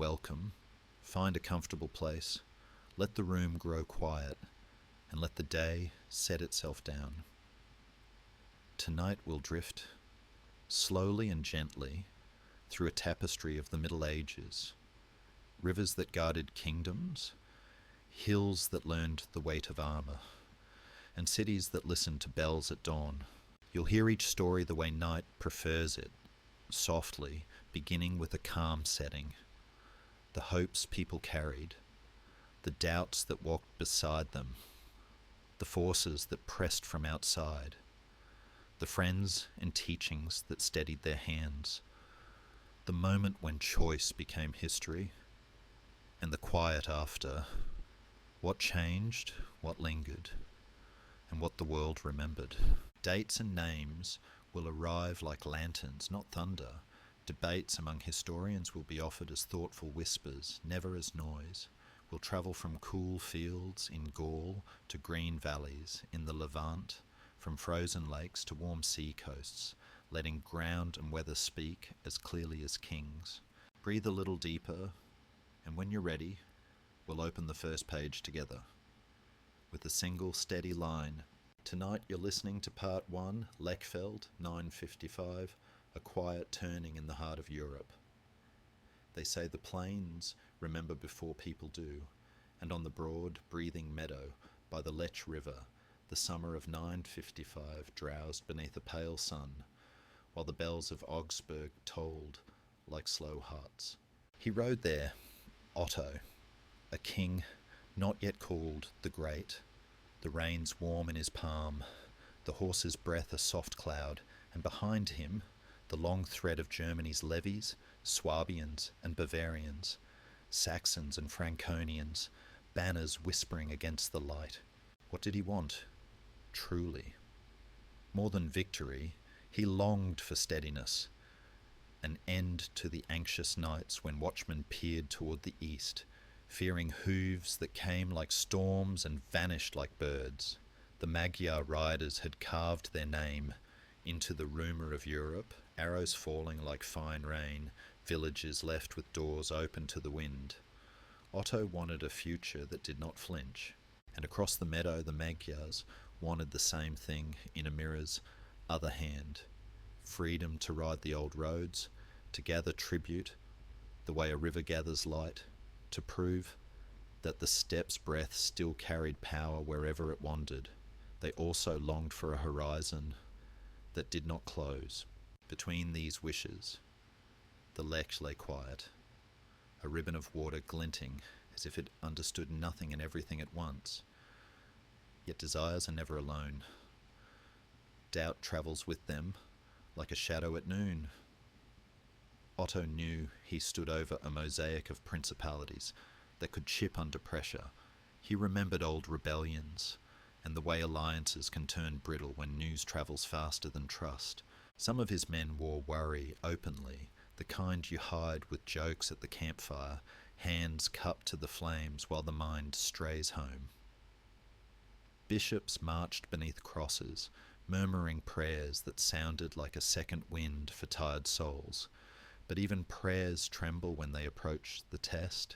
welcome, find a comfortable place, let the room grow quiet, and let the day set itself down. Tonight we'll drift, slowly and gently, through a tapestry of the Middle Ages, rivers that guarded kingdoms, hills that learned the weight of armour, and cities that listened to bells at dawn. You'll hear each story the way night prefers it, softly, beginning with a calm setting, the hopes people carried, the doubts that walked beside them, the forces that pressed from outside, the friends and teachings that steadied their hands, the moment when choice became history, and the quiet after, what changed, what lingered, and what the world remembered. Dates and names will arrive like lanterns, not thunder. Debates among historians will be offered as thoughtful whispers, never as noise. We'll travel from cool fields in Gaul to green valleys in the Levant, from frozen lakes to warm sea coasts, letting ground and weather speak as clearly as kings. Breathe a little deeper, and when you're ready, we'll open the first page together with a single steady line. Tonight you're listening to Part 1, Lechfeld, 955, a quiet turning in the heart of Europe. They say the plains remember before people do, and on the broad, breathing meadow by the Lech River, the summer of 955 drowsed beneath a pale sun, while the bells of Augsburg tolled like slow hearts. He rode there, Otto, a king not yet called the Great, the reins warm in his palm, the horse's breath a soft cloud, and behind him the long thread of Germany's levies, Swabians and Bavarians, Saxons and Franconians, banners whispering against the light. What did he want? Truly. More than victory, he longed for steadiness, an end to the anxious nights when watchmen peered toward the east, fearing hooves that came like storms and vanished like birds. The Magyar riders had carved their name into the rumour of Europe, arrows falling like fine rain, villages left with doors open to the wind. Otto wanted a future that did not flinch, and across the meadow the Magyars wanted the same thing in Amira's other hand, freedom to ride the old roads, to gather tribute the way a river gathers light, to prove that the steppes' breath still carried power wherever it wandered. They also longed for a horizon that did not close. Between these wishes, the Lech lay quiet, a ribbon of water glinting as if it understood nothing and everything at once. Yet desires are never alone. Doubt travels with them like a shadow at noon. Otto knew he stood over a mosaic of principalities that could chip under pressure. He remembered old rebellions and the way alliances can turn brittle when news travels faster than trust. Some of his men wore worry openly, the kind you hide with jokes at the campfire, hands cupped to the flames while the mind strays home. Bishops marched beneath crosses, murmuring prayers that sounded like a second wind for tired souls. But even prayers tremble when they approach the test,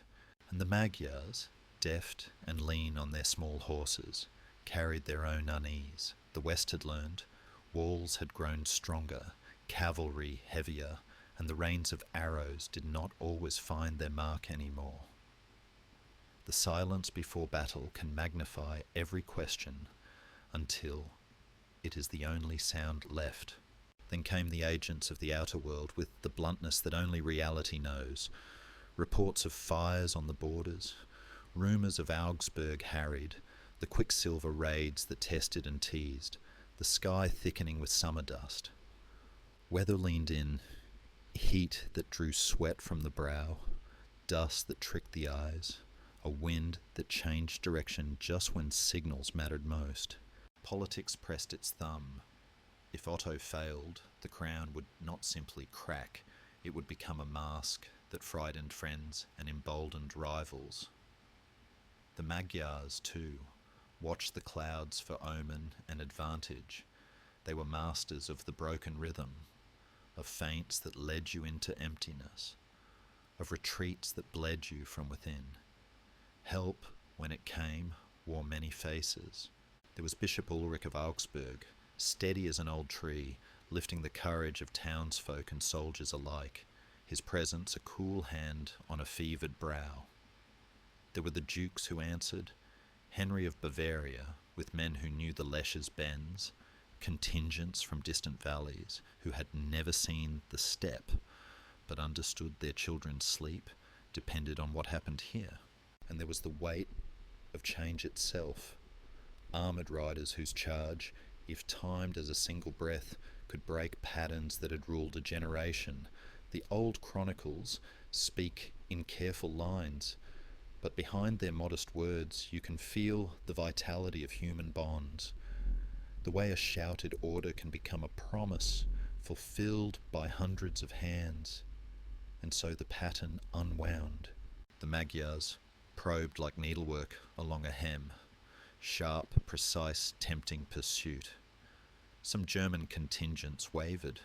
and the Magyars, deft and lean on their small horses, carried their own unease. The West had learned, walls had grown stronger, cavalry heavier, and the rains of arrows did not always find their mark anymore. The silence before battle can magnify every question until it is the only sound left. Then came the agents of the outer world with the bluntness that only reality knows. Reports of fires on the borders, rumours of Augsburg harried, the quicksilver raids that tested and teased, the sky thickening with summer dust. Weather leaned in, heat that drew sweat from the brow, dust that tricked the eyes, a wind that changed direction just when signals mattered most. Politics pressed its thumb. If Otto failed, the crown would not simply crack, it would become a mask that frightened friends and emboldened rivals. The Magyars, too, watched the clouds for omen and advantage. They were masters of the broken rhythm, of feints that led you into emptiness. of retreats that bled you from within. Help, when it came, wore many faces. There was Bishop Ulrich of Augsburg, steady as an old tree, lifting the courage of townsfolk and soldiers alike, his presence a cool hand on a fevered brow. There were the dukes who answered, Henry of Bavaria, with men who knew the Lech's bends, contingents from distant valleys who had never seen the steppe, but understood their children's sleep depended on what happened here. And there was the weight of change itself, armoured riders whose charge, if timed as a single breath, could break patterns that had ruled a generation. The old chronicles speak in careful lines, but behind their modest words you can feel the vitality of human bonds, the way a shouted order can become a promise fulfilled by hundreds of hands, and so the pattern unwound. The Magyars probed like needlework along a hem, sharp, precise, tempting pursuit. Some German contingents wavered.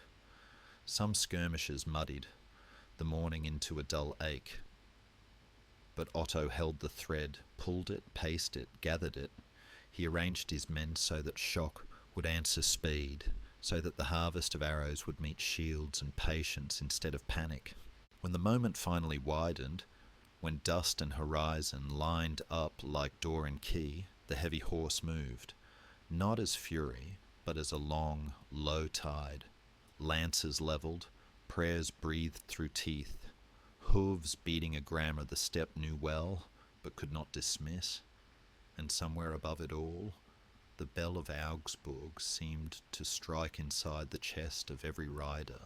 Some skirmishers muddied the morning into a dull ache. But Otto held the thread, pulled it, paced it, gathered it. He arranged his men so that shock would answer speed, so that the harvest of arrows would meet shields and patience instead of panic. When the moment finally widened, when dust and horizon lined up like door and key, the heavy horse moved, not as fury, but as a long, low tide. Lances levelled, prayers breathed through teeth, hooves beating a grammar the steppe knew well, but could not dismiss, and somewhere above it all, the bell of Augsburg seemed to strike inside the chest of every rider.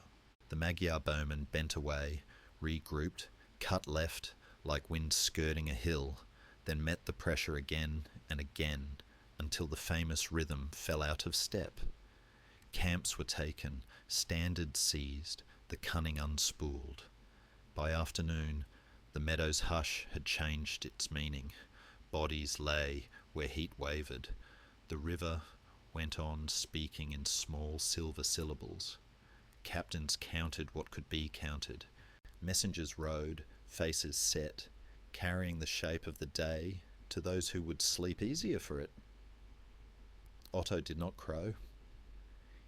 The Magyar bowmen bent away, regrouped, cut left like wind skirting a hill, then met the pressure again and again until the famous rhythm fell out of step. Camps were taken, standards seized, the cunning unspooled. By afternoon, the meadow's hush had changed its meaning. Bodies lay where heat wavered. The river went on speaking in small silver syllables. Captains counted what could be counted. Messengers rode, faces set, carrying the shape of the day to those who would sleep easier for it. Otto did not crow.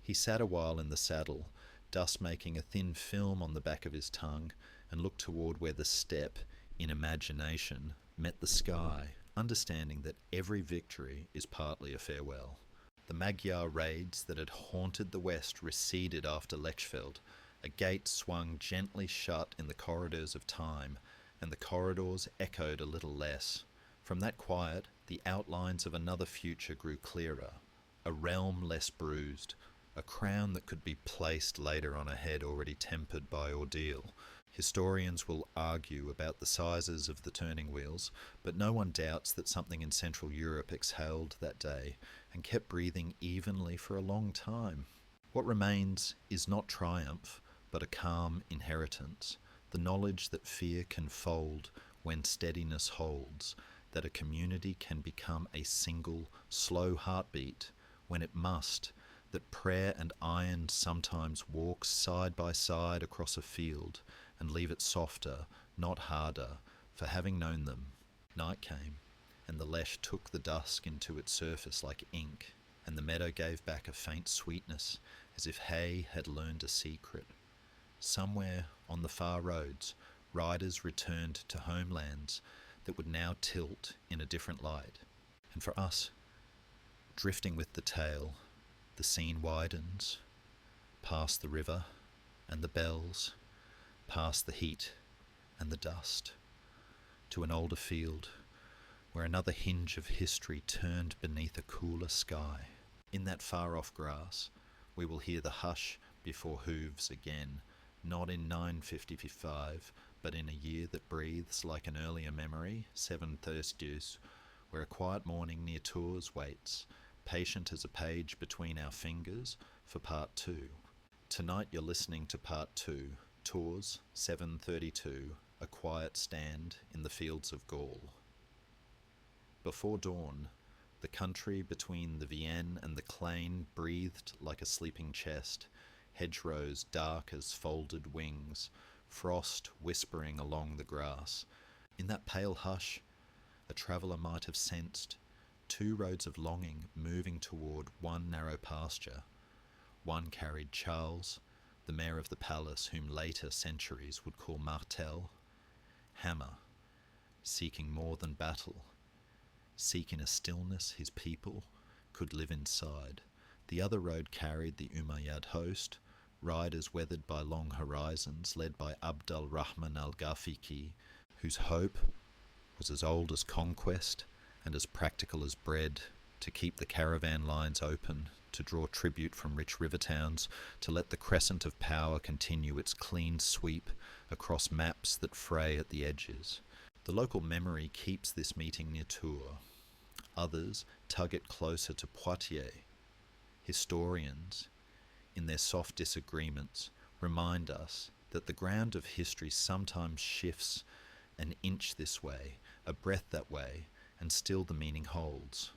He sat a while in the saddle, dust making a thin film on the back of his tongue, and looked toward where the steppe, in imagination, met the sky, understanding that every victory is partly a farewell. The Magyar raids that had haunted the west receded after Lechfeld. A gate swung gently shut in the corridors of time, and the corridors echoed a little less. From that quiet, the outlines of another future grew clearer, a realm less bruised, a crown that could be placed later on a head already tempered by ordeal. Historians will argue about the sizes of the turning wheels, but no one doubts that something in Central Europe exhaled that day and kept breathing evenly for a long time. What remains is not triumph, but a calm inheritance, the knowledge that fear can fold when steadiness holds, that a community can become a single, slow heartbeat when it must, that prayer and iron sometimes walk side by side across a field and leave it softer, not harder, for having known them. Night came, and the Lech took the dusk into its surface like ink, and the meadow gave back a faint sweetness, as if hay had learned a secret. Somewhere on the far roads, riders returned to homelands that would now tilt in a different light. And for us, drifting with the tale, the scene widens, past the river and the bells, past the heat and the dust, to an older field where another hinge of history turned beneath a cooler sky. In that far-off grass, we will hear the hush before hooves again, not in 955, but in a year that breathes like an earlier memory, 7 Thursdays, where a quiet morning near Tours waits, patient as a page between our fingers, for part 2. Tonight you're listening to part 2, Tours 732, a quiet stand in the fields of Gaul. Before dawn, the country between the Vienne and the Clain breathed like a sleeping chest, hedgerows dark as folded wings, frost whispering along the grass. In that pale hush, a traveller might have sensed two roads of longing moving toward one narrow pasture. One carried Charles, the mayor of the palace, whom later centuries would call Martel, hammer, seeking more than battle. Seek in a stillness his people could live inside. The other road carried the Umayyad host, riders weathered by long horizons, led by Abd al-Rahman al-Ghafiqi, whose hope was as old as conquest and as practical as bread, to keep the caravan lines open, to draw tribute from rich river towns, to let the crescent of power continue its clean sweep across maps that fray at the edges. The local memory keeps this meeting near Tours. Others tug it closer to Poitiers. Historians, in their soft disagreements, remind us that the ground of history sometimes shifts an inch this way, a breath that way, and still the meaning holds.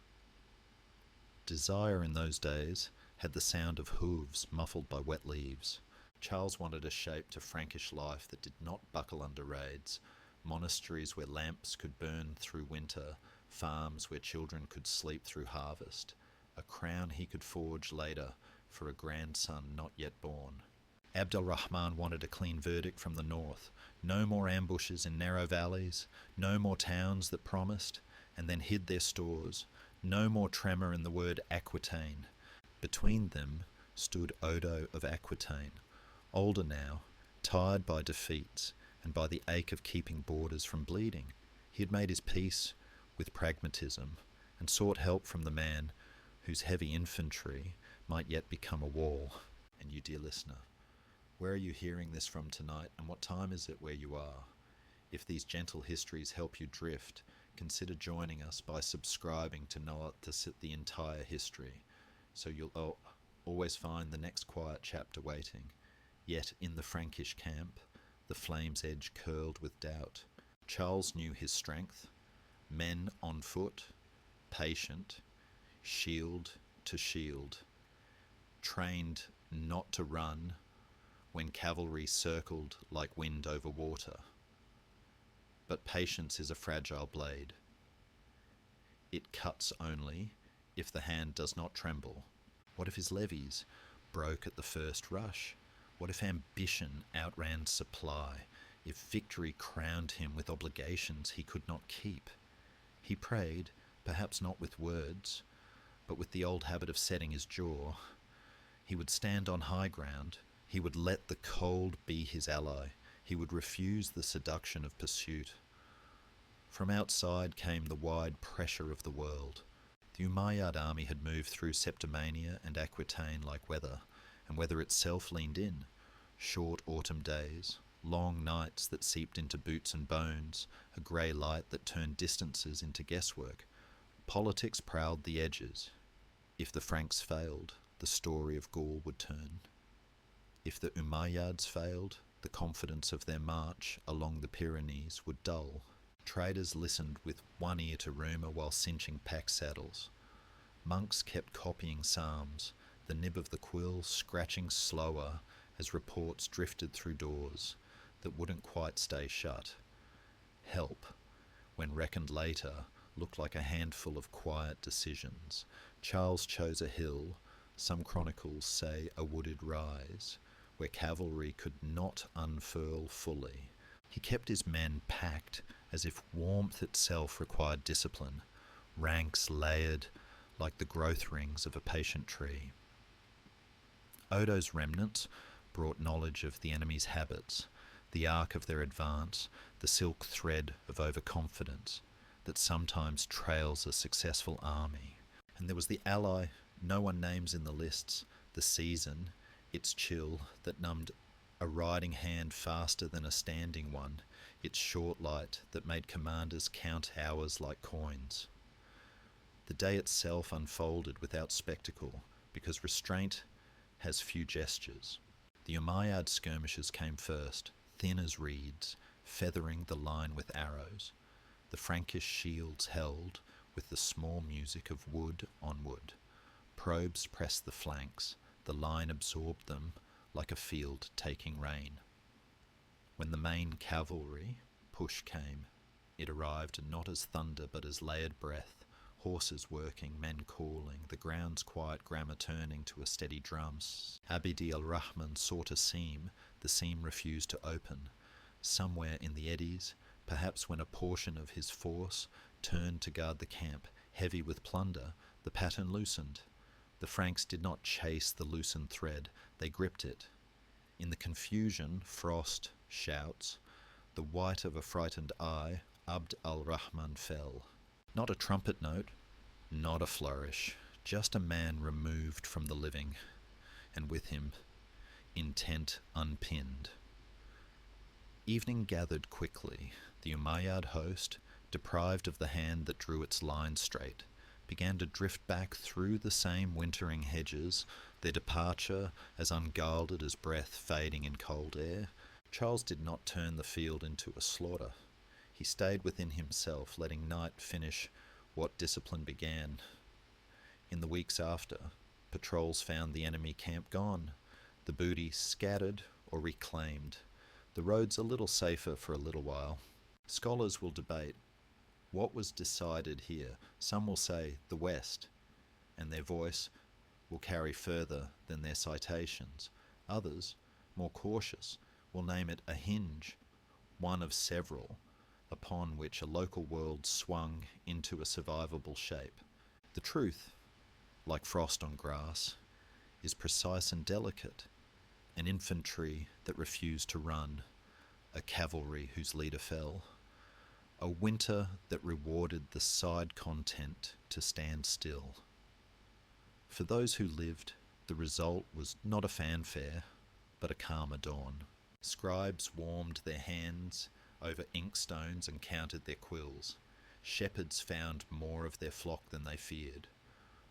Desire in those days had the sound of hooves muffled by wet leaves. Charles wanted a shape to Frankish life that did not buckle under raids, monasteries where lamps could burn through winter, farms where children could sleep through harvest, a crown he could forge later for a grandson not yet born. Abd al-Rahman wanted a clean verdict from the north. No more ambushes in narrow valleys, no more towns that promised and then hid their stores, no more tremor in the word Aquitaine. Between them stood Odo of Aquitaine, older now, tired by defeats and by the ache of keeping borders from bleeding. He had made his peace with pragmatism and sought help from the man whose heavy infantry might yet become a wall. And you, dear listener, where are you hearing this from tonight, and what time is it where you are? If these gentle histories help you drift, consider joining us by subscribing to the entire history, so you'll always find the next quiet chapter waiting. Yet in the Frankish camp, the flame's edge curled with doubt. Charles knew his strength. Men on foot, patient, shield to shield, trained not to run when cavalry circled like wind over water. But patience is a fragile blade. It cuts only if the hand does not tremble. What if his levies broke at the first rush? What if ambition outran supply? If victory crowned him with obligations he could not keep? He prayed, perhaps not with words, but with the old habit of setting his jaw. He would stand on high ground. He would let the cold be his ally. He would refuse the seduction of pursuit. From outside came the wide pressure of the world. The Umayyad army had moved through Septimania and Aquitaine like weather, and weather itself leaned in. Short autumn days, long nights that seeped into boots and bones, a grey light that turned distances into guesswork. Politics prowled the edges. If the Franks failed, the story of Gaul would turn. If the Umayyads failed, the confidence of their march along the Pyrenees would dull. Traders listened with one ear to rumour while cinching pack saddles. Monks kept copying psalms, the nib of the quill scratching slower as reports drifted through doors that wouldn't quite stay shut. Help, when reckoned later, looked like a handful of quiet decisions. Charles chose a hill, some chronicles say a wooded rise, where cavalry could not unfurl fully. He kept his men packed as if warmth itself required discipline, ranks layered like the growth rings of a patient tree. Odo's remnants brought knowledge of the enemy's habits, the arc of their advance, the silk thread of overconfidence that sometimes trails a successful army. And there was the ally no one names in the lists, the season, its chill that numbed a riding hand faster than a standing one, its short light that made commanders count hours like coins. The day itself unfolded without spectacle, because restraint has few gestures. The Umayyad skirmishes came first, thin as reeds, feathering the line with arrows. The Frankish shields held with the small music of wood on wood. Probes pressed the flanks, the line absorbed them like a field taking rain. When the main cavalry push came, it arrived not as thunder but as layered breath, horses working, men calling, the ground's quiet grammar turning to a steady drum. Abidi al-Rahman sought a seam, the seam refused to open. Somewhere in the eddies, perhaps when a portion of his force turned to guard the camp, heavy with plunder, the pattern loosened. The Franks did not chase the loosened thread, they gripped it. In the confusion, Frost shouts, the white of a frightened eye, Abd al-Rahman fell. Not a trumpet note, not a flourish, just a man removed from the living, and with him, intent unpinned. Evening gathered quickly. The Umayyad host, deprived of the hand that drew its line straight, began to drift back through the same wintering hedges, their departure as unguarded as breath fading in cold air. Charles did not turn the field into a slaughter. He stayed within himself, letting night finish what discipline began. In the weeks after, patrols found the enemy camp gone, the booty scattered or reclaimed, the roads a little safer for a little while. Scholars will debate what was decided here. Some will say the West, and their voice will carry further than their citations. Others, more cautious, will name it a hinge, one of several, upon which a local world swung into a survivable shape. The truth, like frost on grass, is precise and delicate. An infantry that refused to run, a cavalry whose leader fell, a winter that rewarded the side content to stand still. For those who lived, the result was not a fanfare, but a calmer dawn. Scribes warmed their hands over inkstones and counted their quills. Shepherds found more of their flock than they feared.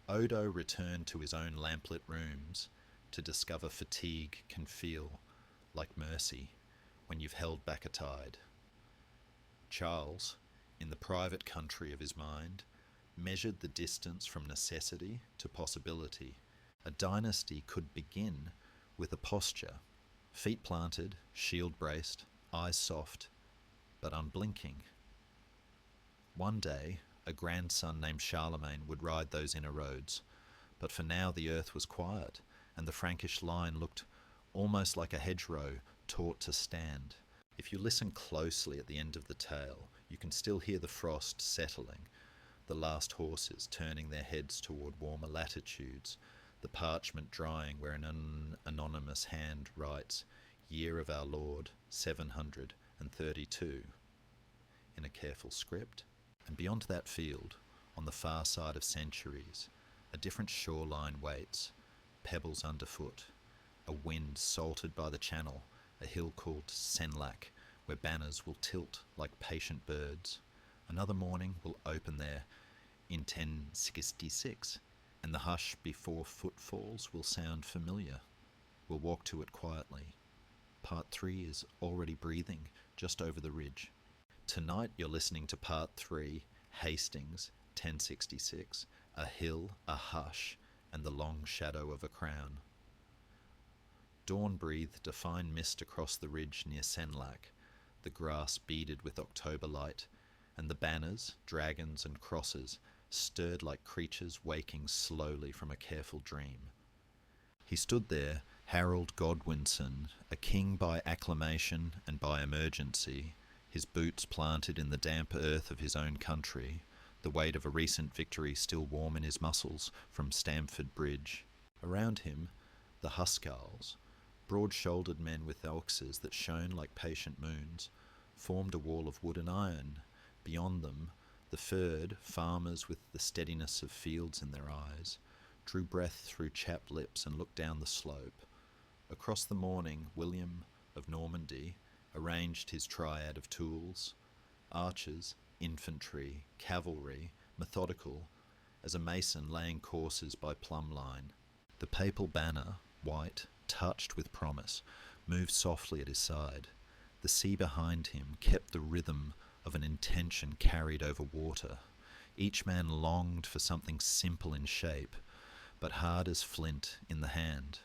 Odo returned to his own lamplit rooms to discover fatigue can feel like mercy when you've held back a tide. Charles, in the private country of his mind, measured the distance from necessity to possibility. A dynasty could begin with a posture, feet planted, shield braced, eyes soft, but unblinking. One day, a grandson named Charlemagne would ride those inner roads, but for now the earth was quiet, and the Frankish line looked almost like a hedgerow taught to stand. If you listen closely at the end of the tale, you can still hear the frost settling, the last horses turning their heads toward warmer latitudes, the parchment drying where an anonymous hand writes, Year of our Lord, 732, in a careful script. And beyond that field, on the far side of centuries, a different shoreline waits, pebbles underfoot, a wind salted by the channel, a hill called Senlac, where banners will tilt like patient birds. Another morning will open there in 1066, and the hush before footfalls will sound familiar. We'll walk to it quietly. Part 3 is already breathing just over the ridge. Tonight you're listening to Part 3, Hastings, 1066, a hill, a hush, and the long shadow of a crown. Dawn breathed a fine mist across the ridge near Senlac, the grass beaded with October light, and the banners, dragons and crosses stirred like creatures waking slowly from a careful dream. He stood there, Harold Godwinson, a king by acclamation and by emergency, his boots planted in the damp earth of his own country, the weight of a recent victory still warm in his muscles from Stamford Bridge. Around him, the Huscarls, broad-shouldered men with axes that shone like patient moons, formed a wall of wood and iron. Beyond them, the furred, farmers with the steadiness of fields in their eyes, drew breath through chapped lips and looked down the slope. Across the morning, William of Normandy arranged his triad of tools, archers, infantry, cavalry, methodical, as a mason laying courses by plumb line. The papal banner, white, touched with promise, moved softly at his side. The sea behind him kept the rhythm of an intention carried over water. Each man longed for something simple in shape, but hard as flint in the hand.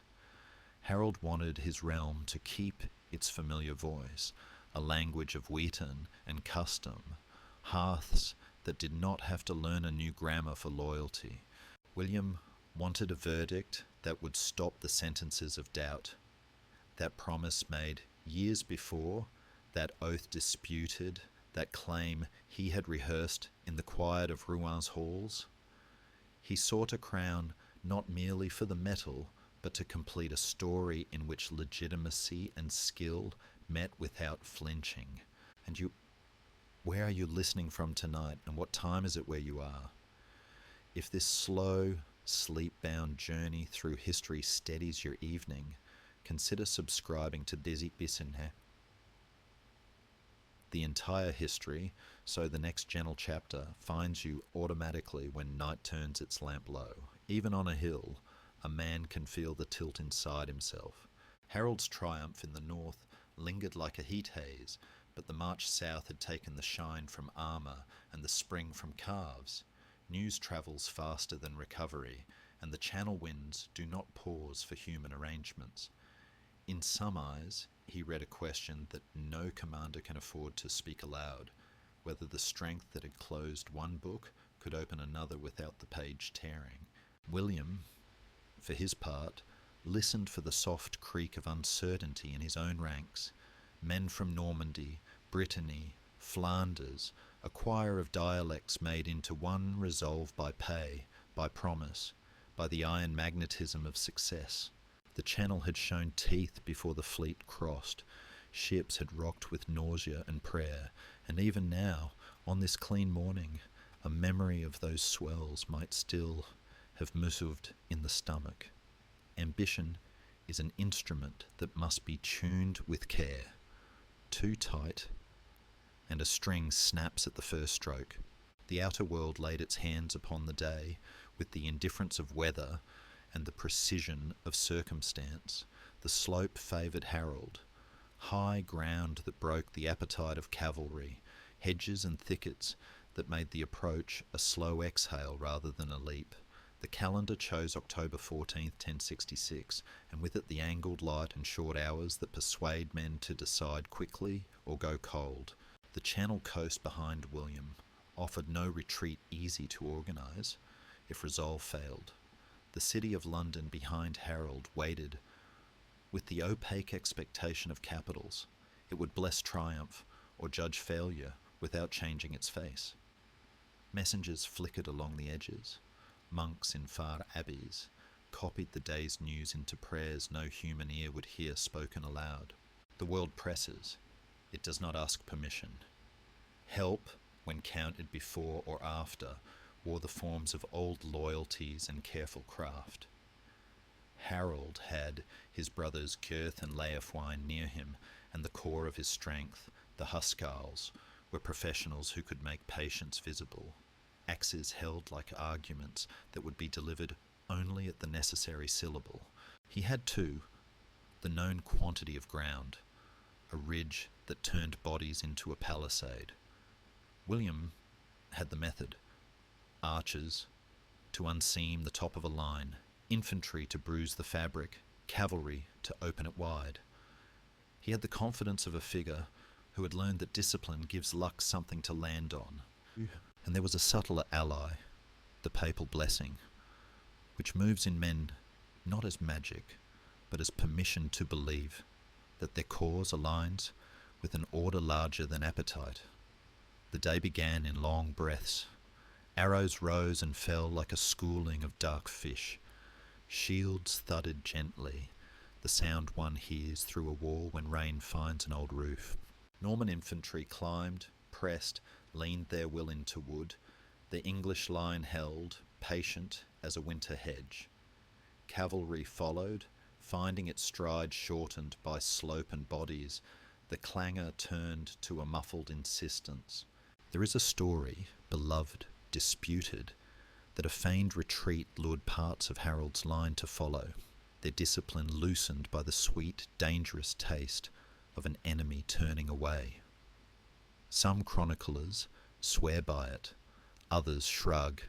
Harold wanted his realm to keep its familiar voice, a language of wheaton and custom, hearths that did not have to learn a new grammar for loyalty. William wanted a verdict that would stop the sentences of doubt. That promise made years before, that oath disputed, that claim he had rehearsed in the quiet of Rouen halls. He sought a crown not merely for the metal, but to complete a story in which legitimacy and skill met without flinching. And where are you listening from tonight, and what time is it where you are? If this slow, sleep-bound journey through history steadies your evening, consider subscribing to Bedtime. The entire history, so the next gentle chapter, finds you automatically when night turns its lamp low. Even on a hill, a man can feel the tilt inside himself. Harold's triumph in the north lingered like a heat haze, but the march south had taken the shine from armour and the spring from calves. News travels faster than recovery, and the channel winds do not pause for human arrangements. In some eyes, he read a question that no commander can afford to speak aloud, whether the strength that had closed one book could open another without the page tearing. William, for his part, listened for the soft creak of uncertainty in his own ranks. Men from Normandy, Brittany, Flanders, a choir of dialects made into one resolve by pay, by promise, by the iron magnetism of success. The channel had shown teeth before the fleet crossed. Ships had rocked with nausea and prayer, and even now, on this clean morning, a memory of those swells might still have moved in the stomach. Ambition is an instrument that must be tuned with care. Too tight, and a string snaps at the first stroke. The outer world laid its hands upon the day with the indifference of weather and the precision of circumstance. The slope favoured Harold. High ground that broke the appetite of cavalry, hedges and thickets that made the approach a slow exhale rather than a leap. The calendar chose October 14th, 1066, and with it the angled light and short hours that persuade men to decide quickly or go cold. The Channel coast behind William offered no retreat easy to organise if resolve failed. The city of London behind Harold waited with the opaque expectation of capitals. It would bless triumph or judge failure without changing its face. Messengers flickered along the edges. Monks in far abbeys copied the day's news into prayers no human ear would hear spoken aloud. The world presses. It does not ask permission. Help, when counted before or after, wore the forms of old loyalties and careful craft. Harold had his brothers Gurth and Leofwine near him, and the core of his strength, the Huscarls, were professionals who could make patience visible. Axes held like arguments that would be delivered only at the necessary syllable. He had, too, the known quantity of ground, a ridge that turned bodies into a palisade. William had the method. Archers to unseam the top of a line, infantry to bruise the fabric, cavalry to open it wide. He had the confidence of a figure who had learned that discipline gives luck something to land on. And there was a subtler ally, the papal blessing, which moves in men not as magic, but as permission to believe that their cause aligns with an order larger than appetite. The day began in long breaths. Arrows rose and fell like a schooling of dark fish. Shields thudded gently, the sound one hears through a wall when rain finds an old roof. Norman infantry climbed, pressed, leaned their will into wood. The English line held, patient as a winter hedge. Cavalry followed, finding its stride shortened by slope and bodies. The clangour turned to a muffled insistence. There is a story, beloved, disputed, that a feigned retreat lured parts of Harold's line to follow, their discipline loosened by the sweet, dangerous taste of an enemy turning away. Some chroniclers swear by it, others shrug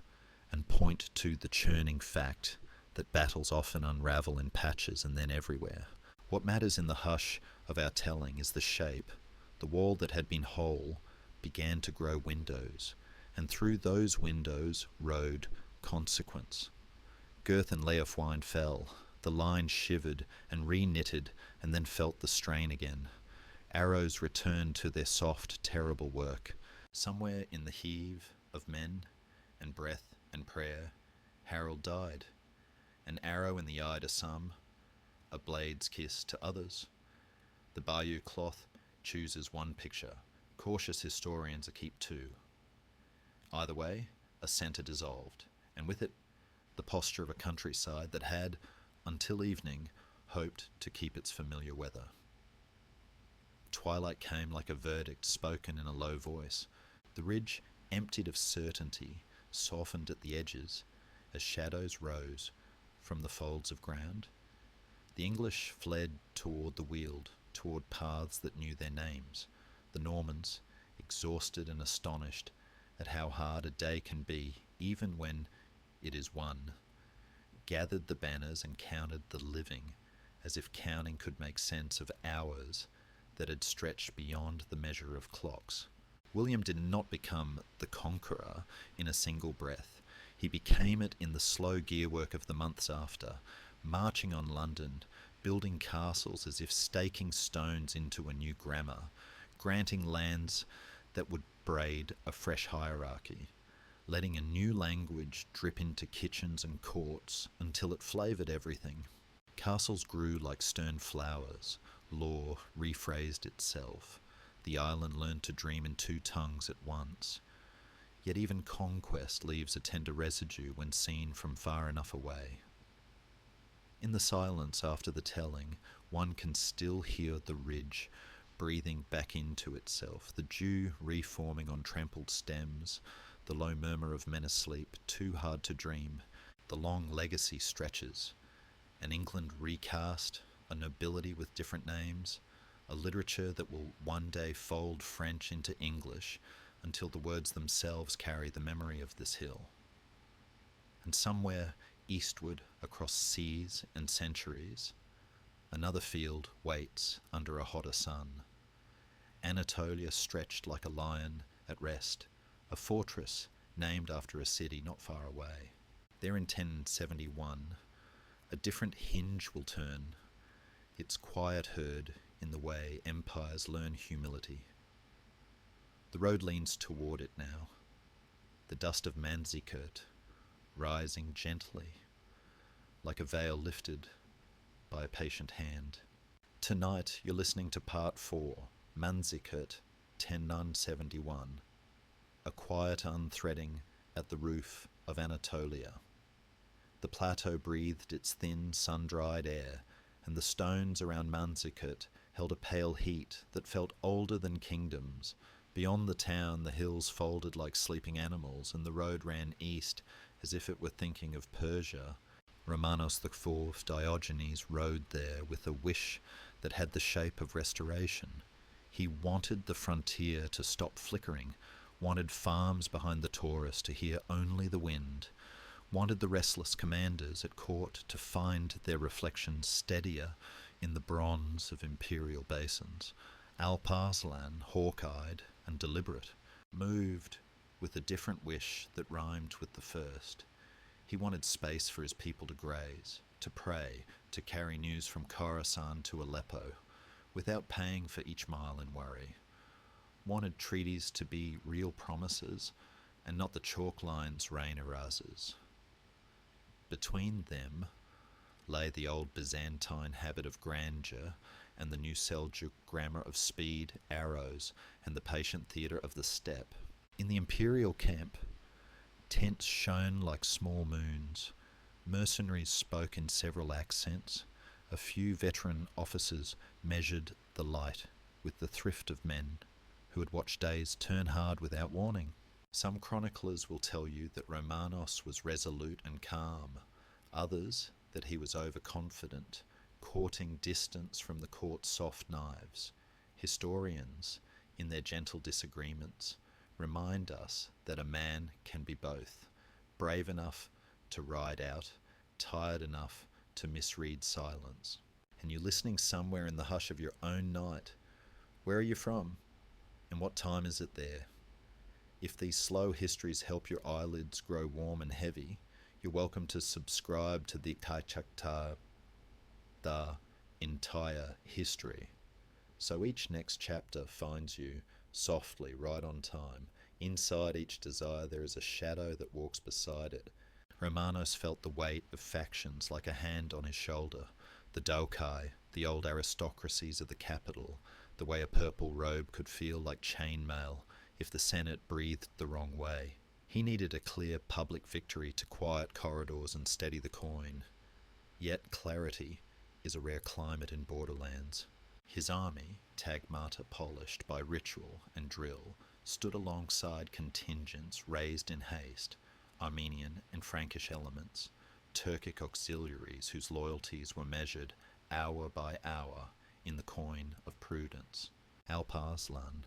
and point to the churning fact that battles often unravel in patches and then everywhere. What matters in the hush of our telling is the shape, The wall that had been whole began to grow windows, and through those windows rode consequence. Girth and Leofwine fell. The line shivered and re-knitted and then felt the strain again. Arrows returned to their soft, terrible work. Somewhere in the heave of men and breath and prayer, Harold died. An arrow in the eye to some, a blade's kiss to others. The Bayou cloth chooses one picture. Cautious historians keep two. Either way, a centre dissolved, and with it, the posture of a countryside that had, until evening, hoped to keep its familiar weather. Twilight came like a verdict spoken in a low voice. The ridge, emptied of certainty, softened at the edges as shadows rose from the folds of ground. The English fled toward the Weald, toward paths that knew their names. The Normans, exhausted and astonished at how hard a day can be, even when it is won, gathered the banners and counted the living, as if counting could make sense of hours that had stretched beyond the measure of clocks. William did not become the conqueror in a single breath. He became it in the slow gearwork of the months after, marching on London, building castles as if staking stones into a new grammar, granting lands that would braid a fresh hierarchy, letting a new language drip into kitchens and courts until it flavoured everything. Castles grew like stern flowers. Law rephrased itself. The island learned to dream in two tongues at once. Yet even conquest leaves a tender residue when seen from far enough away. In the silence after the telling, one can still hear the ridge breathing back into itself, the dew reforming on trampled stems, the low murmur of men asleep, too hard to dream. The long legacy stretches. An England recast, a nobility with different names, a literature that will one day fold French into English until the words themselves carry the memory of this hill. And somewhere eastward across seas and centuries, another field waits under a hotter sun. Anatolia stretched like a lion at rest, a fortress named after a city not far away. There in 1071, a different hinge will turn, its quiet heard in the way empires learn humility. The road leans toward it now, the dust of Manzikert rising gently, like a veil lifted by a patient hand. Tonight you're listening to Part 4, Manzikert, 1071, a quiet unthreading at the roof of Anatolia. The plateau breathed its thin, sun-dried air, and the stones around Manzikert held a pale heat that felt older than kingdoms. Beyond the town, the hills folded like sleeping animals, and the road ran east as if it were thinking of Persia. Romanos IV, Diogenes, rode there with a wish that had the shape of restoration. He wanted the frontier to stop flickering, wanted farms behind the Taurus to hear only the wind, wanted the restless commanders at court to find their reflections steadier in the bronze of imperial basins. Alp-Arslan, hawk-eyed and deliberate, moved with a different wish that rhymed with the first. He wanted space for his people to graze, to pray, to carry news from Khorasan to Aleppo, without paying for each mile in worry. Wanted treaties to be real promises, and not the chalk lines rain erasers. Between them lay the old Byzantine habit of grandeur and the new Seljuk grammar of speed, arrows, and the patient theatre of the steppe. In the imperial camp, tents shone like small moons. Mercenaries spoke in several accents. A few veteran officers measured the light with the thrift of men who had watched days turn hard without warning. Some chroniclers will tell you that Romanos was resolute and calm, others that he was overconfident, courting distance from the court's soft knives. Historians, in their gentle disagreements, remind us that a man can be both, brave enough to ride out, tired enough to misread silence. And you're listening somewhere in the hush of your own night. Where are you from? And what time is it there? If these slow histories help your eyelids grow warm and heavy, you're welcome to subscribe to the Kaichakta, the entire history. So each next chapter finds you softly, right on time. Inside each desire there is a shadow that walks beside it. Romanos felt the weight of factions like a hand on his shoulder. The Daukai, the old aristocracies of the capital, the way a purple robe could feel like chainmail if the Senate breathed the wrong way. He needed a clear public victory to quiet corridors and steady the coin. Yet clarity is a rare climate in borderlands. His army, tagmata polished by ritual and drill, stood alongside contingents raised in haste, Armenian and Frankish elements, Turkic auxiliaries whose loyalties were measured hour by hour in the coin of prudence. Alp Arslan,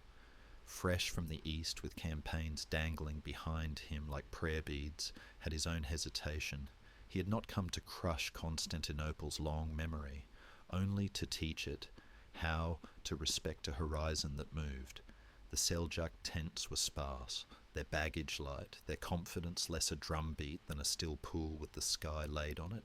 fresh from the east with campaigns dangling behind him like prayer beads, had his own hesitation. He had not come to crush Constantinople's long memory, only to teach it how to respect a horizon that moved. The Seljuk tents were sparse, their baggage light, their confidence less a drumbeat than a still pool with the sky laid on it.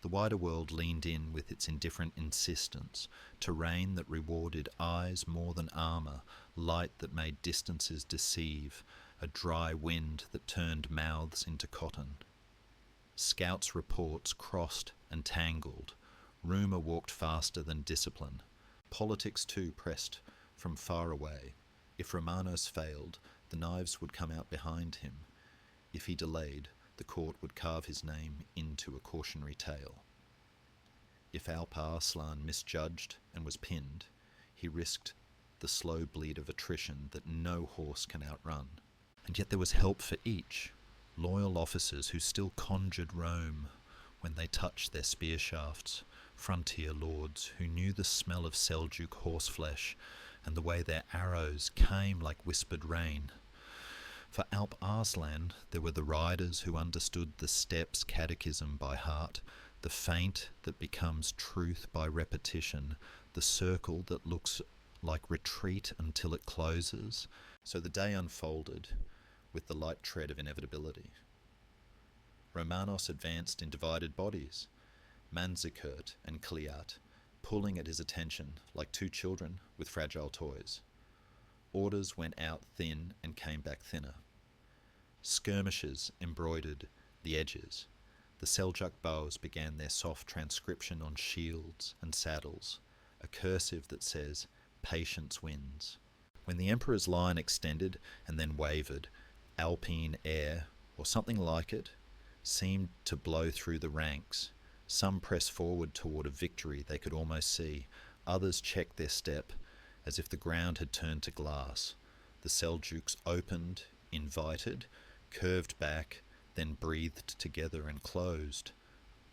The wider world leaned in with its indifferent insistence, terrain that rewarded eyes more than armour, light that made distances deceive, a dry wind that turned mouths into cotton. Scouts' reports crossed and tangled. Rumour walked faster than discipline. Politics too pressed from far away. If Romanos failed, the knives would come out behind him. If he delayed, the court would carve his name into a cautionary tale. If Alp Arslan misjudged and was pinned, he risked the slow bleed of attrition that no horse can outrun. And yet there was help for each. Loyal officers who still conjured Rome when they touched their spear shafts, frontier lords who knew the smell of Seljuk horseflesh and the way their arrows came like whispered rain. For Alp Arslan there were the riders who understood the steppes catechism by heart, the feint that becomes truth by repetition, the circle that looks like retreat until it closes. So the day unfolded with the light tread of inevitability. Romanos advanced in divided bodies, Manzikert and Kliat, pulling at his attention like two children with fragile toys. Orders went out thin and came back thinner. Skirmishers embroidered the edges. The Seljuk bows began their soft transcription on shields and saddles, a cursive that says, "Patience wins." When the Emperor's line extended and then wavered, Alpine air, or something like it, seemed to blow through the ranks. Some pressed forward toward a victory they could almost see. Others checked their step, as if the ground had turned to glass. The Seljuks opened, invited, curved back, then breathed together and closed.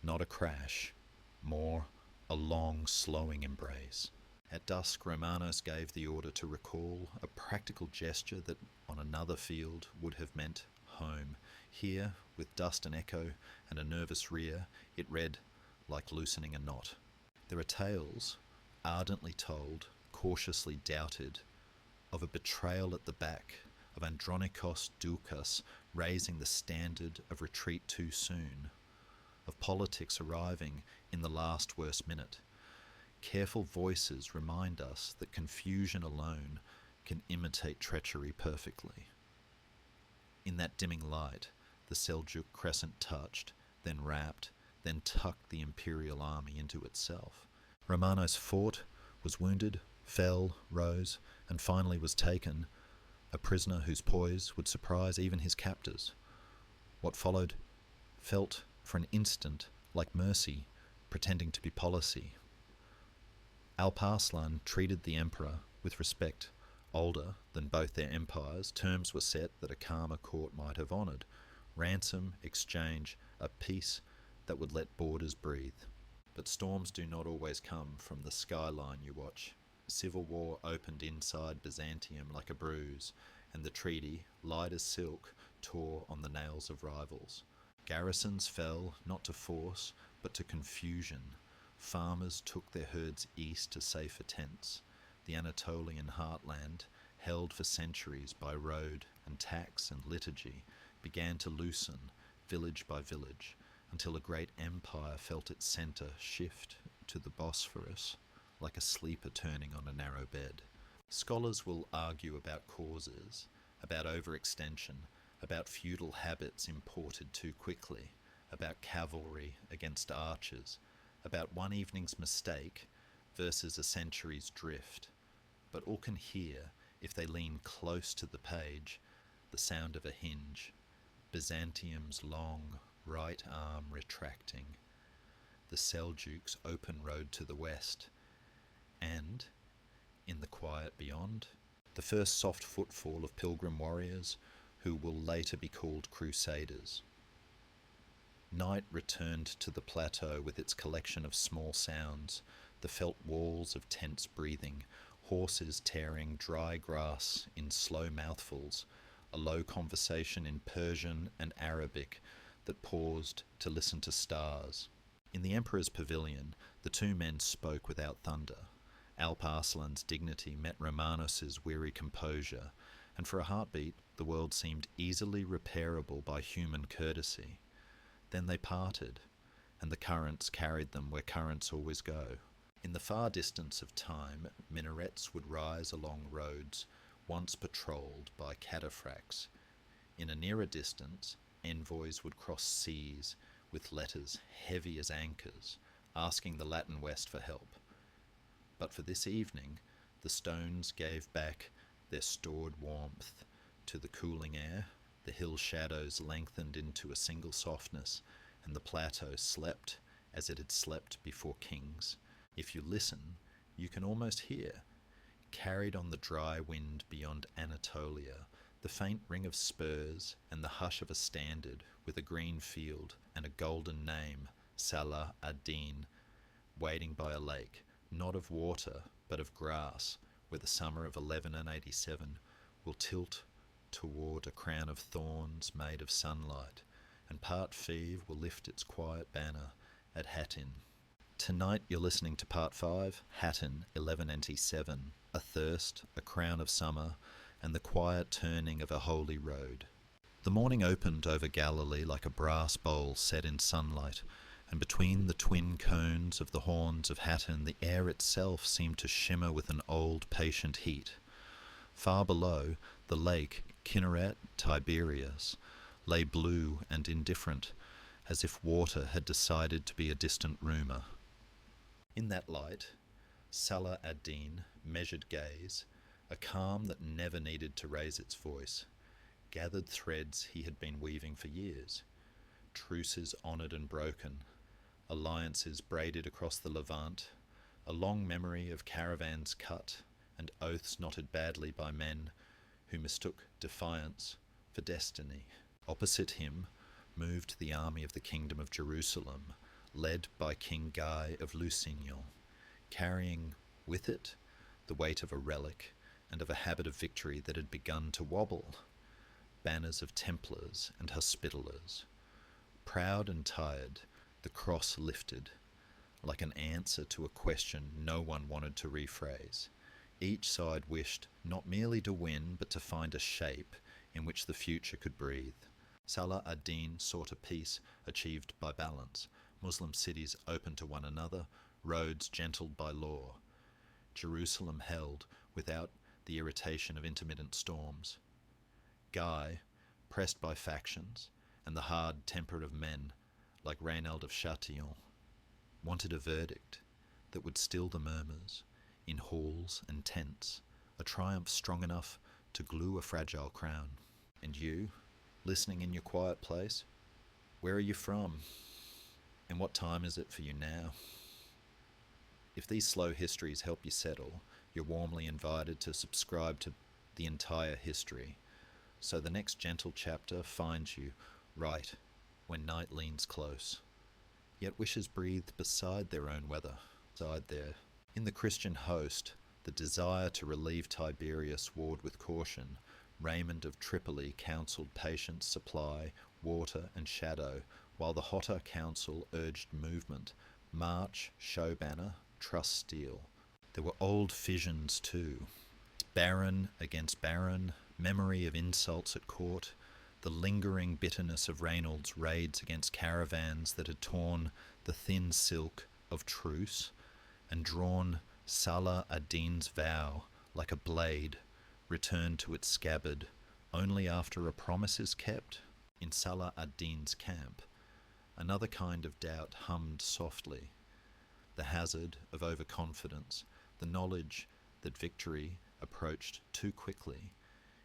Not a crash, more a long, slowing embrace. At dusk, Romanos gave the order to recall, a practical gesture that on another field would have meant home. Here, with dust and echo and a nervous rear, it read like loosening a knot. There are tales, ardently told, cautiously doubted, of a betrayal at the back, of Andronikos Doukas raising the standard of retreat too soon, of politics arriving in the last worst minute. Careful voices remind us that confusion alone can imitate treachery perfectly. In that dimming light, the Seljuk crescent touched, then wrapped, then tucked the imperial army into itself. Romanos fought, was wounded, fell, rose, and finally was taken, a prisoner whose poise would surprise even his captors. What followed felt for an instant like mercy, pretending to be policy. Alp Arslan treated the emperor with respect. Older than both their empires, terms were set that a calmer court might have honoured. Ransom, exchange, a peace that would let borders breathe. But storms do not always come from the skyline you watch. Civil war opened inside Byzantium like a bruise, and the treaty, light as silk, tore on the nails of rivals. Garrisons fell not to force, but to confusion. Farmers took their herds east to safer tents. The Anatolian heartland held for centuries by road and tax and liturgy, began to loosen, village by village, until a great empire felt its centre shift to the Bosphorus, like a sleeper turning on a narrow bed. Scholars will argue about causes, about overextension, about feudal habits imported too quickly, about cavalry against archers, about one evening's mistake versus a century's drift. But all can hear, if they lean close to the page, the sound of a hinge, Byzantium's long right arm retracting, the Seljuks' open road to the west, and, in the quiet beyond, the first soft footfall of pilgrim warriors who will later be called crusaders. Night returned to the plateau with its collection of small sounds, the felt walls of tense breathing, horses tearing dry grass in slow mouthfuls, a low conversation in Persian and Arabic that paused to listen to stars. In the Emperor's pavilion, the two men spoke without thunder. Alp Arslan's dignity met Romanos's weary composure, and for a heartbeat the world seemed easily repairable by human courtesy. Then they parted, and the currents carried them where currents always go. In the far distance of time, minarets would rise along roads once patrolled by cataphracts. In a nearer distance, envoys would cross seas with letters heavy as anchors, asking the Latin West for help. But for this evening, the stones gave back their stored warmth to the cooling air, the hill shadows lengthened into a single softness, and the plateau slept as it had slept before kings. If you listen, you can almost hear, carried on the dry wind beyond Anatolia, the faint ring of spurs and the hush of a standard with a green field and a golden name, Salah ad-Din, waiting by a lake, not of water, but of grass, where the summer of 1187 will tilt toward a crown of thorns made of sunlight, and Part Five will lift its quiet banner at Hattin. Tonight you're listening to Part 5, Hattin, 1187, a thirst, a crown of summer, and the quiet turning of a holy road. The morning opened over Galilee like a brass bowl set in sunlight, and between the twin cones of the horns of Hattin the air itself seemed to shimmer with an old patient heat. Far below, the lake, Kinneret Tiberias, lay blue and indifferent, as if water had decided to be a distant rumour. In that light, Salah ad-Din measured gaze, a calm that never needed to raise its voice, gathered threads he had been weaving for years, truces honoured and broken, alliances braided across the Levant, a long memory of caravans cut and oaths knotted badly by men who mistook defiance for destiny. Opposite him moved the army of the Kingdom of Jerusalem, led by King Guy of Lusignan, carrying with it the weight of a relic and of a habit of victory that had begun to wobble, banners of Templars and Hospitallers. Proud and tired, the cross lifted, like an answer to a question no one wanted to rephrase. Each side wished not merely to win, but to find a shape in which the future could breathe. Salah ad-Din sought a peace achieved by balance, Muslim cities open to one another, roads gentled by law. Jerusalem held without the irritation of intermittent storms. Guy, pressed by factions and the hard temper of men like Reynald of Chatillon, wanted a verdict that would still the murmurs in halls and tents, a triumph strong enough to glue a fragile crown. And you, listening in your quiet place, where are you from? And what time is it for you now? If these slow histories help you settle, you're warmly invited to subscribe to the entire history, so the next gentle chapter finds you right when night leans close. Yet wishes breathed beside their own weather, beside there. In the Christian host, the desire to relieve Tiberius warred with caution. Raymond of Tripoli counselled patience, supply, water and shadow, while the hotter council urged movement, march, show banner, truss steel. There were old fissions too, Baron against baron, memory of insults at court, the lingering bitterness of Reynolds' raids against caravans that had torn the thin silk of truce and drawn Salah ad-Din's vow like a blade returned to its scabbard only after a promise is kept. In Salah ad-Din's camp, another kind of doubt hummed softly, the hazard of overconfidence, the knowledge that victory approached too quickly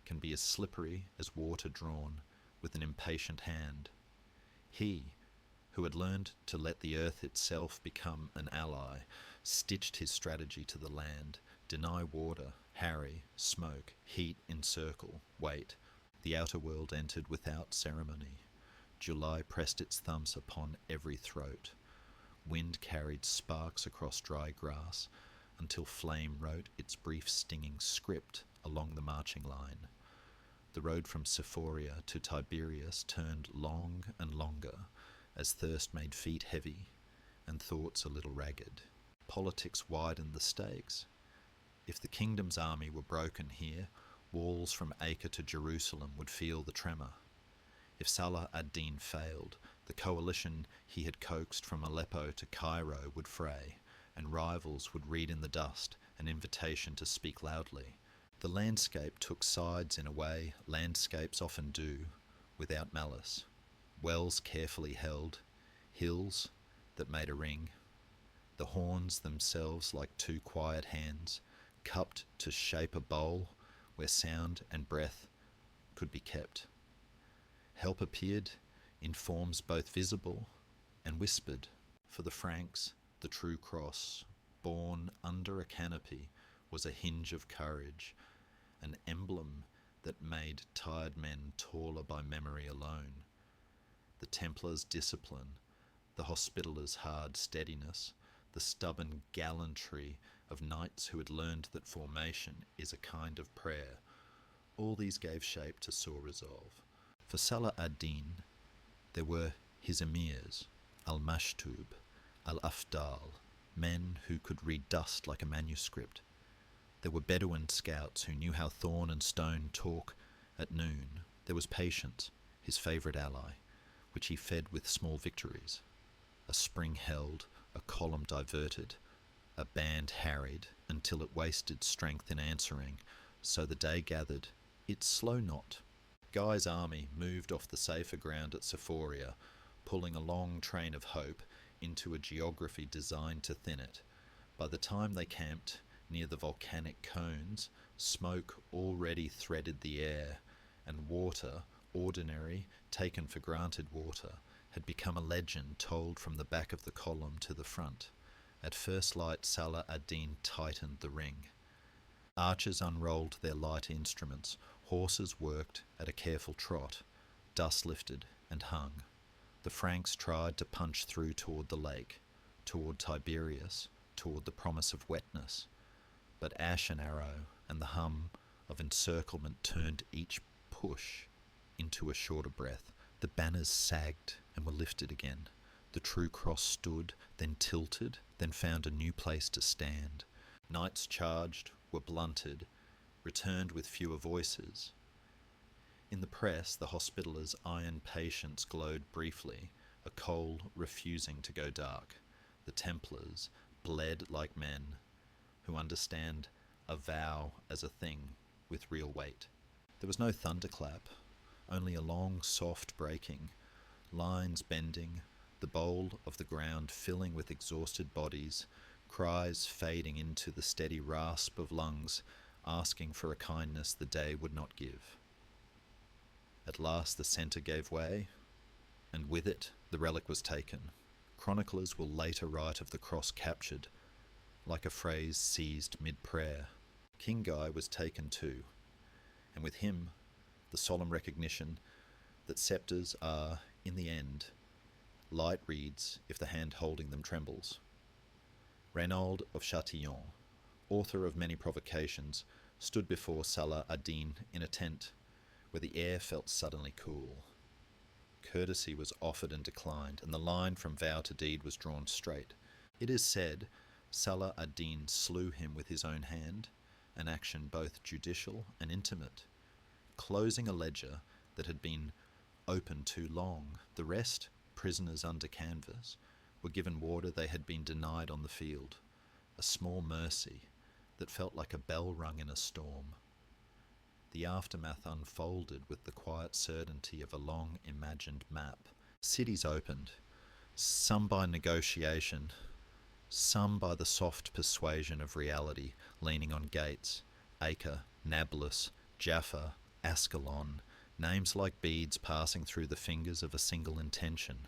can be as slippery as water drawn with an impatient hand. He, who had learned to let the earth itself become an ally, stitched his strategy to the land, deny water, harry, smoke, heat, encircle, wait. The outer world entered without ceremony. July pressed its thumbs upon every throat. Wind carried sparks across dry grass until flame wrote its brief stinging script along the marching line. The road from Sephoria to Tiberias turned long and longer as thirst made feet heavy and thoughts a little ragged. Politics widened the stakes. If the kingdom's army were broken here, walls from Acre to Jerusalem would feel the tremor. If Salah ad-Din failed, the coalition he had coaxed from Aleppo to Cairo would fray, and rivals would read in the dust an invitation to speak loudly. The landscape took sides in a way landscapes often do, without malice. Wells carefully held, hills that made a ring, the horns themselves like two quiet hands, cupped to shape a bowl where sound and breath could be kept. Help appeared in forms both visible and whispered. For the Franks, the true cross, born under a canopy, was a hinge of courage, an emblem that made tired men taller by memory alone. The Templars' discipline, the Hospitallers' hard steadiness, the stubborn gallantry of knights who had learned that formation is a kind of prayer, all these gave shape to sore resolve. For Salah ad-Din, there were his emirs, al-Mashtub, al-Afdal, men who could read dust like a manuscript. There were Bedouin scouts who knew how thorn and stone talk at noon. There was patience, his favourite ally, which he fed with small victories. A spring held, a column diverted, a band harried until it wasted strength in answering, so the day gathered its slow knot. Guy's army moved off the safer ground at Sephoria, pulling a long train of hope into a geography designed to thin it. By the time they camped near the volcanic cones, smoke already threaded the air, and water, ordinary, taken for granted water, had become a legend told from the back of the column to the front. At first light, Salah ad-Din tightened the ring. Archers unrolled their light instruments, horses worked at a careful trot, dust lifted and hung. The Franks tried to punch through toward the lake, toward Tiberias, toward the promise of wetness. But ash and arrow and the hum of encirclement turned each push into a shorter breath. The banners sagged and were lifted again. The true cross stood, then tilted, then found a new place to stand. Knights charged, were blunted, returned with fewer voices. In the press, the Hospitallers' iron patience glowed briefly, a coal refusing to go dark. The Templars bled like men who understand a vow as a thing with real weight. There was no thunderclap, only a long, soft breaking, lines bending, the bowl of the ground filling with exhausted bodies, cries fading into the steady rasp of lungs, asking for a kindness the day would not give. At last the centre gave way, and with it the relic was taken. Chroniclers will later write of the cross captured, like a phrase seized mid-prayer. King Guy was taken too, and with him the solemn recognition that sceptres are, in the end, light reeds if the hand holding them trembles. Reynaud of Châtillon, author of many provocations, stood before Salah ad-Din in a tent where the air felt suddenly cool. Courtesy was offered and declined, and the line from vow to deed was drawn straight. It is said Salah ad-Din slew him with his own hand, an action both judicial and intimate, closing a ledger that had been open too long. The rest, prisoners under canvas, were given water they had been denied on the field, a small mercy that felt like a bell rung in a storm. The aftermath unfolded with the quiet certainty of a long imagined map. Cities opened, some by negotiation, some by the soft persuasion of reality, leaning on gates. Acre, Nablus, Jaffa, Ascalon, names like beads passing through the fingers of a single intention.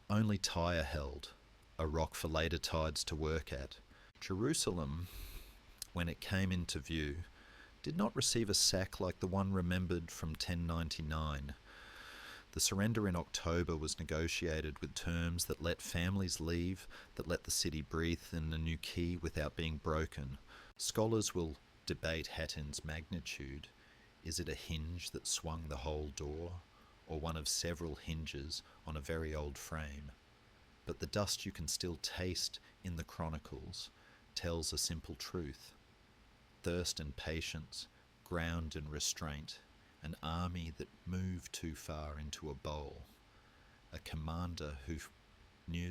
Only Tyre held, a rock for later tides to work at. Jerusalem, when it came into view, did not receive a sack like the one remembered from 1099. The surrender in October was negotiated with terms that let families leave, that let the city breathe in a new key without being broken. Scholars will debate Hattin's magnitude. Is it a hinge that swung the whole door, or one of several hinges on a very old frame? But the dust you can still taste in the chronicles tells a simple truth. Thirst and patience, ground and restraint, an army that moved too far into a bowl, a commander who knew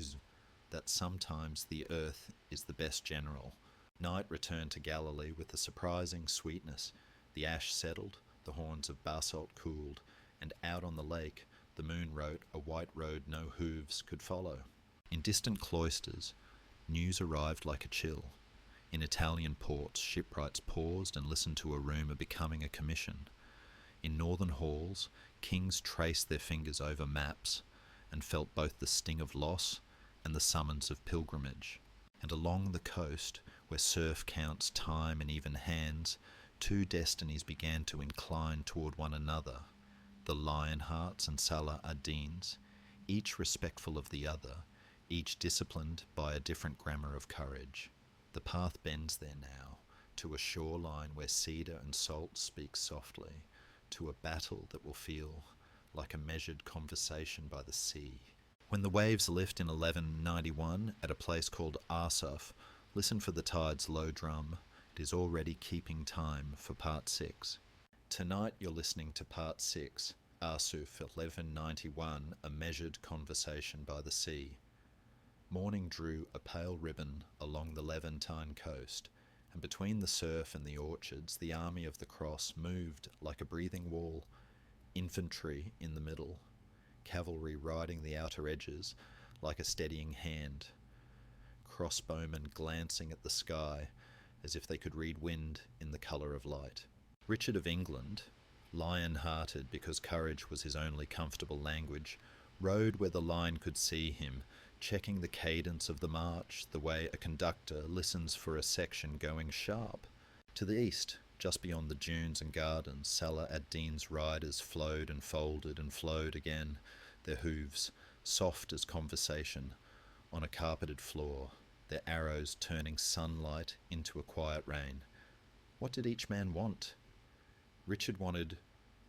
that sometimes the earth is the best general. Night returned to Galilee with a surprising sweetness. The ash settled, the horns of basalt cooled, and out on the lake the moon wrote a white road no hooves could follow. In distant cloisters, news arrived like a chill. In Italian ports, shipwrights paused and listened to a rumour becoming a commission. In northern halls, kings traced their fingers over maps and felt both the sting of loss and the summons of pilgrimage. And along the coast, where surf counts time and even hands, two destinies began to incline toward one another, the Lionhearts and Salah ad-Dins, each respectful of the other, each disciplined by a different grammar of courage. The path bends there now, to a shoreline where cedar and salt speak softly, to a battle that will feel like a measured conversation by the sea. When the waves lift in 1191 at a place called Arsuf, listen for the tide's low drum. It is already keeping time for part 6. Tonight you're listening to part 6, Arsuf 1191, a measured conversation by the sea. Morning drew a pale ribbon along the Levantine coast, and between the surf and the orchards the army of the cross moved like a breathing wall, infantry in the middle, cavalry riding the outer edges like a steadying hand, crossbowmen glancing at the sky as if they could read wind in the colour of light. Richard of England, lion-hearted because courage was his only comfortable language, rode where the line could see him, checking the cadence of the march the way a conductor listens for a section going sharp. To the east, just beyond the dunes and gardens, Salah ad-Din's riders flowed and folded and flowed again, their hooves soft as conversation on a carpeted floor, their arrows turning sunlight into a quiet rain. What did each man want? Richard wanted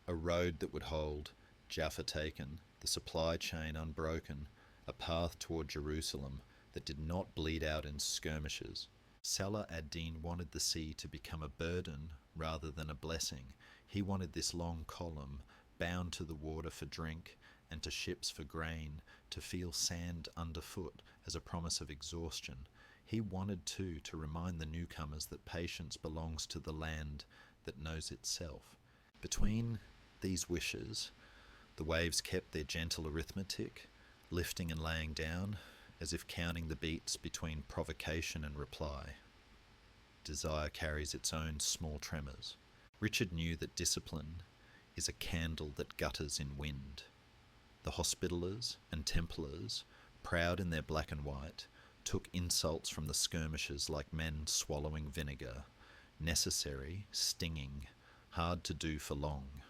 a road that would hold, Jaffa taken, the supply chain unbroken, a path toward Jerusalem that did not bleed out in skirmishes. Salah ad-Din wanted the sea to become a burden rather than a blessing. He wanted this long column, bound to the water for drink and to ships for grain, to feel sand underfoot as a promise of exhaustion. He wanted too to remind the newcomers that patience belongs to the land that knows itself. Between these wishes, the waves kept their gentle arithmetic, lifting and laying down, as if counting the beats between provocation and reply. Desire carries its own small tremors. Richard knew that discipline is a candle that gutters in wind. The Hospitallers and Templars, proud in their black and white, took insults from the skirmishers like men swallowing vinegar, necessary, stinging, hard to do for long.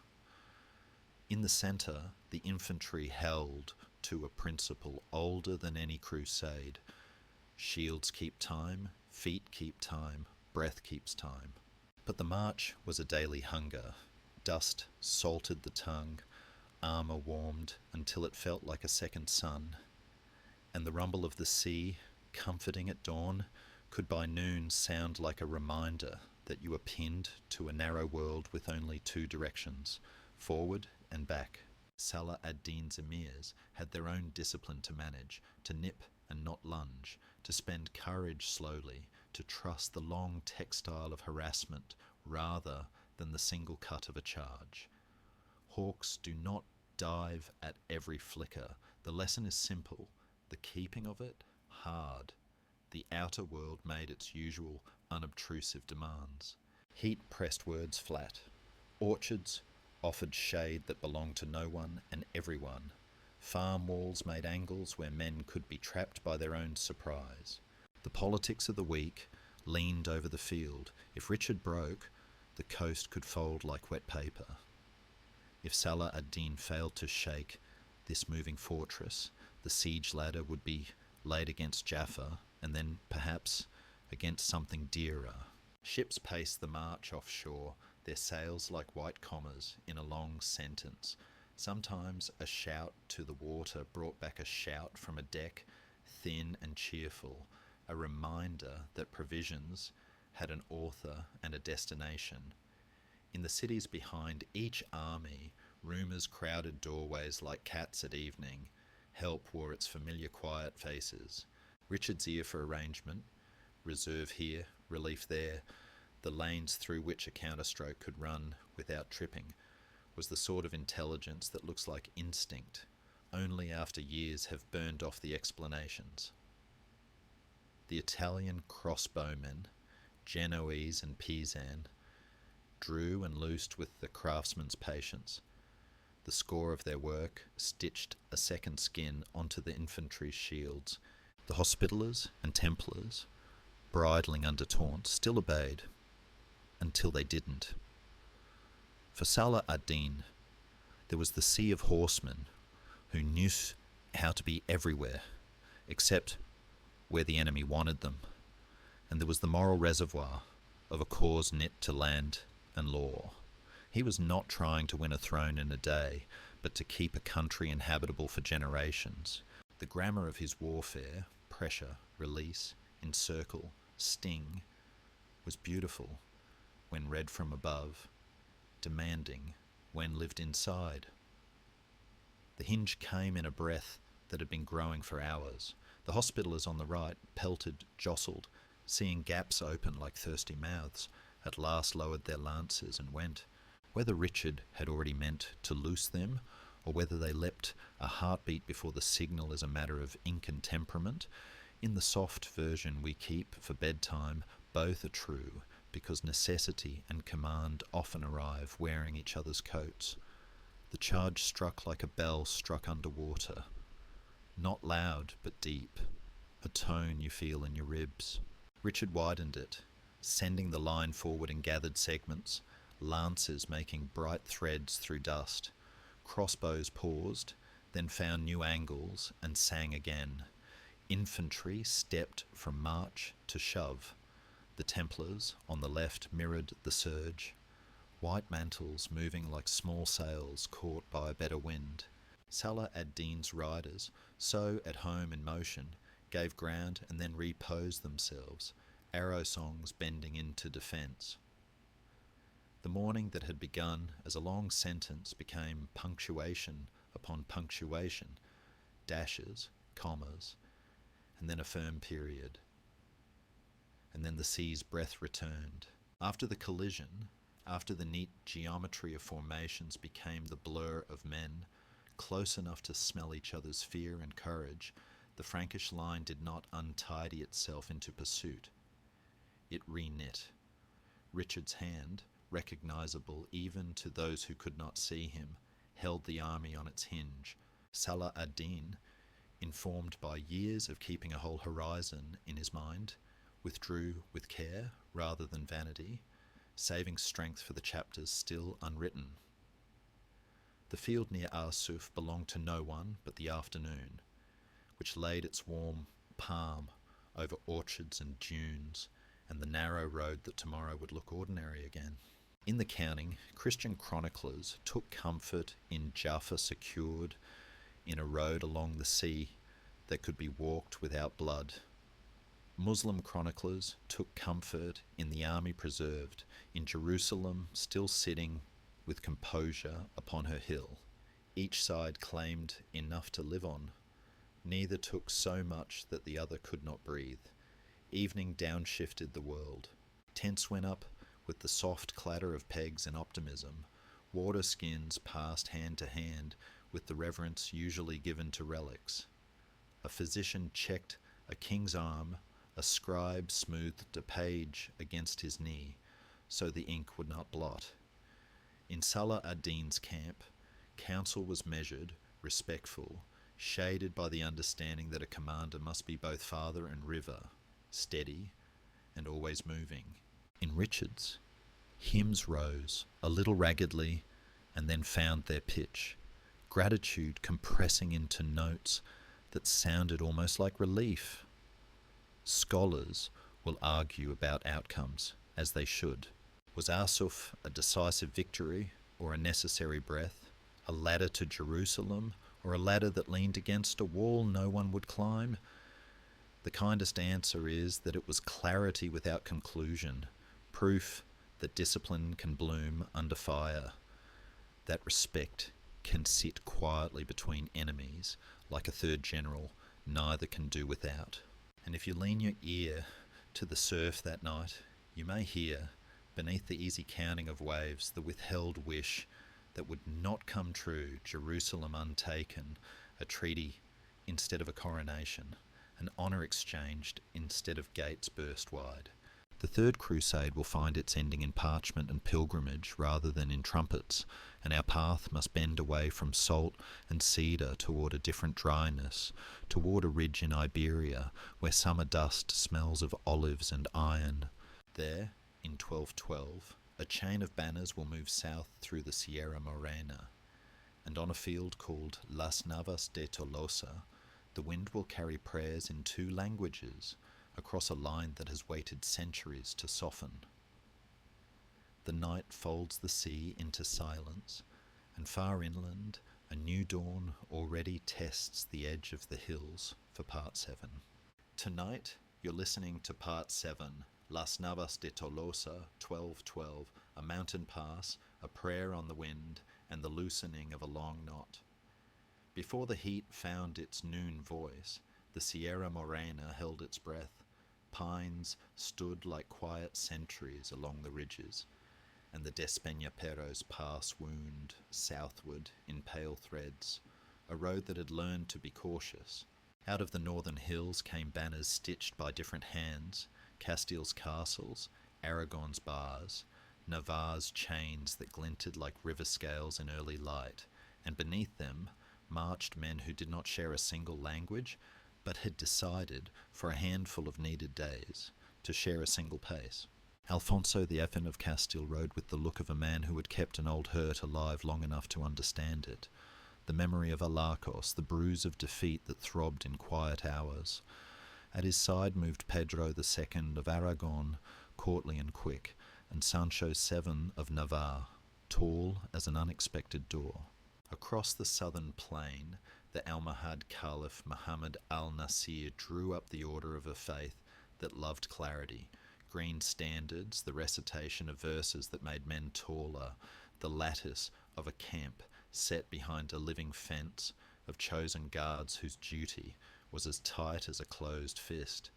In the centre, the infantry held to a principle older than any crusade. Shields keep time, feet keep time, breath keeps time. But the march was a daily hunger. Dust salted the tongue, armour warmed until it felt like a second sun, and the rumble of the sea, comforting at dawn, could by noon sound like a reminder that you were pinned to a narrow world with only two directions, forward and back. Salah ad-Din's emirs had their own discipline to manage, to nip and not lunge, to spend courage slowly, to trust the long textile of harassment rather than the single cut of a charge. Hawks do not dive at every flicker. The lesson is simple, the keeping of it hard. The outer world made its usual unobtrusive demands. Heat pressed words flat. Orchards offered shade that belonged to no one and everyone. Farm walls made angles where men could be trapped by their own surprise. The politics of the weak leaned over the field. If Richard broke, the coast could fold like wet paper. If Salah ad-Din failed to shake this moving fortress, the siege ladder would be laid against Jaffa and then perhaps against something dearer. Ships paced the march offshore, their sails like white commas in a long sentence. Sometimes a shout to the water brought back a shout from a deck, thin and cheerful, a reminder that provisions had an author and a destination. In the cities behind each army, rumours crowded doorways like cats at evening. Help wore its familiar quiet faces. Richard's ear for arrangement, reserve here, relief there, the lanes through which a counterstroke could run without tripping, was the sort of intelligence that looks like instinct, only after years have burned off the explanations. The Italian crossbowmen, Genoese and Pisan, drew and loosed with the craftsman's patience. The score of their work stitched a second skin onto the infantry's shields. The Hospitallers and Templars, bridling under taunt, still obeyed, until they didn't. For Salah ad-Din, there was the sea of horsemen who knew how to be everywhere, except where the enemy wanted them, and there was the moral reservoir of a cause knit to land and law. He was not trying to win a throne in a day, but to keep a country inhabitable for generations. The grammar of his warfare, pressure, release, encircle, sting, was beautiful when read from above, demanding when lived inside. The hinge came in a breath that had been growing for hours. The Hospitallers on the right pelted, jostled, seeing gaps open like thirsty mouths, at last lowered their lances and went. Whether Richard had already meant to loose them, or whether they leapt a heartbeat before the signal as a matter of ink and temperament, in the soft version we keep for bedtime, both are true, because necessity and command often arrive wearing each other's coats. The charge struck like a bell struck under water, not loud but deep, a tone you feel in your ribs. Richard widened it, sending the line forward in gathered segments, lances making bright threads through dust. Crossbows paused, then found new angles and sang again. Infantry stepped from march to shove. The Templars on the left mirrored the surge, white mantles moving like small sails caught by a better wind. Salah ad-Din's riders, so at home in motion, gave ground and then reposed themselves, arrow songs bending into defence. The morning that had begun as a long sentence became punctuation upon punctuation, dashes, commas, and then a firm period. And then the sea's breath returned. After the collision, after the neat geometry of formations became the blur of men, close enough to smell each other's fear and courage, the Frankish line did not untidy itself into pursuit. It reknit. Richard's hand, recognizable even to those who could not see him, held the army on its hinge. Salah ad-Din, informed by years of keeping a whole horizon in his mind, withdrew with care rather than vanity, saving strength for the chapters still unwritten. The field near Arsuf belonged to no one but the afternoon, which laid its warm palm over orchards and dunes and the narrow road that tomorrow would look ordinary again. In the counting, Christian chroniclers took comfort in Jaffa secured in a road along the sea that could be walked without blood. Muslim chroniclers took comfort in the army preserved in Jerusalem, still sitting with composure upon her hill. Each side claimed enough to live on. Neither took so much that the other could not breathe. Evening downshifted the world. Tents went up with the soft clatter of pegs and optimism. Water skins passed hand to hand with the reverence usually given to relics. A physician checked a king's arm, a scribe smoothed a page against his knee, so the ink would not blot. In Salah ad-Din's camp, counsel was measured, respectful, shaded by the understanding that a commander must be both father and river, steady and always moving. In Richard's, hymns rose, a little raggedly, and then found their pitch, gratitude compressing into notes that sounded almost like relief. Scholars will argue about outcomes, as they should. Was Asuf a decisive victory or a necessary breath, a ladder to Jerusalem or a ladder that leaned against a wall no one would climb? The kindest answer is that it was clarity without conclusion, proof that discipline can bloom under fire, that respect can sit quietly between enemies like a third general neither can do without. And if you lean your ear to the surf that night, you may hear, beneath the easy counting of waves, the withheld wish that would not come true, Jerusalem untaken, a treaty instead of a coronation, an honour exchanged instead of gates burst wide. The Third Crusade will find its ending in parchment and pilgrimage rather than in trumpets, and our path must bend away from salt and cedar toward a different dryness, toward a ridge in Iberia where summer dust smells of olives and iron. There, in 1212, a chain of banners will move south through the Sierra Morena, and on a field called Las Navas de Tolosa, the wind will carry prayers in 2 languages, across a line that has waited centuries to soften. The night folds the sea into silence, and far inland, a new dawn already tests the edge of the hills for Part 7. Tonight, you're listening to Part 7, Las Navas de Tolosa, 1212, a mountain pass, a prayer on the wind, and the loosening of a long knot. Before the heat found its noon voice, the Sierra Morena held its breath. Pines stood like quiet sentries along the ridges, and the Despeñaperros pass wound southward in pale threads, a road that had learned to be cautious. Out of the northern hills came banners stitched by different hands, Castile's castles, Aragon's bars, Navarre's chains that glinted like river scales in early light, and beneath them marched men who did not share a single language, but had decided, for a handful of needed days, to share a single pace. Alfonso the Effin of Castile rode with the look of a man who had kept an old hurt alive long enough to understand it, the memory of Alarcos, the bruise of defeat that throbbed in quiet hours. At his side moved Pedro II of Aragon, courtly and quick, and Sancho VII of Navarre, tall as an unexpected door. Across the southern plain, the Almohad Caliph Muhammad al-Nasir drew up the order of a faith that loved clarity, green standards, the recitation of verses that made men taller, the lattice of a camp set behind a living fence of chosen guards whose duty was as tight as a closed fist.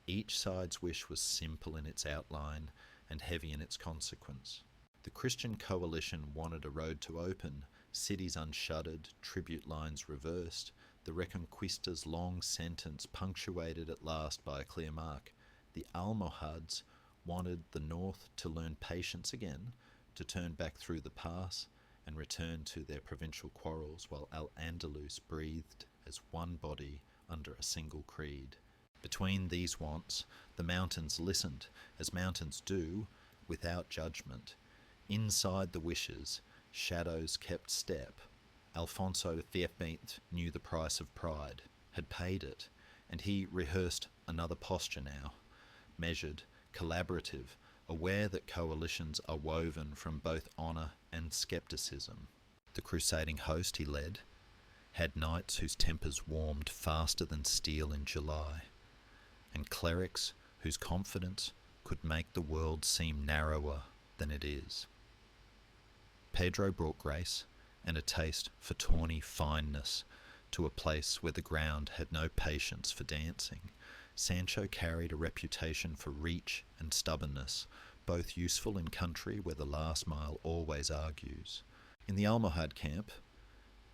Each side's wish was simple in its outline and heavy in its consequence. The Christian coalition wanted a road to open, cities unshuttered, tribute lines reversed, the Reconquista's long sentence punctuated at last by a clear mark. The Almohads wanted the north to learn patience again, to turn back through the pass and return to their provincial quarrels, while Al-Andalus breathed as one body under a single creed. Between these wants, the mountains listened, as mountains do, without judgment. Inside the wishes, shadows kept step. Alfonso XIII knew the price of pride, had paid it, and he rehearsed another posture now, measured, collaborative, aware that coalitions are woven from both honour and scepticism. The crusading host he led had knights whose tempers warmed faster than steel in July. and clerics whose confidence could make the world seem narrower than it is. Pedro brought grace and a taste for tawny fineness to a place where the ground had no patience for dancing. Sancho carried a reputation for reach and stubbornness, both useful in country where the last mile always argues. In the Almohad camp,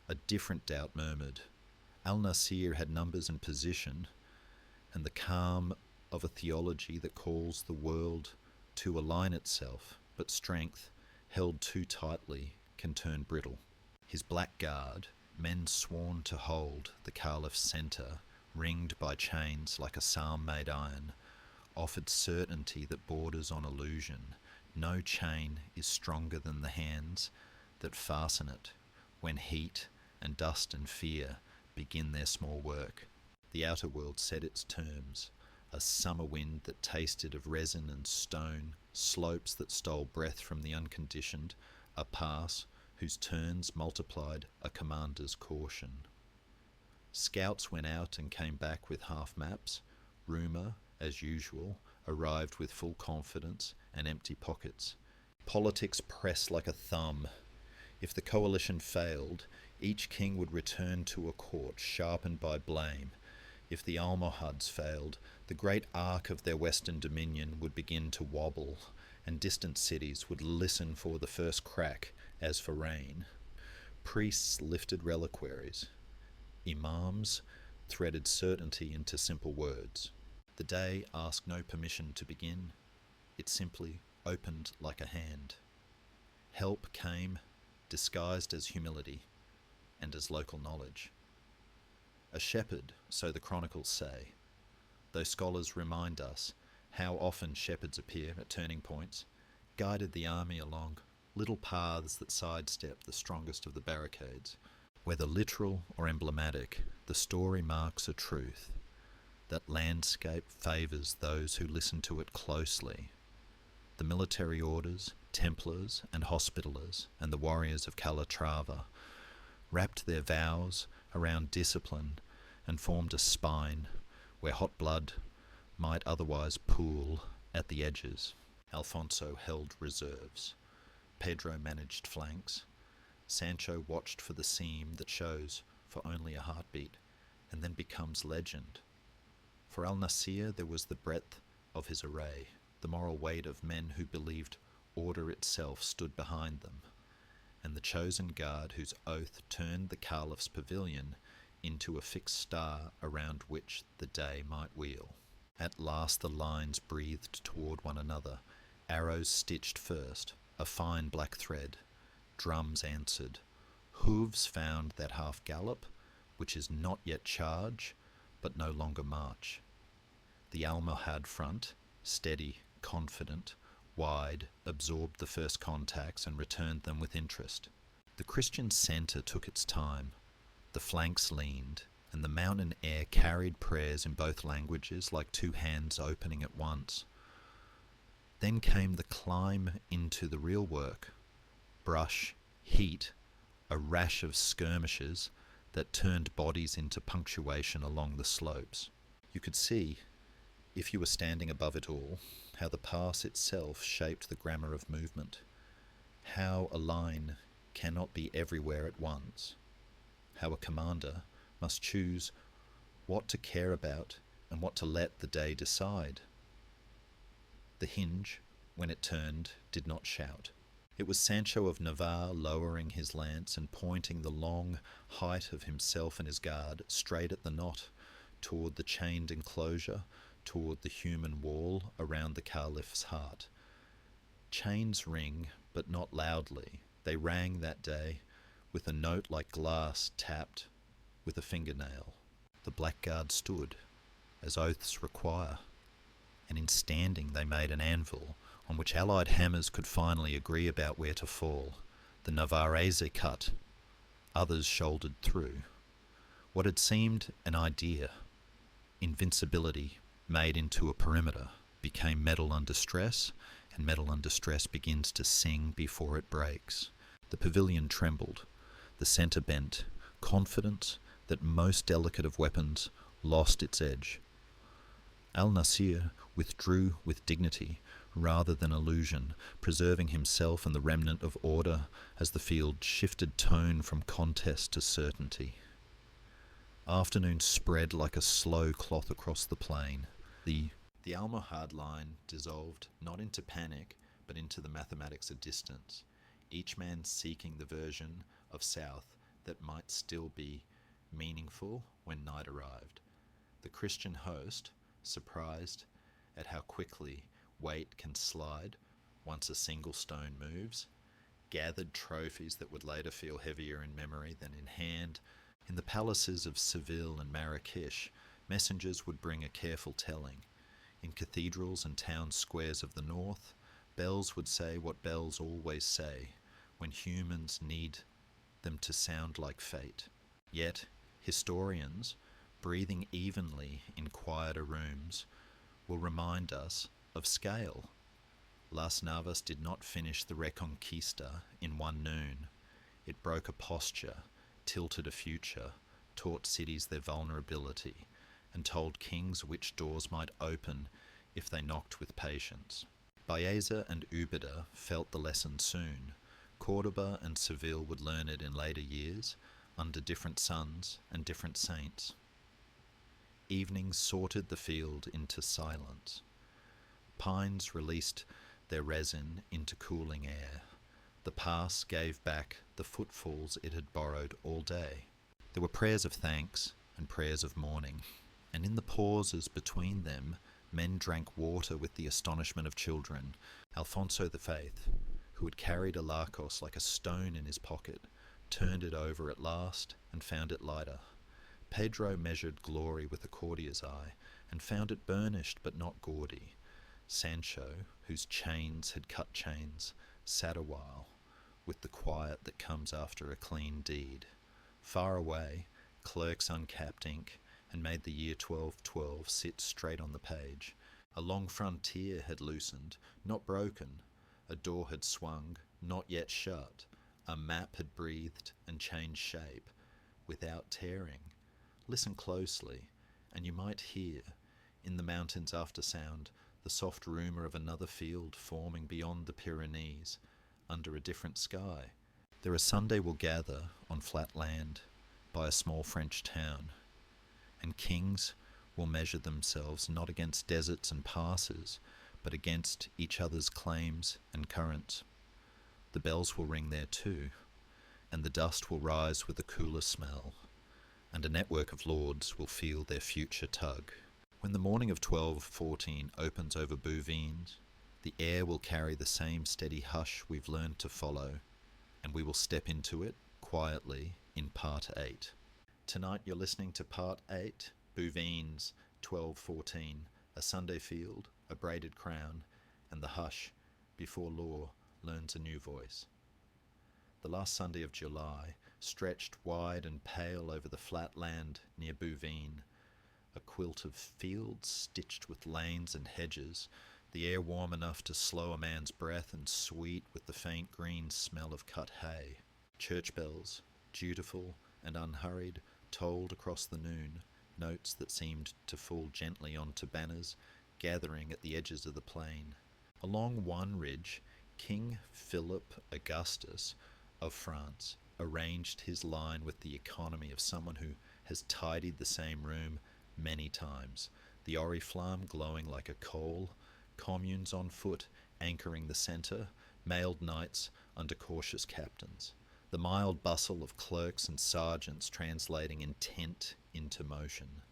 a different doubt murmured. Al-Nasir had numbers and position, and the calm of a theology that calls the world to align itself, but strength, held too tightly, can turn brittle. His black guard, men sworn to hold the Caliph's centre, ringed by chains like a psalm made iron, offered certainty that borders on illusion. No chain is stronger than the hands that fasten it when heat and dust and fear begin their small work. The outer world set its terms, a summer wind that tasted of resin and stone, slopes that stole breath from the unconditioned, a pass whose turns multiplied a commander's caution. Scouts went out and came back with half maps. Rumour, as usual, arrived with full confidence and empty pockets. Politics pressed like a thumb. If the coalition failed, each king would return to a court sharpened by blame. If the Almohads failed, the great arc of their western dominion would begin to wobble, and distant cities would listen for the first crack as for rain. Priests lifted reliquaries. Imams threaded certainty into simple words. The day asked no permission to begin. It simply opened like a hand. Help came, disguised as humility and as local knowledge. A shepherd, so the chronicles say, though scholars remind us how often shepherds appear at turning points, guided the army along little paths that sidestep the strongest of the barricades. Whether literal or emblematic, the story marks a truth. That landscape favours those who listen to it closely. The military orders, Templars and Hospitallers, and the warriors of Calatrava wrapped their vows around discipline and formed a spine where hot blood might otherwise pool at the edges. Alfonso held reserves. Pedro managed flanks. Sancho watched for the seam that shows for only a heartbeat and then becomes legend. For Al-Nasir there was the breadth of his array, the moral weight of men who believed order itself stood behind them, and the chosen guard whose oath turned the Caliph's pavilion into a fixed star around which the day might wheel. At last the lines breathed toward one another, arrows stitched first, a fine black thread. Drums answered. Hooves found that half gallop, which is not yet charge, but no longer march. The Almohad front, steady, confident, wide, absorbed the first contacts and returned them with interest. The Christian centre took its time. The flanks leaned, and the mountain air carried prayers in both languages like two hands opening at once. Then came the climb into the real work. Brush, heat, a rash of skirmishes that turned bodies into punctuation along the slopes. You could see, if you were standing above it all, how the pass itself shaped the grammar of movement, how a line cannot be everywhere at once, how a commander must choose what to care about and what to let the day decide. The hinge, when it turned, did not shout. It was Sancho of Navarre lowering his lance and pointing the long height of himself and his guard straight at the knot, toward the chained enclosure, toward the human wall around the Caliph's heart. Chains ring, but not loudly. They rang that day with a note like glass tapped with a fingernail. The blackguard stood, as oaths require, and in standing they made an anvil on which allied hammers could finally agree about where to fall. The Navarrese cut, others shouldered through. What had seemed an idea, invincibility made into a perimeter, became metal under stress, and metal under stress begins to sing before it breaks. The pavilion trembled, the centre bent, confidence that most delicate of weapons lost its edge. Al-Nasir withdrew with dignity rather than illusion, preserving himself and the remnant of order as the field shifted tone from contest to certainty. Afternoon spread like a slow cloth across the plain. The Almohad line dissolved not into panic, but into the mathematics of distance, each man seeking the version of south that might still be meaningful when night arrived. The Christian host, surprised at how quickly weight can slide once a single stone moves, gathered trophies that would later feel heavier in memory than in hand. In the palaces of Seville and Marrakesh, messengers would bring a careful telling. In cathedrals and town squares of the north, bells would say what bells always say when humans need them to sound like fate. Yet, historians, breathing evenly in quieter rooms, will remind us of scale. Las Navas did not finish the Reconquista in one noon. It broke a posture, tilted a future, taught cities their vulnerability, and told kings which doors might open if they knocked with patience. Baeza and Ubeda felt the lesson soon. Cordoba and Seville would learn it in later years, under different suns and different saints. Evenings sorted the field into silence. Pines released their resin into cooling air. The pass gave back the footfalls it had borrowed all day. There were prayers of thanks and prayers of mourning, and in the pauses between them, men drank water with the astonishment of children. Alfonso the Faith, who had carried a Lacos like a stone in his pocket, turned it over at last and found it lighter. Pedro measured glory with a courtier's eye and found it burnished but not gaudy. Sancho, whose chains had cut chains, sat a while, with the quiet that comes after a clean deed. Far away, clerks uncapped ink and made the year 1212 sit straight on the page. A long frontier had loosened, not broken. A door had swung, not yet shut. A map had breathed and changed shape, without tearing. Listen closely, and you might hear, in the mountains after sound, the soft rumour of another field forming beyond the Pyrenees, under a different sky. There a Sunday will gather on flat land by a small French town, and kings will measure themselves not against deserts and passes, but against each other's claims and currents. The bells will ring there too, and the dust will rise with a cooler smell, and a network of lords will feel their future tug. When the morning of 1214 opens over Bouvines, the air will carry the same steady hush we've learned to follow, and we will step into it quietly in Part 8. Tonight you're listening to Part 8, Bouvines, 1214, a Sunday field, a braided crown, and the hush before law learns a new voice. The last Sunday of July stretched wide and pale over the flat land near Bouvines, a quilt of fields stitched with lanes and hedges, the air warm enough to slow a man's breath and sweet with the faint green smell of cut hay. Church bells, dutiful and unhurried, tolled across the noon, notes that seemed to fall gently onto banners gathering at the edges of the plain. Along one ridge, King Philip Augustus of France arranged his line with the economy of someone who has tidied the same room many times, the oriflamme glowing like a coal, communes on foot anchoring the centre, mailed knights under cautious captains, the mild bustle of clerks and sergeants translating intent into motion.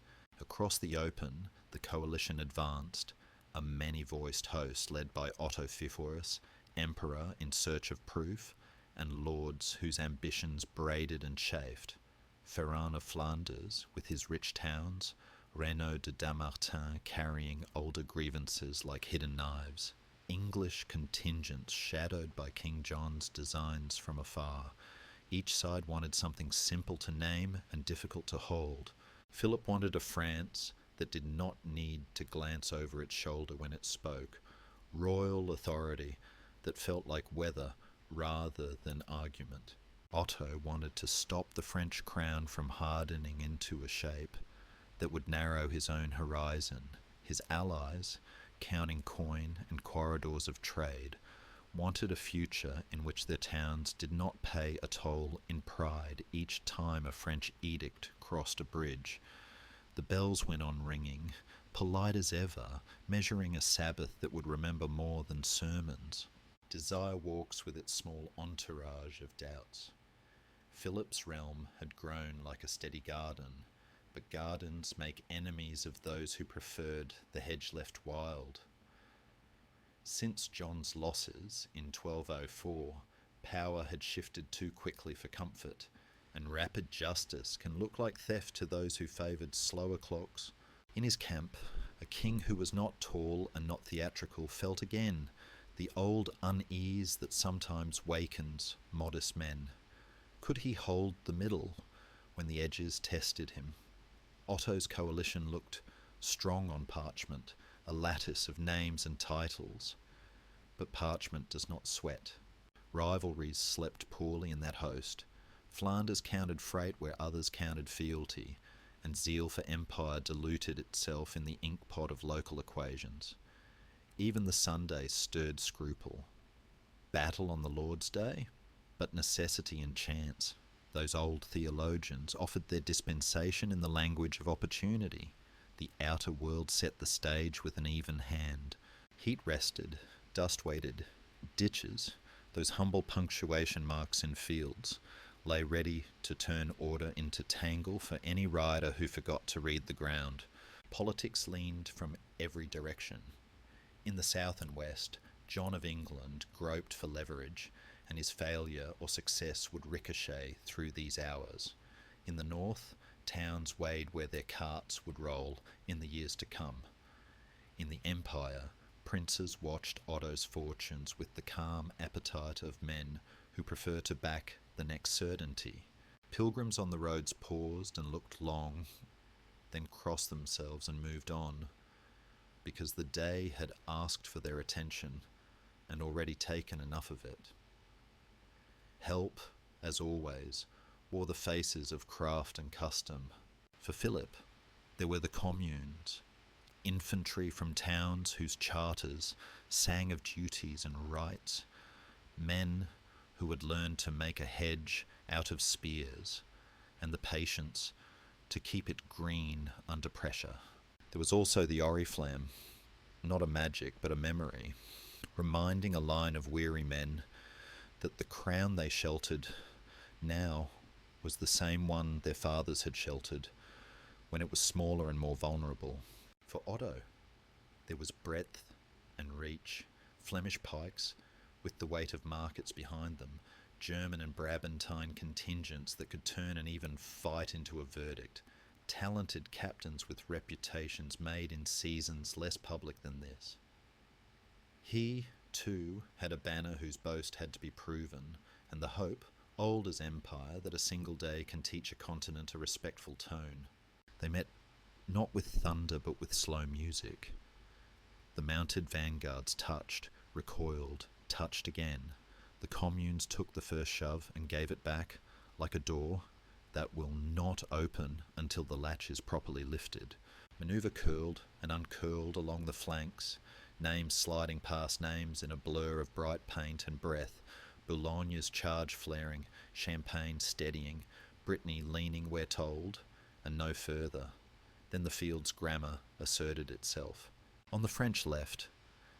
Across the open, the coalition advanced, a many-voiced host led by Otto Phiphorus, emperor in search of proof, and lords whose ambitions braided and chafed. Ferran of Flanders, with his rich towns, Renaud de Damartin carrying older grievances like hidden knives. English contingents shadowed by King John's designs from afar. Each side wanted something simple to name and difficult to hold. Philip wanted a France that did not need to glance over its shoulder when it spoke, royal authority that felt like weather rather than argument. Otto wanted to stop the French crown from hardening into a shape that would narrow his own horizon, His allies, counting coin and corridors of trade, wanted a future in which their towns did not pay a toll in pride each time a French edict crossed a bridge. The bells went on ringing, polite as ever, measuring a Sabbath that would remember more than sermons. Desire walks with its small entourage of doubts. Philip's realm had grown like a steady garden, but gardens make enemies of those who preferred the hedge left wild. Since John's losses in 1204, power had shifted too quickly for comfort, and rapid justice can look like theft to those who favoured slower clocks. In his camp, a king who was not tall and not theatrical felt again the old unease that sometimes wakens modest men. Could he hold the middle when the edges tested him? Otto's coalition looked strong on parchment, a lattice of names and titles. But parchment does not sweat. Rivalries slept poorly in that host. Flanders counted freight where others counted fealty, and zeal for empire diluted itself in the inkpot of local equations. Even the Sunday stirred scruple. Battle on the Lord's Day? But necessity and chance. Those old theologians offered their dispensation in the language of opportunity. The outer world set the stage with an even hand. Heat rested, dust weighted ditches, those humble punctuation marks in fields, lay ready to turn order into tangle for any rider who forgot to read the ground. Politics leaned from every direction. In the south and west, John of England groped for leverage, and his failure or success would ricochet through these hours. In the north, towns weighed where their carts would roll in the years to come. In the empire, princes watched Otto's fortunes with the calm appetite of men who prefer to back the next certainty. Pilgrims on the roads paused and looked long, then crossed themselves and moved on, because the day had asked for their attention and already taken enough of it. Help, as always, wore the faces of craft and custom. For Philip, there were the communes, infantry from towns whose charters sang of duties and rights, men who had learned to make a hedge out of spears, and the patience to keep it green under pressure. There was also the oriflamme, not a magic but a memory, reminding a line of weary men that the crown they sheltered now was the same one their fathers had sheltered when it was smaller and more vulnerable. For Otto, there was breadth and reach, Flemish pikes with the weight of markets behind them, German and Brabantine contingents that could turn an even fight into a verdict, talented captains with reputations made in seasons less public than this. He, too, had a banner whose boast had to be proven, and the hope, old as empire, that a single day can teach a continent a respectful tone. They met not with thunder but with slow music. The mounted vanguards touched, recoiled, touched again. The communes took the first shove and gave it back, like a door that will not open until the latch is properly lifted. Manoeuvre curled and uncurled along the flanks, names sliding past names in a blur of bright paint and breath, Boulogne's charge flaring, Champagne steadying, Brittany leaning where told, and no further. Then the field's grammar asserted itself. On the French left,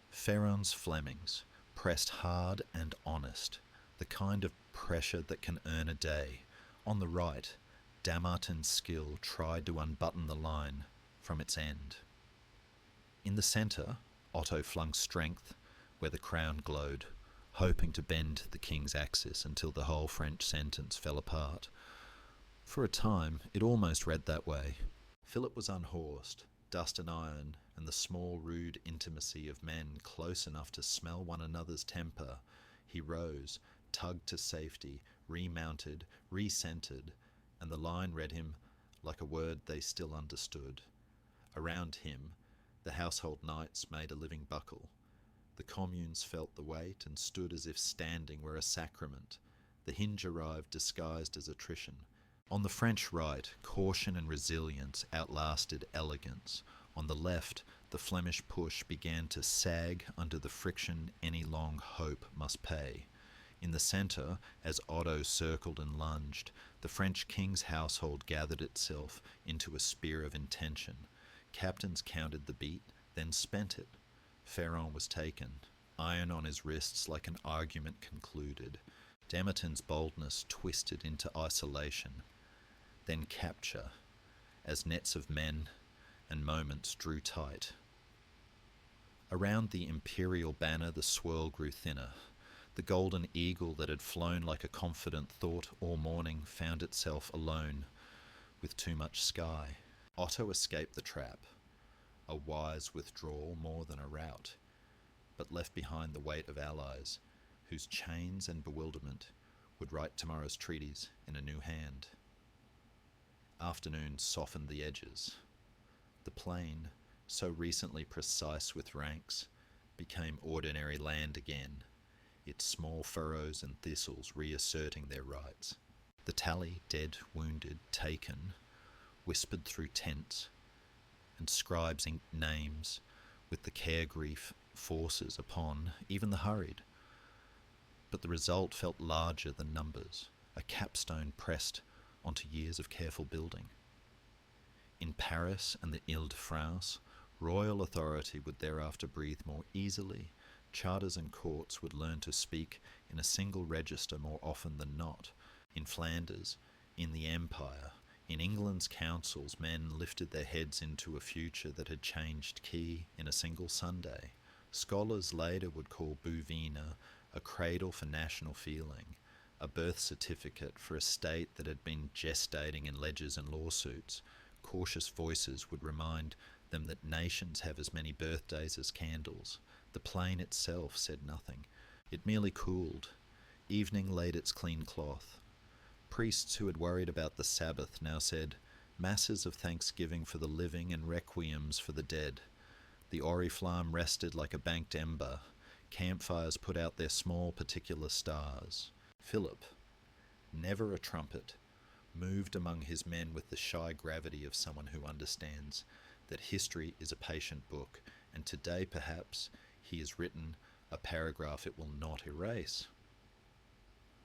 Ferrand's Flemings pressed hard and honest, the kind of pressure that can earn a day. On the right, Damartin's skill tried to unbutton the line from its end. In the centre, Otto flung strength where the crown glowed, hoping to bend the king's axis until the whole French sentence fell apart. For a time, it almost read that way. Philip was unhorsed, dust and iron, and the small rude intimacy of men close enough to smell one another's temper. He rose, tugged to safety, remounted, recentered, and the line read him like a word they still understood. Around him, the household knights made a living buckle. The communes felt the weight and stood as if standing were a sacrament. The hinge arrived disguised as attrition. On the French right, caution and resilience outlasted elegance. On the left, the Flemish push began to sag under the friction any long hope must pay. In the centre, as Otto circled and lunged, the French king's household gathered itself into a spear of intention. Captains counted the beat, then spent it. Ferrand was taken, iron on his wrists like an argument concluded. Damerton's boldness twisted into isolation, then capture, as nets of men and moments drew tight. Around the imperial banner the swirl grew thinner. The golden eagle that had flown like a confident thought all morning found itself alone with too much sky. Otto escaped the trap, a wise withdrawal more than a rout, but left behind the weight of allies, whose chains and bewilderment would write tomorrow's treaties in a new hand. Afternoon softened the edges. The plain, so recently precise with ranks, became ordinary land again, its small furrows and thistles reasserting their rights. The tally, dead, wounded, taken, whispered through tents, and scribes inked names with the care-grief forces upon even the hurried. But the result felt larger than numbers, a capstone pressed onto years of careful building. In Paris and the Ile-de-France, royal authority would thereafter breathe more easily. Charters and courts would learn to speak in a single register more often than not. In Flanders, in the Empire, in England's councils, men lifted their heads into a future that had changed key in a single Sunday. Scholars later would call Bouvines a cradle for national feeling, a birth certificate for a state that had been gestating in ledgers and lawsuits. Cautious voices would remind them that nations have as many birthdays as candles. The plain itself said nothing. It merely cooled. Evening laid its clean cloth. Priests who had worried about the Sabbath now said masses of thanksgiving for the living and requiems for the dead. The oriflamme rested like a banked ember. Campfires put out their small particular stars. Philip, never a trumpet, moved among his men with the shy gravity of someone who understands that history is a patient book, and today perhaps he has written a paragraph it will not erase.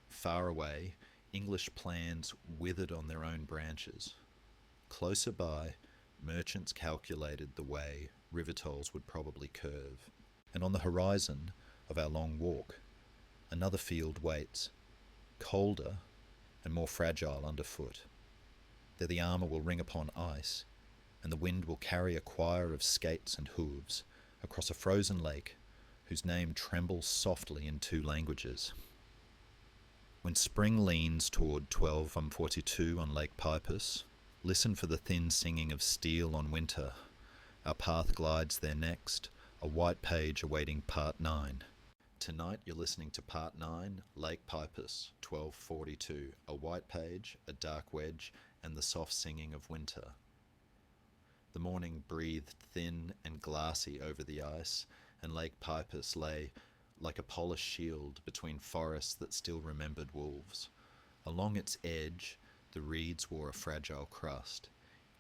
Far away, English plans withered on their own branches. Closer by, merchants calculated the way river tolls would probably curve. And on the horizon of our long walk, another field waits, colder and more fragile underfoot. There the armour will ring upon ice, and the wind will carry a choir of skates and hooves across a frozen lake whose name trembles softly in two languages. When spring leans toward 12:42 on Lake Pipus, listen for the thin singing of steel on winter. Our path glides there next, a white page awaiting part 9. Tonight you're listening to part 9, Lake Pipus, 12:42, a white page, a dark wedge, and the soft singing of winter. The morning breathed thin and glassy over the ice, and Lake Pipus lay like a polished shield between forests that still remembered wolves. Along its edge, the reeds wore a fragile crust,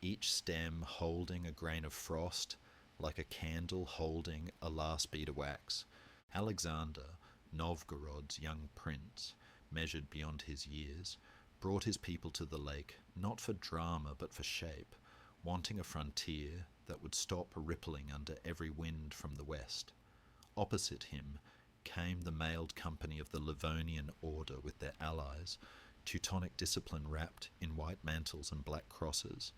each stem holding a grain of frost, like a candle holding a last bead of wax. Alexander, Novgorod's young prince, measured beyond his years, brought his people to the lake, not for drama but for shape, wanting a frontier that would stop rippling under every wind from the west. Opposite him came the mailed company of the Livonian order with their allies, Teutonic discipline wrapped in white mantles and black crosses,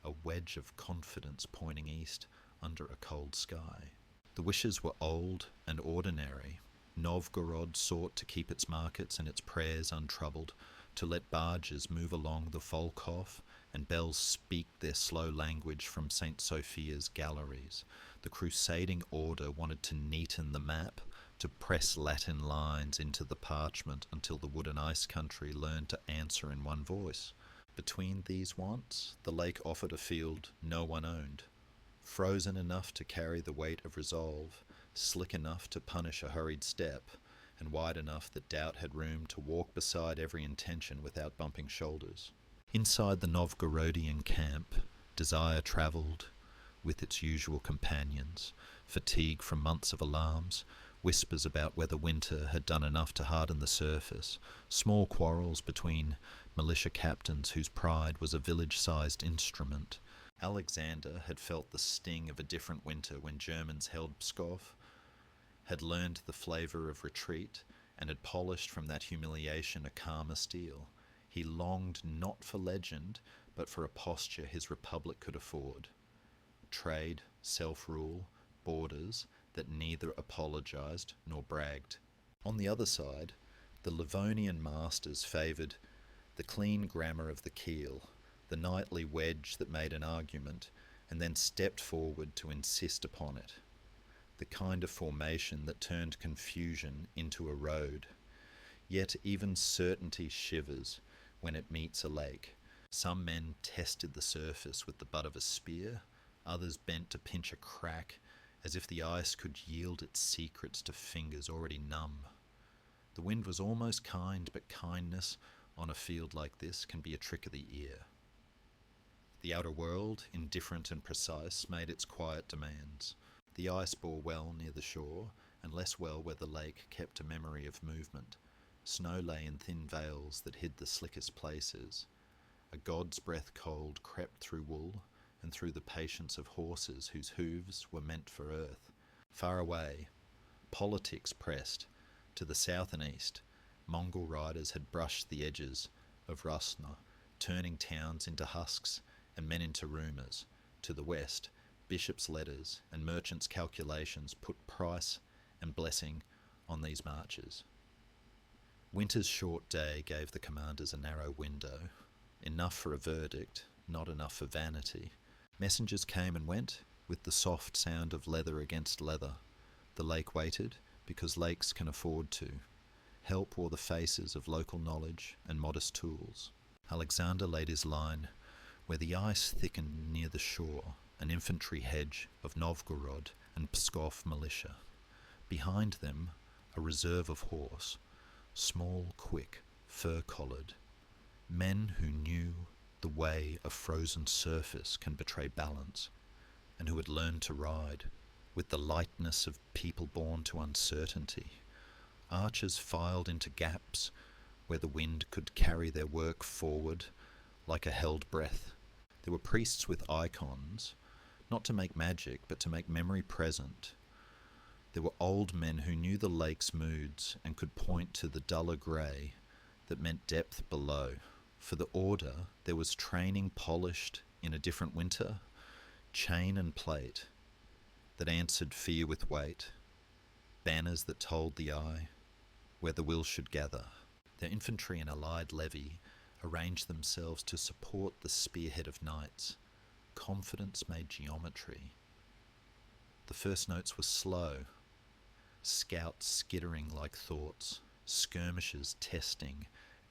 a wedge of confidence pointing east under a cold sky. The wishes were old and ordinary. Novgorod sought to keep its markets and its prayers untroubled, to let barges move along the Volkhov and bells speak their slow language from St. Sophia's galleries. The crusading order wanted to neaten the map, to press Latin lines into the parchment until the wood and ice country learned to answer in one voice. Between these wants, the lake offered a field no one owned, frozen enough to carry the weight of resolve, slick enough to punish a hurried step, and wide enough that doubt had room to walk beside every intention without bumping shoulders. Inside the Novgorodian camp, desire travelled with its usual companions, fatigue from months of alarms, whispers about whether winter had done enough to harden the surface, small quarrels between militia captains whose pride was a village-sized instrument. Alexander had felt the sting of a different winter when Germans held Pskov, had learned the flavour of retreat, and had polished from that humiliation a calmer steel. He longed not for legend, but for a posture his republic could afford. Trade, self-rule, borders that neither apologised nor bragged. On the other side, the Livonian masters favoured the clean grammar of the keel, the knightly wedge that made an argument, and then stepped forward to insist upon it. The kind of formation that turned confusion into a road. Yet even certainty shivers when it meets a lake. Some men tested the surface with the butt of a spear, others bent to pinch a crack, as if the ice could yield its secrets to fingers already numb. The wind was almost kind, but kindness on a field like this can be a trick of the ear. The outer world, indifferent and precise, made its quiet demands. The ice bore well near the shore, and less well where the lake kept a memory of movement. Snow lay in thin veils that hid the slickest places. A god's breath cold crept through wool, and through the patience of horses whose hooves were meant for earth. Far away, politics pressed. To the south and east, Mongol riders had brushed the edges of Rusna, turning towns into husks and men into rumours. To the west, bishops' letters and merchants' calculations put price and blessing on these marches. Winter's short day gave the commanders a narrow window, enough for a verdict, not enough for vanity. Messengers came and went, with the soft sound of leather against leather. The lake waited, because lakes can afford to. Help wore the faces of local knowledge and modest tools. Alexander laid his line where the ice thickened near the shore, an infantry hedge of Novgorod and Pskov militia. Behind them, a reserve of horse, small, quick, fur-collared. Men who knew the way a frozen surface can betray balance, and who had learned to ride with the lightness of people born to uncertainty. Archers filed into gaps where the wind could carry their work forward like a held breath. There were priests with icons, not to make magic, but to make memory present. There were old men who knew the lake's moods and could point to the duller grey that meant depth below. For the order, there was training polished in a different winter, chain and plate that answered fear with weight, banners that told the eye where the will should gather. Their infantry and allied levy arranged themselves to support the spearhead of knights. Confidence made geometry. The first notes were slow, scouts skittering like thoughts, skirmishers testing,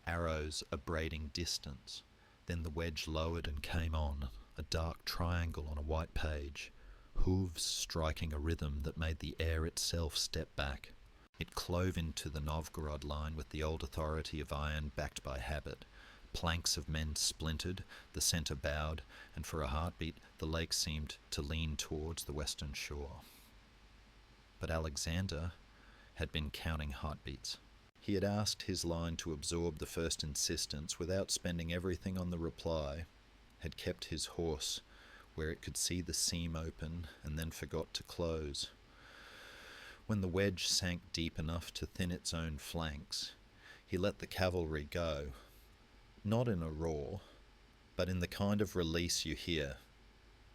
arrows abrading distance. Then the wedge lowered and came on, a dark triangle on a white page, hooves striking a rhythm that made the air itself step back. It clove into the Novgorod line with the old authority of iron backed by habit. Planks of men splintered, the centre bowed, and for a heartbeat the lake seemed to lean towards the western shore. But Alexander had been counting heartbeats. He had asked his line to absorb the first insistence without spending everything on the reply, had kept his horse where it could see the seam open and then forgot to close. When the wedge sank deep enough to thin its own flanks, he let the cavalry go, not in a roar, but in the kind of release you hear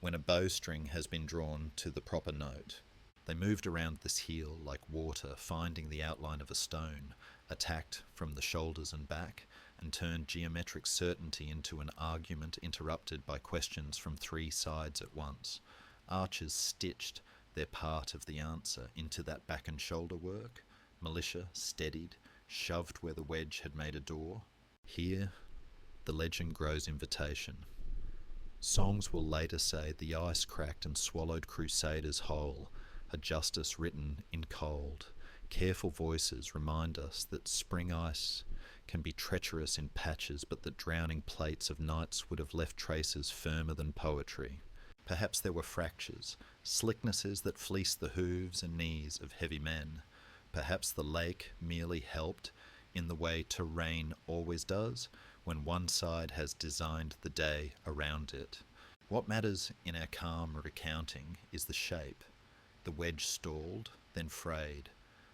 when a bowstring has been drawn to the proper note. They moved around this heel like water, finding the outline of a stone, attacked from the shoulders and back, and turned geometric certainty into an argument interrupted by questions from three sides at once. Archers stitched their part of the answer into that back and shoulder work. Militia steadied, shoved where the wedge had made a door. Here, the legend grows invitation. Songs will later say the ice cracked and swallowed crusaders whole, a justice written in cold. Careful voices remind us that spring ice can be treacherous in patches, but that drowning plates of nights would have left traces firmer than poetry. Perhaps there were fractures, slicknesses that fleeced the hooves and knees of heavy men. Perhaps the lake merely helped in the way terrain always does when one side has designed the day around it. What matters in our calm recounting is the shape. The wedge stalled, then frayed.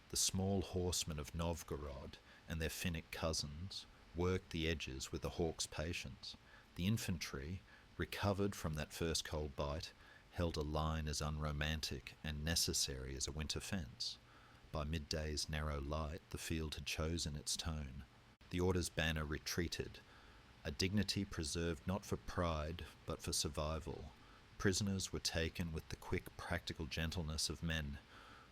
The small horsemen of Novgorod and their Finnic cousins worked the edges with a hawk's patience. The infantry, recovered from that first cold bite, held a line as unromantic and necessary as a winter fence. By midday's narrow light, the field had chosen its tone. The order's banner retreated, a dignity preserved not for pride, but for survival. Prisoners were taken with the quick, practical gentleness of men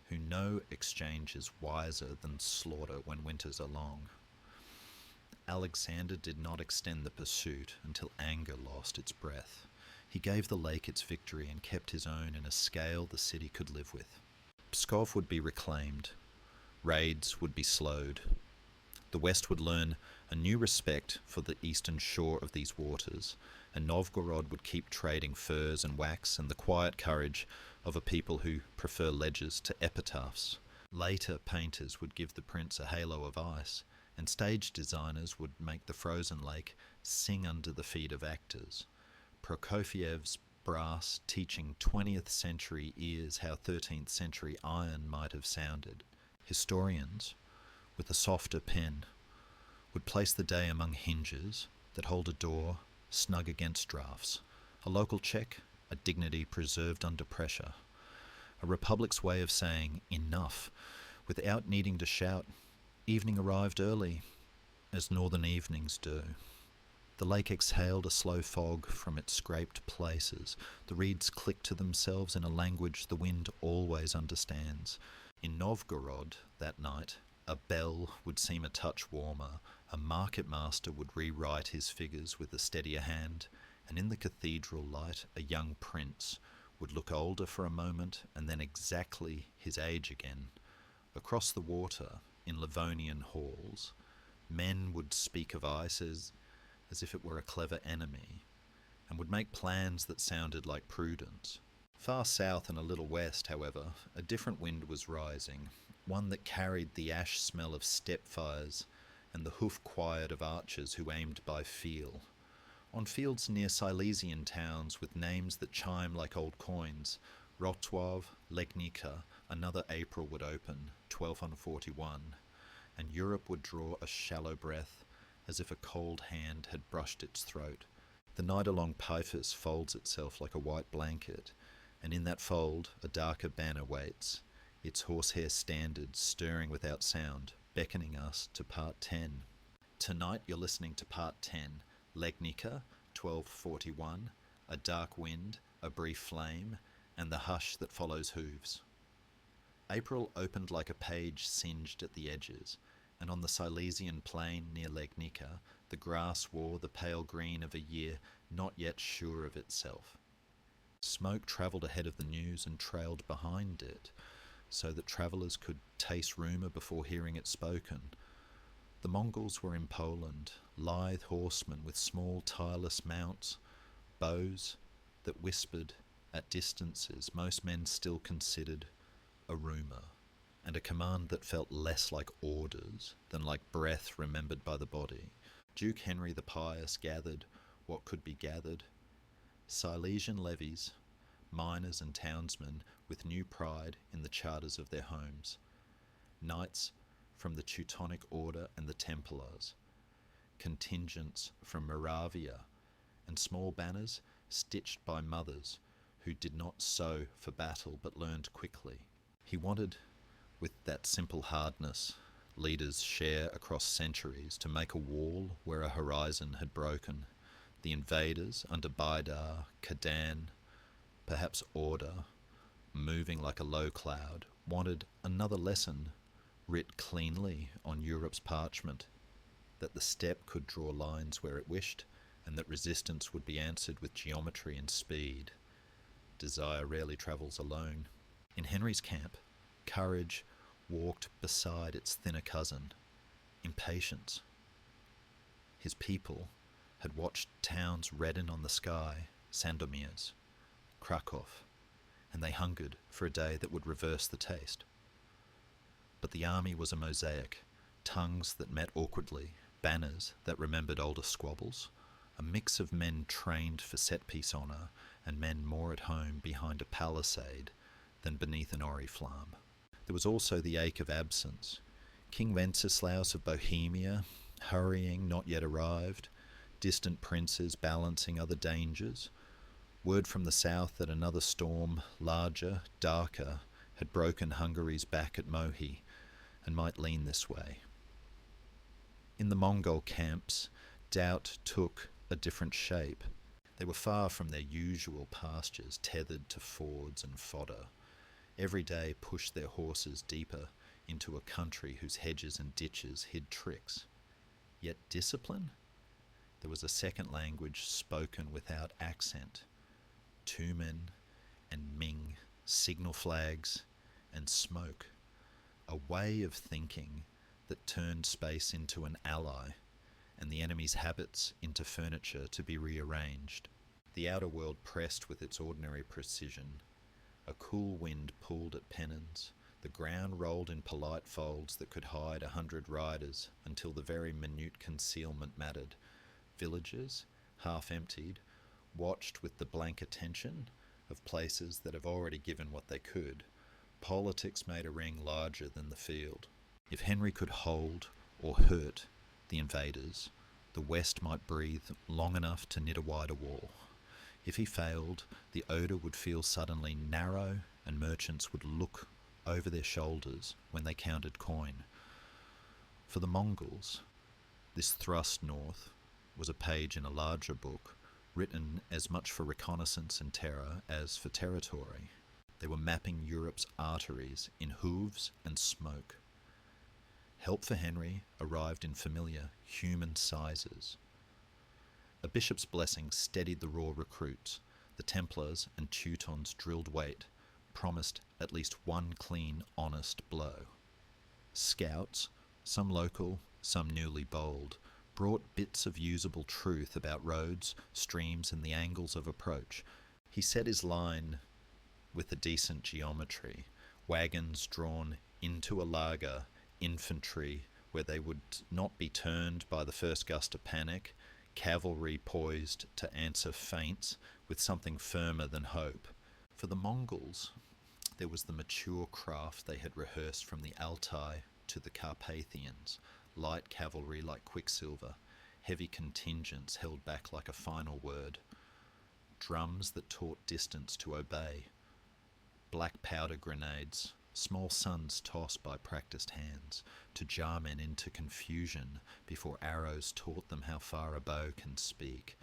who know exchange is wiser than slaughter when winters are long. Alexander did not extend the pursuit until anger lost its breath. He gave the lake its victory and kept his own in a scale the city could live with. Pskov would be reclaimed. Raids would be slowed. The West would learn a new respect for the eastern shore of these waters, and Novgorod would keep trading furs and wax and the quiet courage of a people who prefer ledgers to epitaphs. Later painters would give the prince a halo of ice, and stage designers would make the frozen lake sing under the feet of actors. Prokofiev's brass teaching 20th century ears how 13th century iron might have sounded. Historians, with a softer pen, would place the day among hinges that hold a door snug against drafts. A local check, a dignity preserved under pressure. A republic's way of saying enough without needing to shout. Evening arrived early, as northern evenings do. The lake exhaled a slow fog from its scraped places. The reeds clicked to themselves in a language the wind always understands. In Novgorod that night, a bell would seem a touch warmer. A market master would rewrite his figures with a steadier hand, and in the cathedral light a young prince would look older for a moment and then exactly his age again. Across the water, in Livonian halls, men would speak of ice as if it were a clever enemy, and would make plans that sounded like prudence. Far south and a little west, however, a different wind was rising, one that carried the ash smell of steppe fires and the hoof quiet of archers who aimed by feel. On fields near Silesian towns with names that chime like old coins, Rostov, Legnica, another April would open, 1241, and Europe would draw a shallow breath as if a cold hand had brushed its throat. The night along Pifus folds itself like a white blanket, and in that fold a darker banner waits, its horsehair standard stirring without sound, beckoning us to part 10. Tonight you're listening to part 10, Legnica, 1241, a dark wind, a brief flame, and the hush that follows hooves. April opened like a page singed at the edges, and on the Silesian plain near Legnica, the grass wore the pale green of a year not yet sure of itself. Smoke travelled ahead of the news and trailed behind it, so that travellers could taste rumour before hearing it spoken. The Mongols were in Poland, lithe horsemen with small tireless mounts, bows that whispered at distances most men still considered a rumour, and a command that felt less like orders than like breath remembered by the body. Duke Henry the Pious gathered what could be gathered. Silesian levies, miners and townsmen with new pride in the charters of their homes. Knights from the Teutonic Order and the Templars. Contingents from Moravia, and small banners stitched by mothers who did not sew for battle but learned quickly. He wanted, with that simple hardness leaders share across centuries, to make a wall where a horizon had broken. The invaders under Baidar, Kadan, perhaps order, moving like a low cloud, wanted another lesson writ cleanly on Europe's parchment, that the steppe could draw lines where it wished, and that resistance would be answered with geometry and speed. Desire rarely travels alone. In Henry's camp, courage walked beside its thinner cousin, impatience. His people had watched towns redden on the sky, Sandomirs, Krakow, and they hungered for a day that would reverse the taste. But the army was a mosaic, tongues that met awkwardly, banners that remembered older squabbles, a mix of men trained for set-piece honour and men more at home behind a palisade than beneath an oriflamme. There was also the ache of absence. King Wenceslaus of Bohemia, hurrying, not yet arrived, distant princes balancing other dangers, word from the south that another storm, larger, darker, had broken Hungary's back at Mohi and might lean this way. In the Mongol camps, doubt took a different shape. They were far from their usual pastures, tethered to fords and fodder. Every day pushed their horses deeper into a country whose hedges and ditches hid tricks. Yet discipline? There was a second language spoken without accent. Tumen and Ming, signal flags and smoke. A way of thinking that turned space into an ally and the enemy's habits into furniture to be rearranged. The outer world pressed with its ordinary precision. A cool wind pulled at pennons. The ground rolled in polite folds that could hide 100 riders until the very minute concealment mattered. Villages, half emptied, watched with the blank attention of places that have already given what they could. Politics made a ring larger than the field. If Henry could hold or hurt the invaders, the West might breathe long enough to knit a wider wall. If he failed, the odour would feel suddenly narrow and merchants would look over their shoulders when they counted coin. For the Mongols, this thrust north was a page in a larger book, written as much for reconnaissance and terror as for territory. They were mapping Europe's arteries in hooves and smoke. Help for Henry arrived in familiar human sizes. A bishop's blessing steadied the raw recruits. The Templars and Teutons drilled weight, promised at least one clean, honest blow. Scouts, some local, some newly bold, brought bits of usable truth about roads, streams, and the angles of approach. He set his line with a decent geometry, wagons drawn into a lager, infantry where they would not be turned by the first gust of panic, cavalry poised to answer feints with something firmer than hope. For the Mongols, there was the mature craft they had rehearsed from the Altai to the Carpathians, light cavalry like quicksilver, heavy contingents held back like a final word, drums that taught distance to obey, black powder grenades, small suns tossed by practiced hands, to jar men into confusion before arrows taught them how far a bow can speak.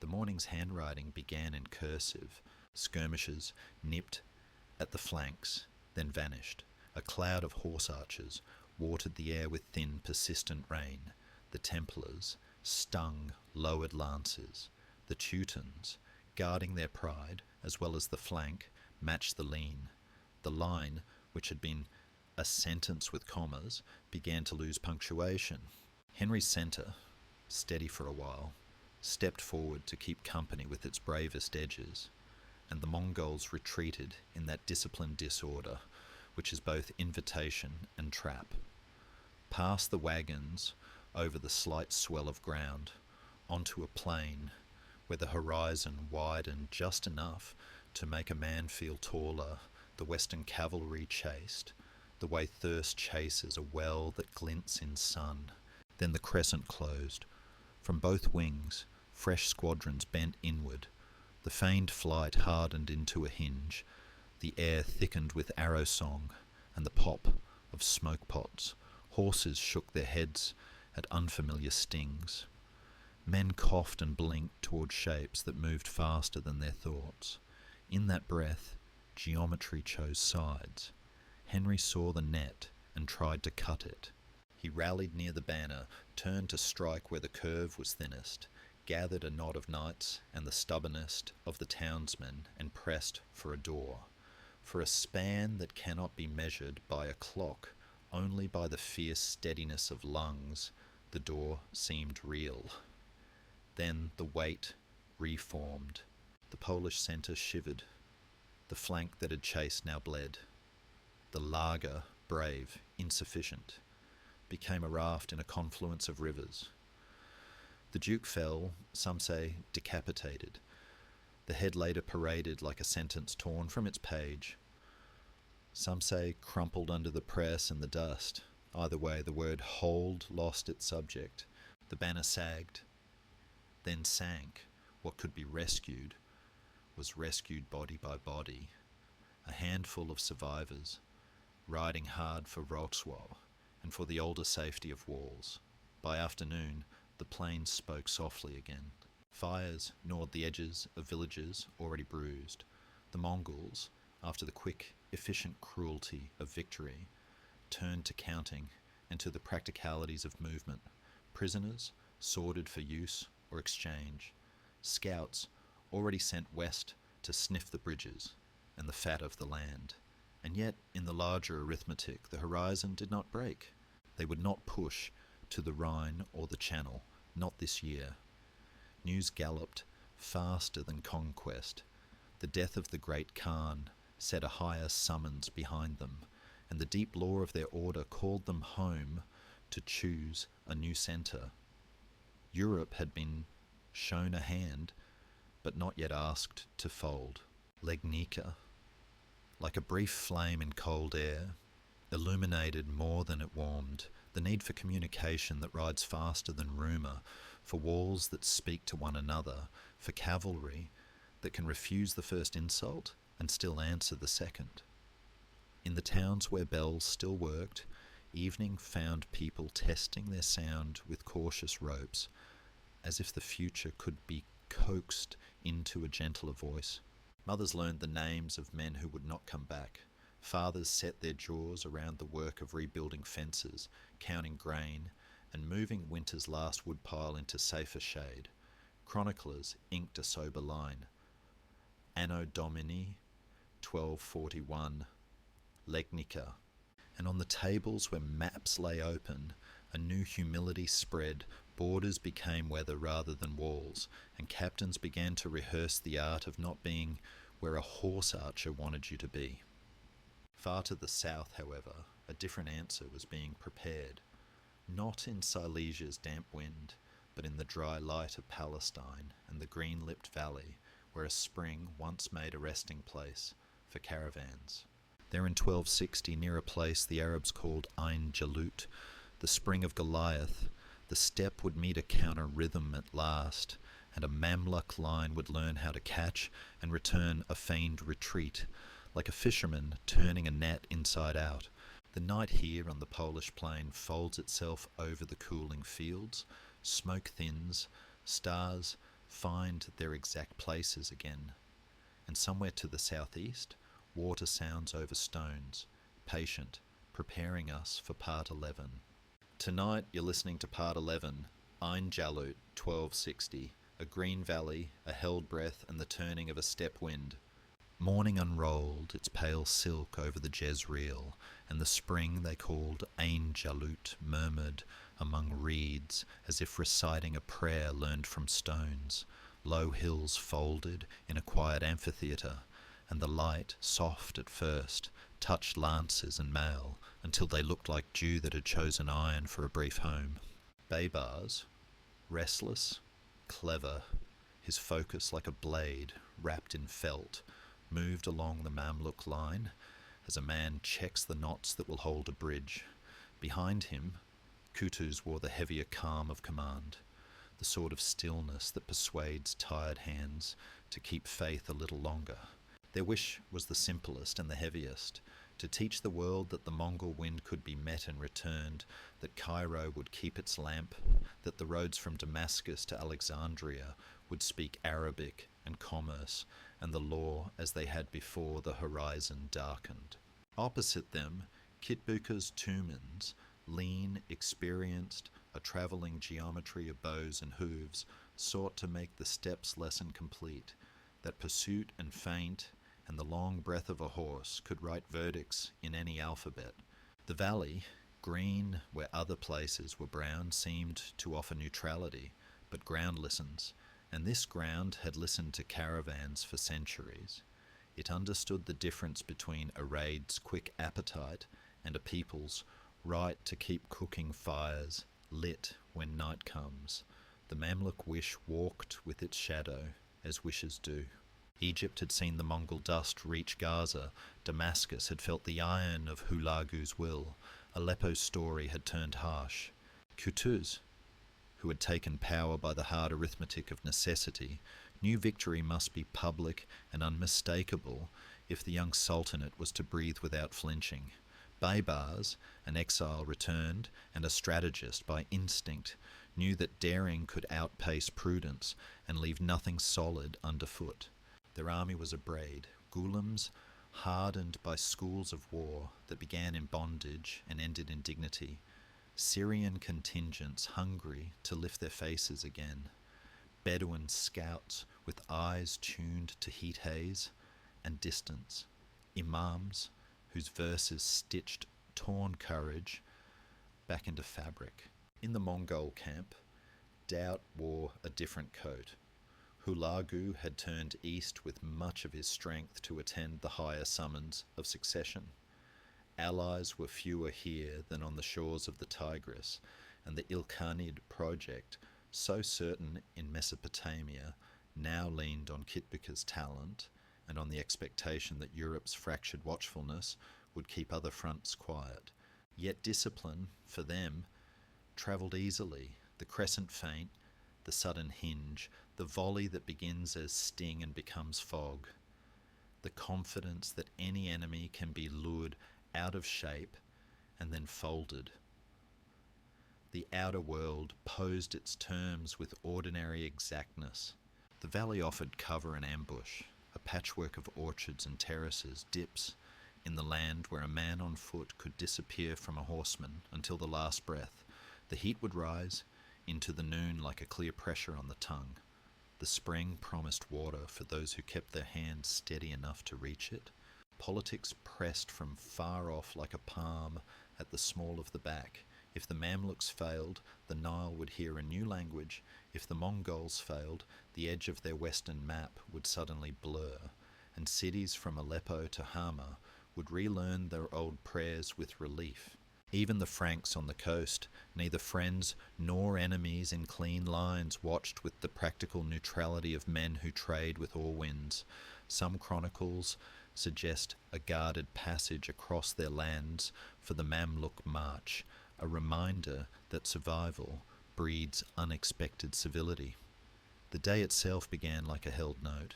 The morning's handwriting began in cursive. Skirmishers nipped at the flanks, then vanished. A cloud of horse archers watered the air with thin, persistent rain. The Templars stung lowered lances. The Teutons, guarding their pride as well as the flank, matched the lean. The line, which had been a sentence with commas, began to lose punctuation. Henry's centre, steady for a while, stepped forward to keep company with its bravest edges, and the Mongols retreated in that disciplined disorder, which is both invitation and trap. Past the wagons, over the slight swell of ground, onto a plain where the horizon widened just enough to make a man feel taller. The Western cavalry chased, the way thirst chases a well that glints in sun. Then the crescent closed. From both wings, fresh squadrons bent inward. The feigned flight hardened into a hinge. The air thickened with arrow song and the pop of smoke pots. Horses shook their heads at unfamiliar stings. Men coughed and blinked toward shapes that moved faster than their thoughts. In that breath, geometry chose sides. Henry saw the net and tried to cut it. He rallied near the banner, turned to strike where the curve was thinnest, gathered a knot of knights and the stubbornest of the townsmen, and pressed for a door. For a span that cannot be measured by a clock, only by the fierce steadiness of lungs, the door seemed real. Then the weight reformed. The Polish centre shivered The flank that had chased now bled. The lager, brave, insufficient, became a raft in a confluence of rivers. The Duke fell, some say decapitated, the head later paraded like a sentence torn from its page. Some say crumpled under the press and the dust. Either way, the word hold lost its subject. The banner sagged, then sank. What could be rescued was rescued body by body. A handful of survivors, riding hard for Wrocław and for the older safety of walls. By afternoon, the plains spoke softly again. Fires gnawed the edges of villages already bruised. The Mongols, after the quick, efficient cruelty of victory, turned to counting and to the practicalities of movement. Prisoners sorted for use or exchange. Scouts already sent west to sniff the bridges and the fat of the land. And yet, in the larger arithmetic, the horizon did not break. They would not push to the Rhine or the Channel, not this year. News galloped faster than conquest. The death of the great Khan set a higher summons behind them, and the deep law of their order called them home to choose a new centre. Europe had been shown a hand, but not yet asked to fold. Legnica, like a brief flame in cold air, illuminated more than it warmed, the need for communication that rides faster than rumour, for walls that speak to one another, for cavalry that can refuse the first insult and still answer the second. In the towns where bells still worked, evening found people testing their sound with cautious ropes, as if the future could be coaxed into a gentler voice. Mothers learned the names of men who would not come back. Fathers set their jaws around the work of rebuilding fences, counting grain, and moving winter's last woodpile into safer shade. Chroniclers inked a sober line. Anno Domini 1241, Legnica. And on the tables where maps lay open, a new humility spread. Borders became weather rather than walls, and captains began to rehearse the art of not being where a horse archer wanted you to be. Far to the south, however, a different answer was being prepared, not in Silesia's damp wind, but in the dry light of Palestine and the green-lipped valley, where a spring once made a resting place for caravans. There in 1260, near a place the Arabs called Ein Jalut, the spring of Goliath, the steppe would meet a counter-rhythm at last, and a Mamluk line would learn how to catch and return a feigned retreat, like a fisherman turning a net inside out. The night here on the Polish plain folds itself over the cooling fields, smoke thins, stars find their exact places again, and somewhere to the southeast, water sounds over stones, patient, preparing us for part 11. Tonight you're listening to part 11, Ein Jalut, 1260, a green valley, a held breath and the turning of a steppe wind. Morning unrolled its pale silk over the Jezreel, and the spring they called Ein Jalut murmured among reeds as if reciting a prayer learned from stones. Low hills folded in a quiet amphitheatre, and the light, soft at first, touched lances and mail until they looked like dew that had chosen iron for a brief home. Baybars, restless, clever, his focus like a blade wrapped in felt, moved along the Mamluk line as a man checks the knots that will hold a bridge. Behind him, Kutus wore the heavier calm of command, the sort of stillness that persuades tired hands to keep faith a little longer. Their wish was the simplest and the heaviest, to teach the world that the Mongol wind could be met and returned, that Cairo would keep its lamp, that the roads from Damascus to Alexandria would speak Arabic and commerce and the law as they had before the horizon darkened. Opposite them, Kitbuka's Tumans, lean, experienced, a travelling geometry of bows and hooves, sought to make the steppes lesson complete, that pursuit and feint and the long breath of a horse could write verdicts in any alphabet. The valley, green where other places were brown, seemed to offer neutrality, but ground listens, and this ground had listened to caravans for centuries. It understood the difference between a raid's quick appetite and a people's right to keep cooking fires lit when night comes. The Mamluk wish walked with its shadow, as wishes do. Egypt had seen the Mongol dust reach Gaza. Damascus had felt the iron of Hulagu's will. Aleppo's story had turned harsh. Qutuz, who had taken power by the hard arithmetic of necessity, knew victory must be public and unmistakable if the young sultanate was to breathe without flinching. Baybars, an exile returned and a strategist by instinct, knew that daring could outpace prudence and leave nothing solid underfoot. Their army was a braid, ghulams hardened by schools of war that began in bondage and ended in dignity, Syrian contingents hungry to lift their faces again, Bedouin scouts with eyes tuned to heat haze and distance, imams whose verses stitched torn courage back into fabric. In the Mongol camp, doubt wore a different coat. Hulagu had turned east with much of his strength to attend the higher summons of succession. Allies were fewer here than on the shores of the Tigris, and the Ilkhanid project, so certain in Mesopotamia, now leaned on Kitbuka's talent and on the expectation that Europe's fractured watchfulness would keep other fronts quiet. Yet discipline, for them, travelled easily. The crescent feint, the sudden hinge, the volley that begins as sting and becomes fog, the confidence that any enemy can be lured out of shape and then folded. The outer world posed its terms with ordinary exactness. The valley offered cover and ambush, a patchwork of orchards and terraces, dips in the land where a man on foot could disappear from a horseman until the last breath. The heat would rise into the noon like a clear pressure on the tongue. The spring promised water for those who kept their hands steady enough to reach it. Politics pressed from far off like a palm at the small of the back. If the Mamluks failed, the Nile would hear a new language. If the Mongols failed, the edge of their western map would suddenly blur, and cities from Aleppo to Hama would relearn their old prayers with relief. Even the Franks on the coast, neither friends nor enemies in clean lines, watched with the practical neutrality of men who trade with all winds. Some chronicles suggest a guarded passage across their lands for the Mamluk march, a reminder that survival breeds unexpected civility. The day itself began like a held note.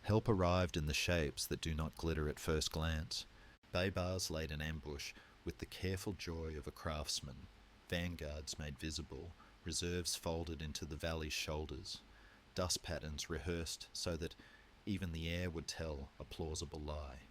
Help arrived in the shapes that do not glitter at first glance. Baybars laid an ambush with the careful joy of a craftsman, vanguards made visible, reserves folded into the valley's shoulders, dust patterns rehearsed so that even the air would tell a plausible lie.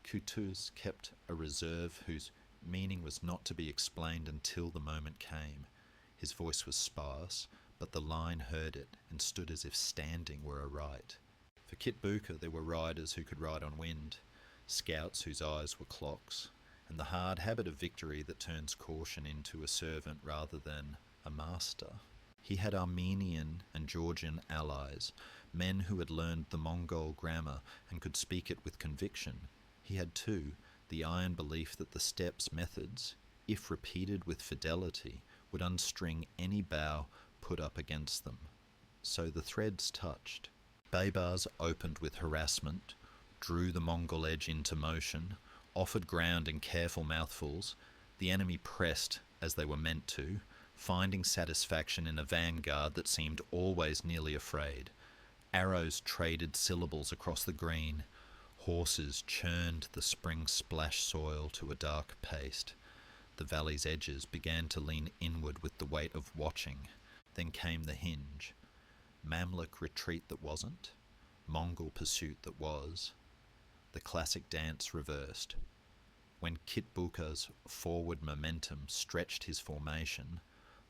Qutuz kept a reserve whose meaning was not to be explained until the moment came. His voice was sparse, but the line heard it and stood as if standing were a right. For Kitbuka there were riders who could ride on wind, scouts whose eyes were clocks, and the hard habit of victory that turns caution into a servant rather than a master. He had Armenian and Georgian allies, men who had learned the Mongol grammar and could speak it with conviction. He had, too, the iron belief that the steppes' methods, if repeated with fidelity, would unstring any bow put up against them. So the threads touched. Baybars opened with harassment, drew the Mongol edge into motion, offered ground in careful mouthfuls. The enemy pressed as they were meant to, finding satisfaction in a vanguard that seemed always nearly afraid. Arrows traded syllables across the green. Horses churned the spring-splashed soil to a dark paste. The valley's edges began to lean inward with the weight of watching. Then came the hinge. Mamluk retreat that wasn't, Mongol pursuit that was. The classic dance reversed. When Kitbuka's forward momentum stretched his formation,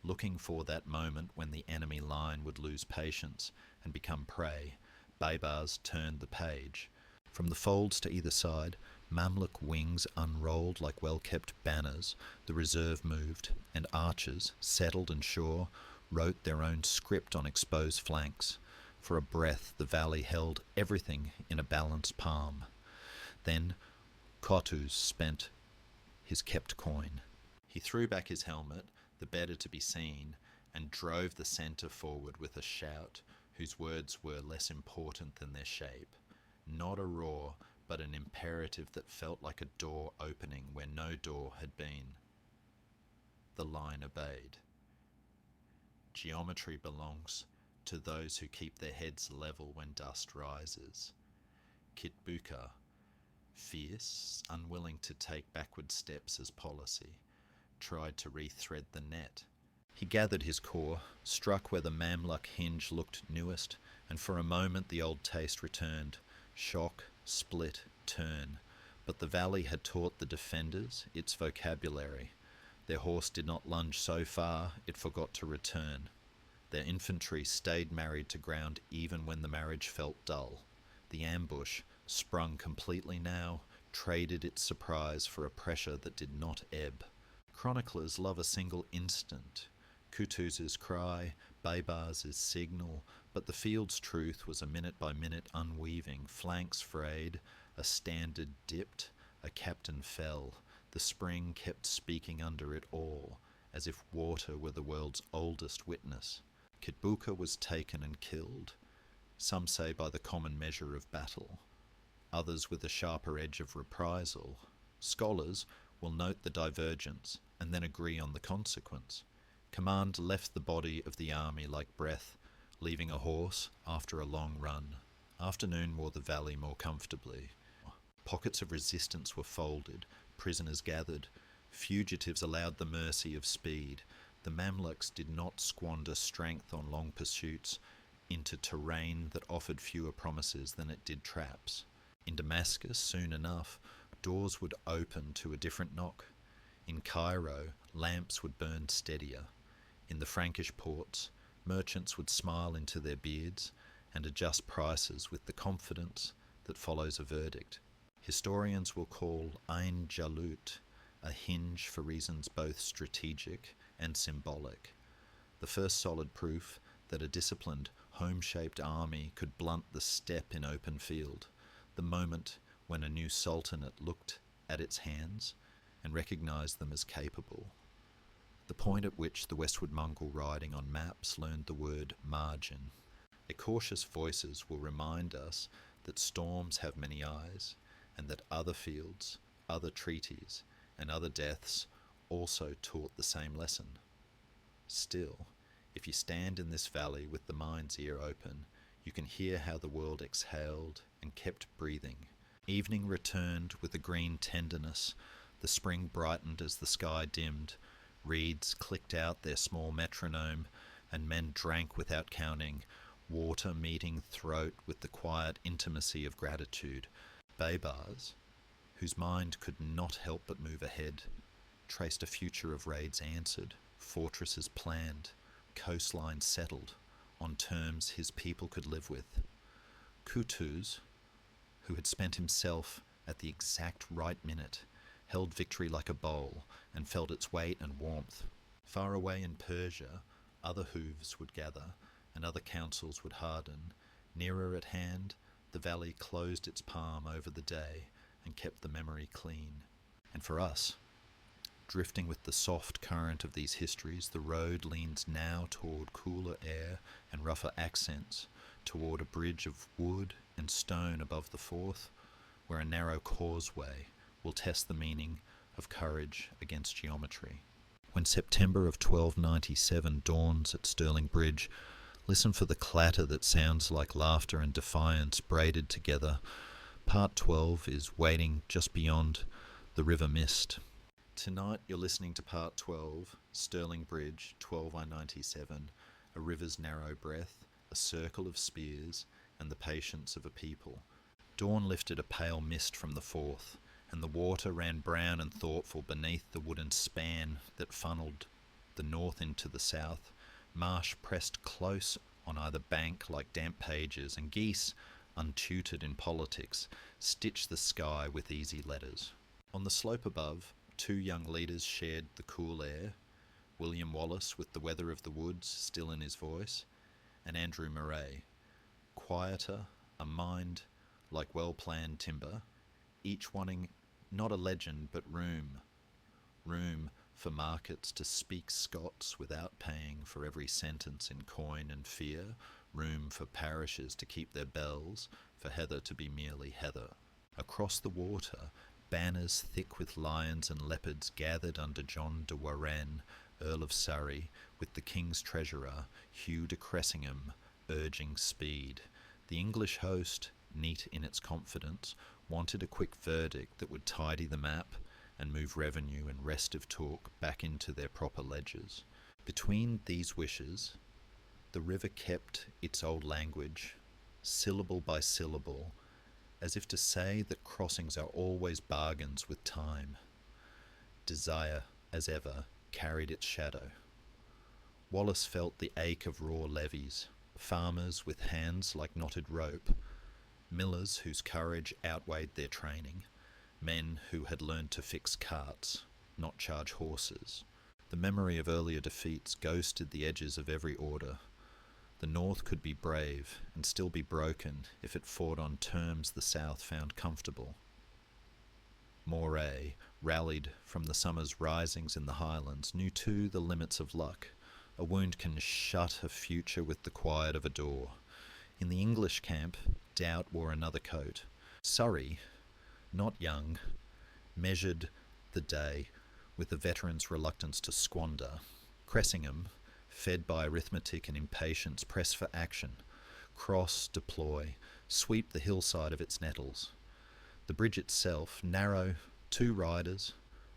looking for that moment when the enemy line would lose patience and become prey, Baybars turned the page. From the folds to either side, Mamluk wings unrolled like well-kept banners. The reserve moved, and archers, settled and sure, wrote their own script on exposed flanks. For a breath, the valley held everything in a balanced palm. Then Kotus spent his kept coin. He threw back his helmet, the better to be seen, and drove the centre forward with a shout whose words were less important than their shape. Not a roar, but an imperative that felt like a door opening where no door had been. The line obeyed. Geometry belongs to those who keep their heads level when dust rises. Kitbuka, fierce, unwilling to take backward steps as policy, tried to rethread the net. He gathered his core, struck where the Mamluk hinge looked newest, and for a moment the old taste returned. Shock, split, turn. But the valley had taught the defenders its vocabulary. Their horse did not lunge so far, it forgot to return. Their infantry stayed married to ground even when the marriage felt dull. The ambush, sprung completely now, traded its surprise for a pressure that did not ebb. Chroniclers love a single instant. Kutus's cry, Baybars's signal, but the field's truth was a minute-by-minute unweaving. Flanks frayed, a standard dipped, a captain fell. The spring kept speaking under it all, as if water were the world's oldest witness. Kitbuka was taken and killed, some say by the common measure of battle, others with a sharper edge of reprisal. Scholars will note the divergence and then agree on the consequence. Command left the body of the army like breath, leaving a horse after a long run. Afternoon wore the valley more comfortably. Pockets of resistance were folded, prisoners gathered, fugitives allowed the mercy of speed. The Mamluks did not squander strength on long pursuits into terrain that offered fewer promises than it did traps. In Damascus, soon enough, doors would open to a different knock. In Cairo, lamps would burn steadier. In the Frankish ports, merchants would smile into their beards and adjust prices with the confidence that follows a verdict. Historians will call Ain Jalut a hinge for reasons both strategic and symbolic. The first solid proof that a disciplined, home-shaped army could blunt the step in open field, the moment when a new sultanate looked at its hands and recognized them as capable. The point at which the westward Mongol riding on maps learned the word margin. Their cautious voices will remind us that storms have many eyes, and that other fields, other treaties, and other deaths also taught the same lesson. Still, if you stand in this valley with the mind's ear open, you can hear how the world exhaled and kept breathing. Evening returned with a green tenderness. The spring brightened as the sky dimmed. Reeds clicked out their small metronome, and men drank without counting, water meeting throat with the quiet intimacy of gratitude. Baybars, whose mind could not help but move ahead, traced a future of raids answered, fortresses planned, coastlines settled, on terms his people could live with. Kutus, who had spent himself at the exact right minute, held victory like a bowl and felt its weight and warmth. Far away in Persia, other hooves would gather and other councils would harden. Nearer at hand, the valley closed its palm over the day and kept the memory clean. And for us, drifting with the soft current of these histories, the road leans now toward cooler air and rougher accents, toward a bridge of wood and stone above the Forth, where a narrow causeway will test the meaning of courage against geometry. When September of 1297 dawns at Stirling Bridge, listen for the clatter that sounds like laughter and defiance braided together. Part 12 is waiting just beyond the river mist. Tonight you're listening to Part 12, Stirling Bridge, 12I97, a river's narrow breath, a circle of spears, and the patience of a people. Dawn lifted a pale mist from the Forth, and the water ran brown and thoughtful beneath the wooden span that funneled the north into the south. Marsh pressed close on either bank like damp pages, and geese, untutored in politics, stitched the sky with easy letters. On the slope above, two young leaders shared the cool air, William Wallace with the weather of the woods still in his voice, and Andrew Murray, quieter, a mind like well-planned timber, each wanting not a legend but room for markets to speak Scots without paying for every sentence in coin and fear, room for parishes to keep their bells, for heather to be merely heather. Across the water, banners thick with lions and leopards gathered under John de Warenne, Earl of Surrey, with the King's Treasurer, Hugh de Cressingham, urging speed. The English host, neat in its confidence, wanted a quick verdict that would tidy the map and move revenue and restive talk back into their proper ledgers. Between these wishes, the river kept its old language, syllable by syllable, as if to say that crossings are always bargains with time. Desire, as ever, carried its shadow. Wallace felt the ache of raw levies, farmers with hands like knotted rope, millers whose courage outweighed their training, men who had learned to fix carts, not charge horses. The memory of earlier defeats ghosted the edges of every order. The North could be brave and still be broken if it fought on terms the South found comfortable. Moray, rallied from the summer's risings in the Highlands, knew too the limits of luck. A wound can shut a future with the quiet of a door. In the English camp, doubt wore another coat. Surrey, not young, measured the day with the veteran's reluctance to squander. Cressingham, fed by arithmetic and impatience, pressed for action. Cross, deploy, sweep the hillside of its nettles. The bridge itself, narrow, 2 riders,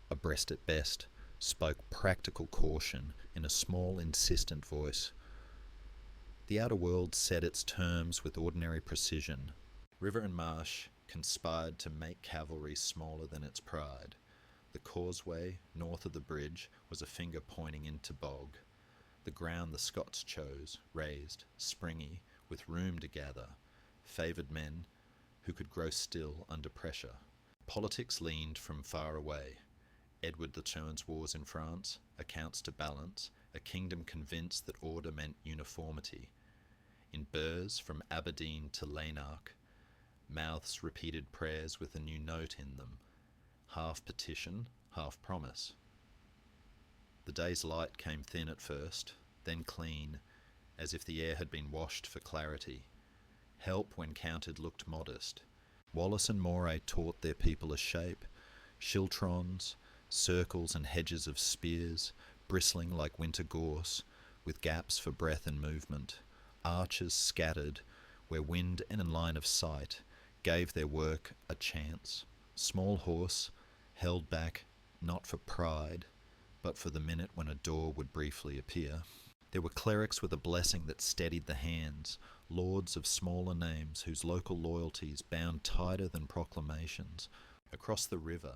abreast at best, spoke practical caution in a small, insistent voice. The outer world set its terms with ordinary precision. River and marsh conspired to make cavalry smaller than its pride. The causeway north of the bridge was a finger pointing into bog. The ground the Scots chose, raised, springy, with room to gather, favoured men who could grow still under pressure. Politics leaned from far away. Edward the Turn's wars in France, accounts to balance, a kingdom convinced that order meant uniformity. In burrs from Aberdeen to Lanark, mouths repeated prayers with a new note in them, half petition, half promise. The day's light came thin at first, then clean, as if the air had been washed for clarity. Help, when counted, looked modest. Wallace and Moray taught their people a shape, schiltrons, circles and hedges of spears, bristling like winter gorse, with gaps for breath and movement. Archers scattered, where wind and in line of sight gave their work a chance. Small horse, held back not for pride, but for the minute when a door would briefly appear. There were clerics with a blessing that steadied the hands, lords of smaller names whose local loyalties bound tighter than proclamations. Across the river,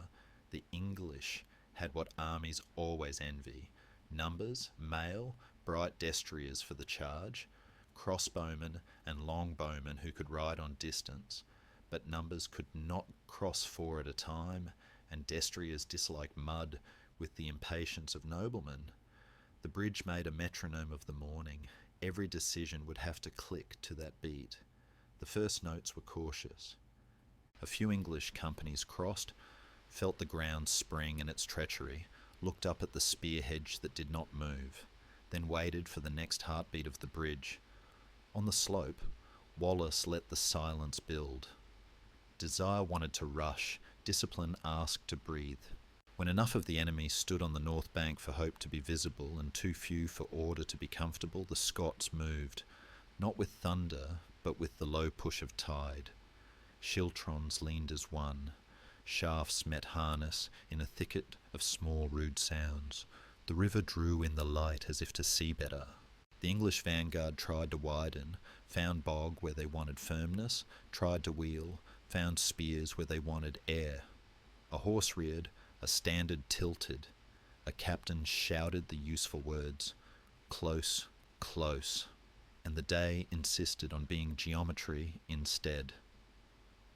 the English had what armies always envy: numbers, mail, bright destriers for the charge, crossbowmen and longbowmen who could ride on distance, but numbers could not cross 4 at a time, and destriers disliked mud with the impatience of noblemen. The bridge made a metronome of the morning. Every decision would have to click to that beat. The first notes were cautious. A few English companies crossed, felt the ground spring and its treachery, looked up at the spear hedge that did not move, then waited for the next heartbeat of the bridge. On the slope, Wallace let the silence build. Desire wanted to rush, discipline asked to breathe. When enough of the enemy stood on the north bank for hope to be visible and too few for order to be comfortable, the Scots moved, not with thunder, but with the low push of tide. Schiltrons leaned as one. Shafts met harness in a thicket of small rude sounds. The river drew in the light as if to see better. The English vanguard tried to widen, found bog where they wanted firmness, tried to wheel, found spears where they wanted air. A horse reared, a standard tilted. A captain shouted the useful words, "Close, close," and the day insisted on being geometry instead.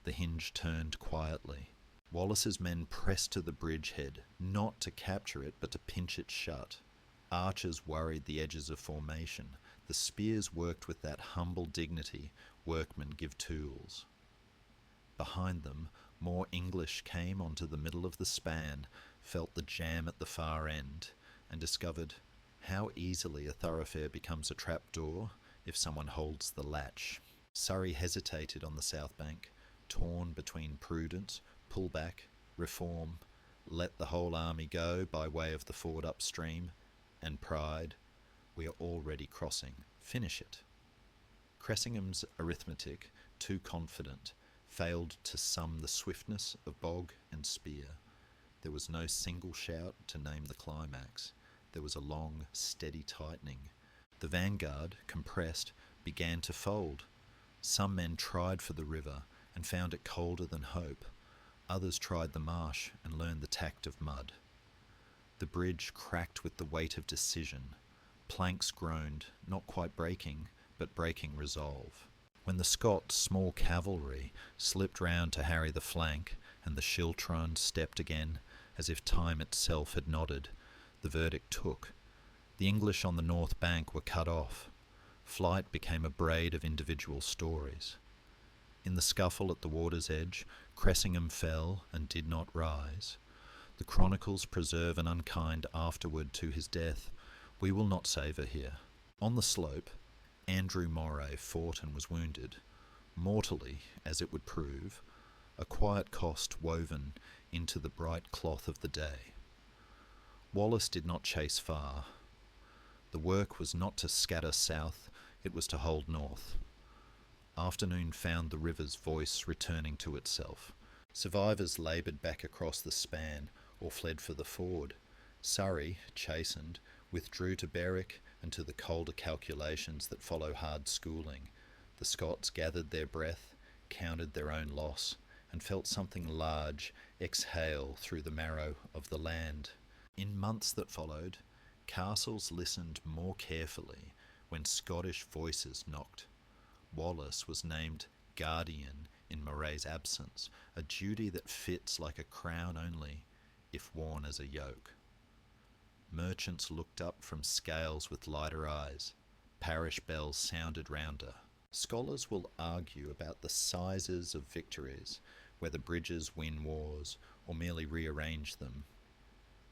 The hinge turned quietly. Wallace's men pressed to the bridgehead, not to capture it, but to pinch it shut. Archers worried the edges of formation. The spears worked with that humble dignity workmen give tools. Behind them, more English came onto the middle of the span, felt the jam at the far end, and discovered how easily a thoroughfare becomes a trapdoor if someone holds the latch. Surrey hesitated on the south bank, torn between prudence, pull back, reform, let the whole army go by way of the ford upstream, and pride, we are already crossing, finish it. Cressingham's arithmetic, too confident, failed to sum the swiftness of bog and spear. There was no single shout to name the climax. There was a long, steady tightening. The vanguard, compressed, began to fold. Some men tried for the river and found it colder than hope. Others tried the marsh and learned the tact of mud. The bridge cracked with the weight of decision. Planks groaned, not quite breaking, but breaking resolve. When the Scots' small cavalry slipped round to harry the flank, and the schiltrons stepped again, as if time itself had nodded, the verdict took. The English on the north bank were cut off. Flight became a braid of individual stories. In the scuffle at the water's edge, Cressingham fell and did not rise. The chronicles preserve an unkind afterward to his death. We will not savour here. On the slope, Andrew Moray fought and was wounded, mortally, as it would prove, a quiet cost woven into the bright cloth of the day. Wallace did not chase far. The work was not to scatter south, it was to hold north. Afternoon found the river's voice returning to itself. Survivors laboured back across the span or fled for the ford. Surrey, chastened, withdrew to Berwick and to the colder calculations that follow hard schooling. The Scots gathered their breath, counted their own loss, and felt something large exhale through the marrow of the land. In months that followed, castles listened more carefully when Scottish voices knocked. Wallace was named guardian in Moray's absence, a duty that fits like a crown only if worn as a yoke. Merchants looked up from scales with lighter eyes. Parish bells sounded rounder. Scholars will argue about the sizes of victories, whether bridges win wars or merely rearrange them.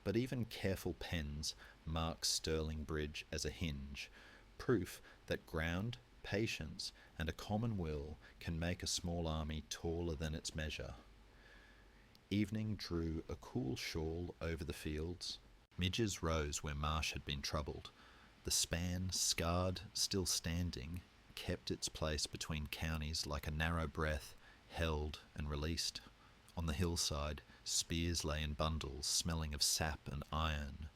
But even careful pens mark Stirling Bridge as a hinge, proof that ground, patience, and a common will can make a small army taller than its measure. Evening drew a cool shawl over the fields. Midges rose where marsh had been troubled. The span, scarred, still standing, kept its place between counties like a narrow breath, held and released. On the hillside, spears lay in bundles, smelling of sap and iron.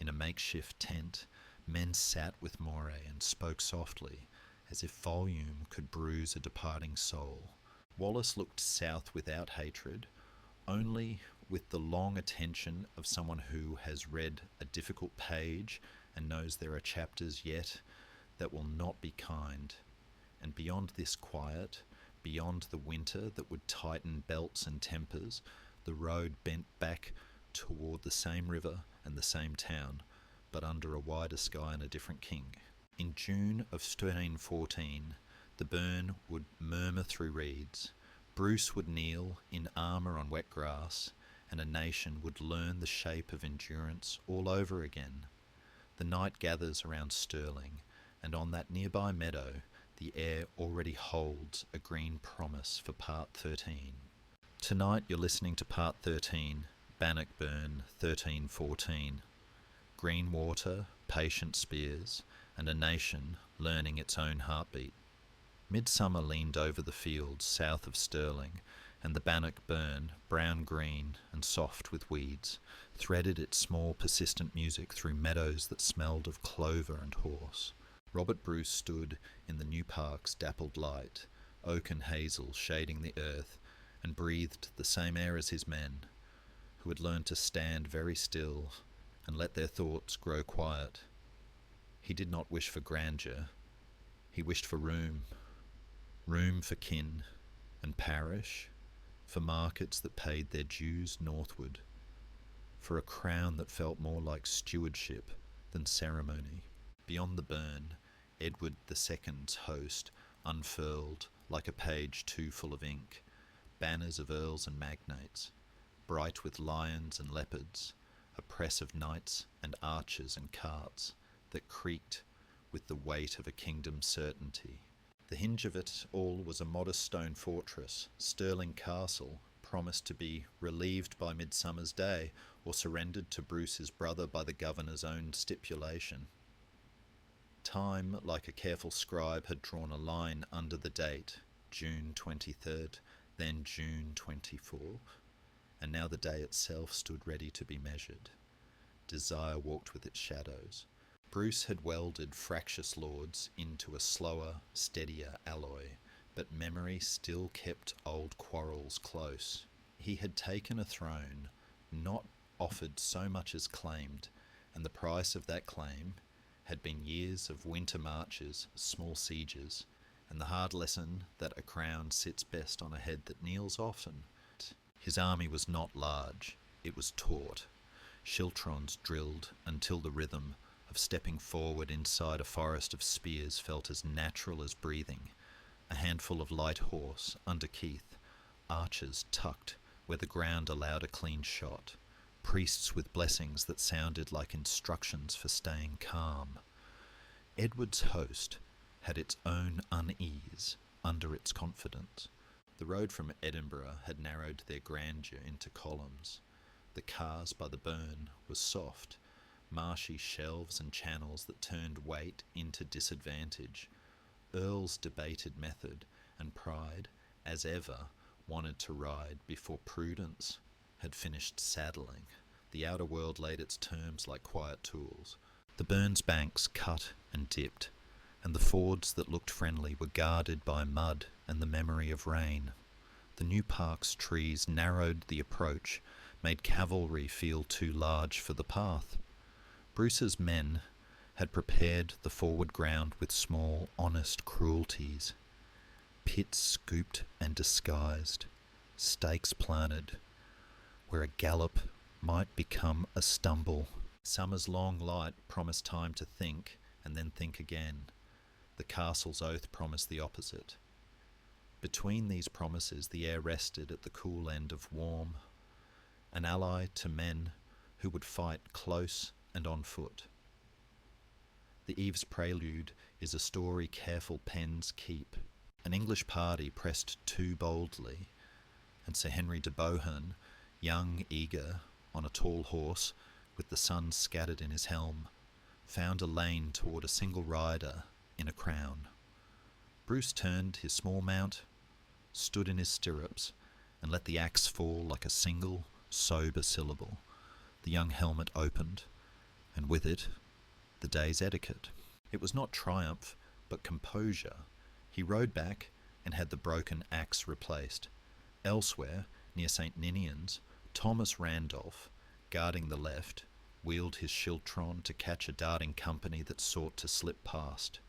In a makeshift tent, men sat with Moray and spoke softly, as if volume could bruise a departing soul. Wallace looked south without hatred, only with the long attention of someone who has read a difficult page and knows there are chapters yet that will not be kind. And beyond this quiet, beyond the winter that would tighten belts and tempers, the road bent back toward the same river and the same town, but under a wider sky and a different king. In June of 1314, the burn would murmur through reeds. Bruce would kneel in armour on wet grass, and a nation would learn the shape of endurance all over again. The night gathers around Stirling, and on that nearby meadow the air already holds a green promise for Part 13. Tonight you're listening to Part 13, Bannockburn 1314. Green water, patient spears, and a nation learning its own heartbeat. Midsummer leaned over the fields south of Stirling, and the Bannockburn, brown-green and soft with weeds, threaded its small persistent music through meadows that smelled of clover and horse. Robert Bruce stood in the new park's dappled light, oak and hazel shading the earth, and breathed the same air as his men, who had learned to stand very still and let their thoughts grow quiet. He did not wish for grandeur. He wished for room for kin and parish, for markets that paid their dues northward, for a crown that felt more like stewardship than ceremony. Beyond the burn, Edward II's host unfurled like a page too full of ink, banners of earls and magnates, bright with lions and leopards, a press of knights and archers and carts that creaked with the weight of a kingdom's certainty. The hinge of it all was a modest stone fortress, Stirling Castle, promised to be relieved by Midsummer's Day or surrendered to Bruce's brother by the governor's own stipulation. Time, like a careful scribe, had drawn a line under the date, June 23rd, then June 24th, and now the day itself stood ready to be measured. Desire walked with its shadows. Bruce had welded fractious lords into a slower, steadier alloy, but memory still kept old quarrels close. He had taken a throne, not offered so much as claimed, and the price of that claim had been years of winter marches, small sieges, and the hard lesson that a crown sits best on a head that kneels often. His army was not large, it was taut. Schiltrons drilled until the rhythm of stepping forward inside a forest of spears felt as natural as breathing. A handful of light horse under Keith, archers tucked where the ground allowed a clean shot, priests with blessings that sounded like instructions for staying calm. Edward's host had its own unease under its confidence. The road from Edinburgh had narrowed their grandeur into columns. The cars by the burn were soft, marshy shelves and channels that turned weight into disadvantage. Earls debated method, and pride, as ever, wanted to ride before prudence had finished saddling. The outer world laid its terms like quiet tools. The burn's banks cut and dipped, and the fords that looked friendly were guarded by mud and the memory of rain. The new park's trees narrowed the approach, made cavalry feel too large for the path. Bruce's men had prepared the forward ground with small, honest cruelties. Pits scooped and disguised, stakes planted, where a gallop might become a stumble. Summer's long light promised time to think, and then think again. The castle's oath promised the opposite. Between these promises the air rested at the cool end of warm, an ally to men who would fight close and on foot. The Eve's Prelude is a story careful pens keep. An English party pressed too boldly, and Sir Henry de Bohun, young, eager, on a tall horse, with the sun scattered in his helm, found a lane toward a single rider in a crown. Bruce turned his small mount, stood in his stirrups, and let the axe fall like a single, sober syllable. The young helmet opened, and with it, the day's etiquette. It was not triumph, but composure. He rode back and had the broken axe replaced. Elsewhere, near St. Ninian's, Thomas Randolph, guarding the left, wheeled his schiltron to catch a darting company that sought to slip past.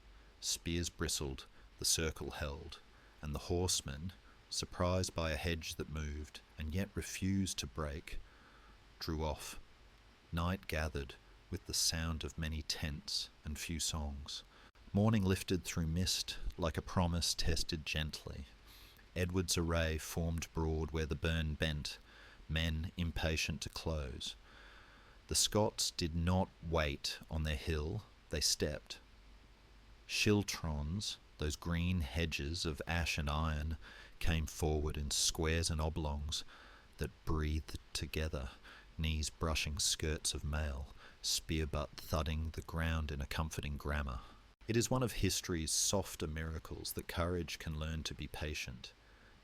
Spears bristled, the circle held, and the horsemen, surprised by a hedge that moved and yet refused to break, drew off. Night gathered with the sound of many tents and few songs. Morning lifted through mist like a promise tested gently. Edward's array formed broad where the burn bent, men impatient to close. The Scots did not wait on their hill, they stepped. Schiltrons, those green hedges of ash and iron, came forward in squares and oblongs that breathed together, knees brushing skirts of mail, spear butt thudding the ground in a comforting grammar. It is one of history's softer miracles that courage can learn to be patient.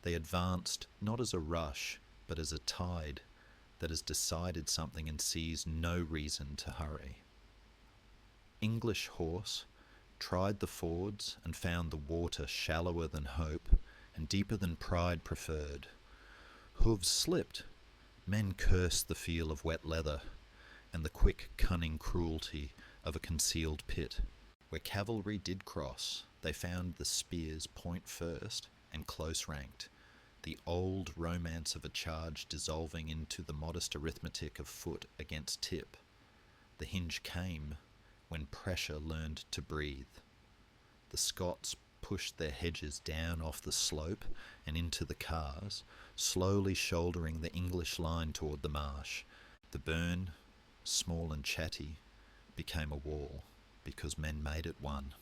They advanced not as a rush, but as a tide that has decided something and sees no reason to hurry. English horse tried the fords and found the water shallower than hope and deeper than pride preferred. Hooves slipped. Men cursed the feel of wet leather and the quick, cunning cruelty of a concealed pit. Where cavalry did cross, they found the spears point first and close ranked, the old romance of a charge dissolving into the modest arithmetic of foot against tip. The hinge came when pressure learned to breathe. The Scots pushed their hedges down off the slope and into the cars, slowly shouldering the English line toward the marsh. The burn, small and chatty, became a wall, because men made it one.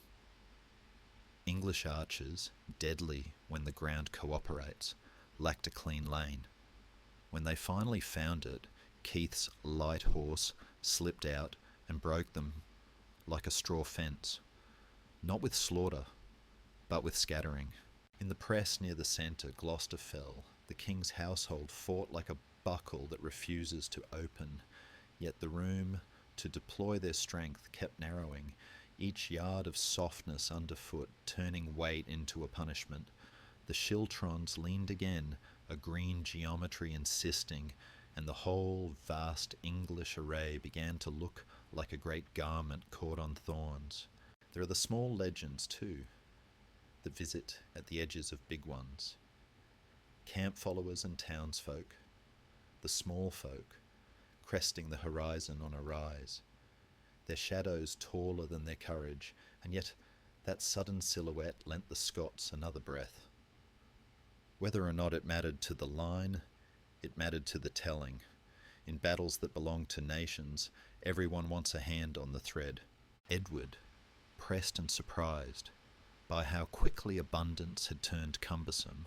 English archers, deadly when the ground cooperates, lacked a clean lane. When they finally found it, Keith's light horse slipped out and broke them like a straw fence, not with slaughter, but with scattering. In the press near the centre, Gloucester fell. The king's household fought like a buckle that refuses to open, yet the room to deploy their strength kept narrowing, each yard of softness underfoot turning weight into a punishment. The Shiltrons leaned again, a green geometry insisting, and the whole vast English array began to look like a great garment caught on thorns. There are the small legends, too, that visit at the edges of big ones. Camp followers and townsfolk, the small folk, cresting the horizon on a rise, their shadows taller than their courage, and yet that sudden silhouette lent the Scots another breath. Whether or not it mattered to the line, it mattered to the telling. In battles that belong to nations, everyone wants a hand on the thread. Edward, pressed and surprised by how quickly abundance had turned cumbersome,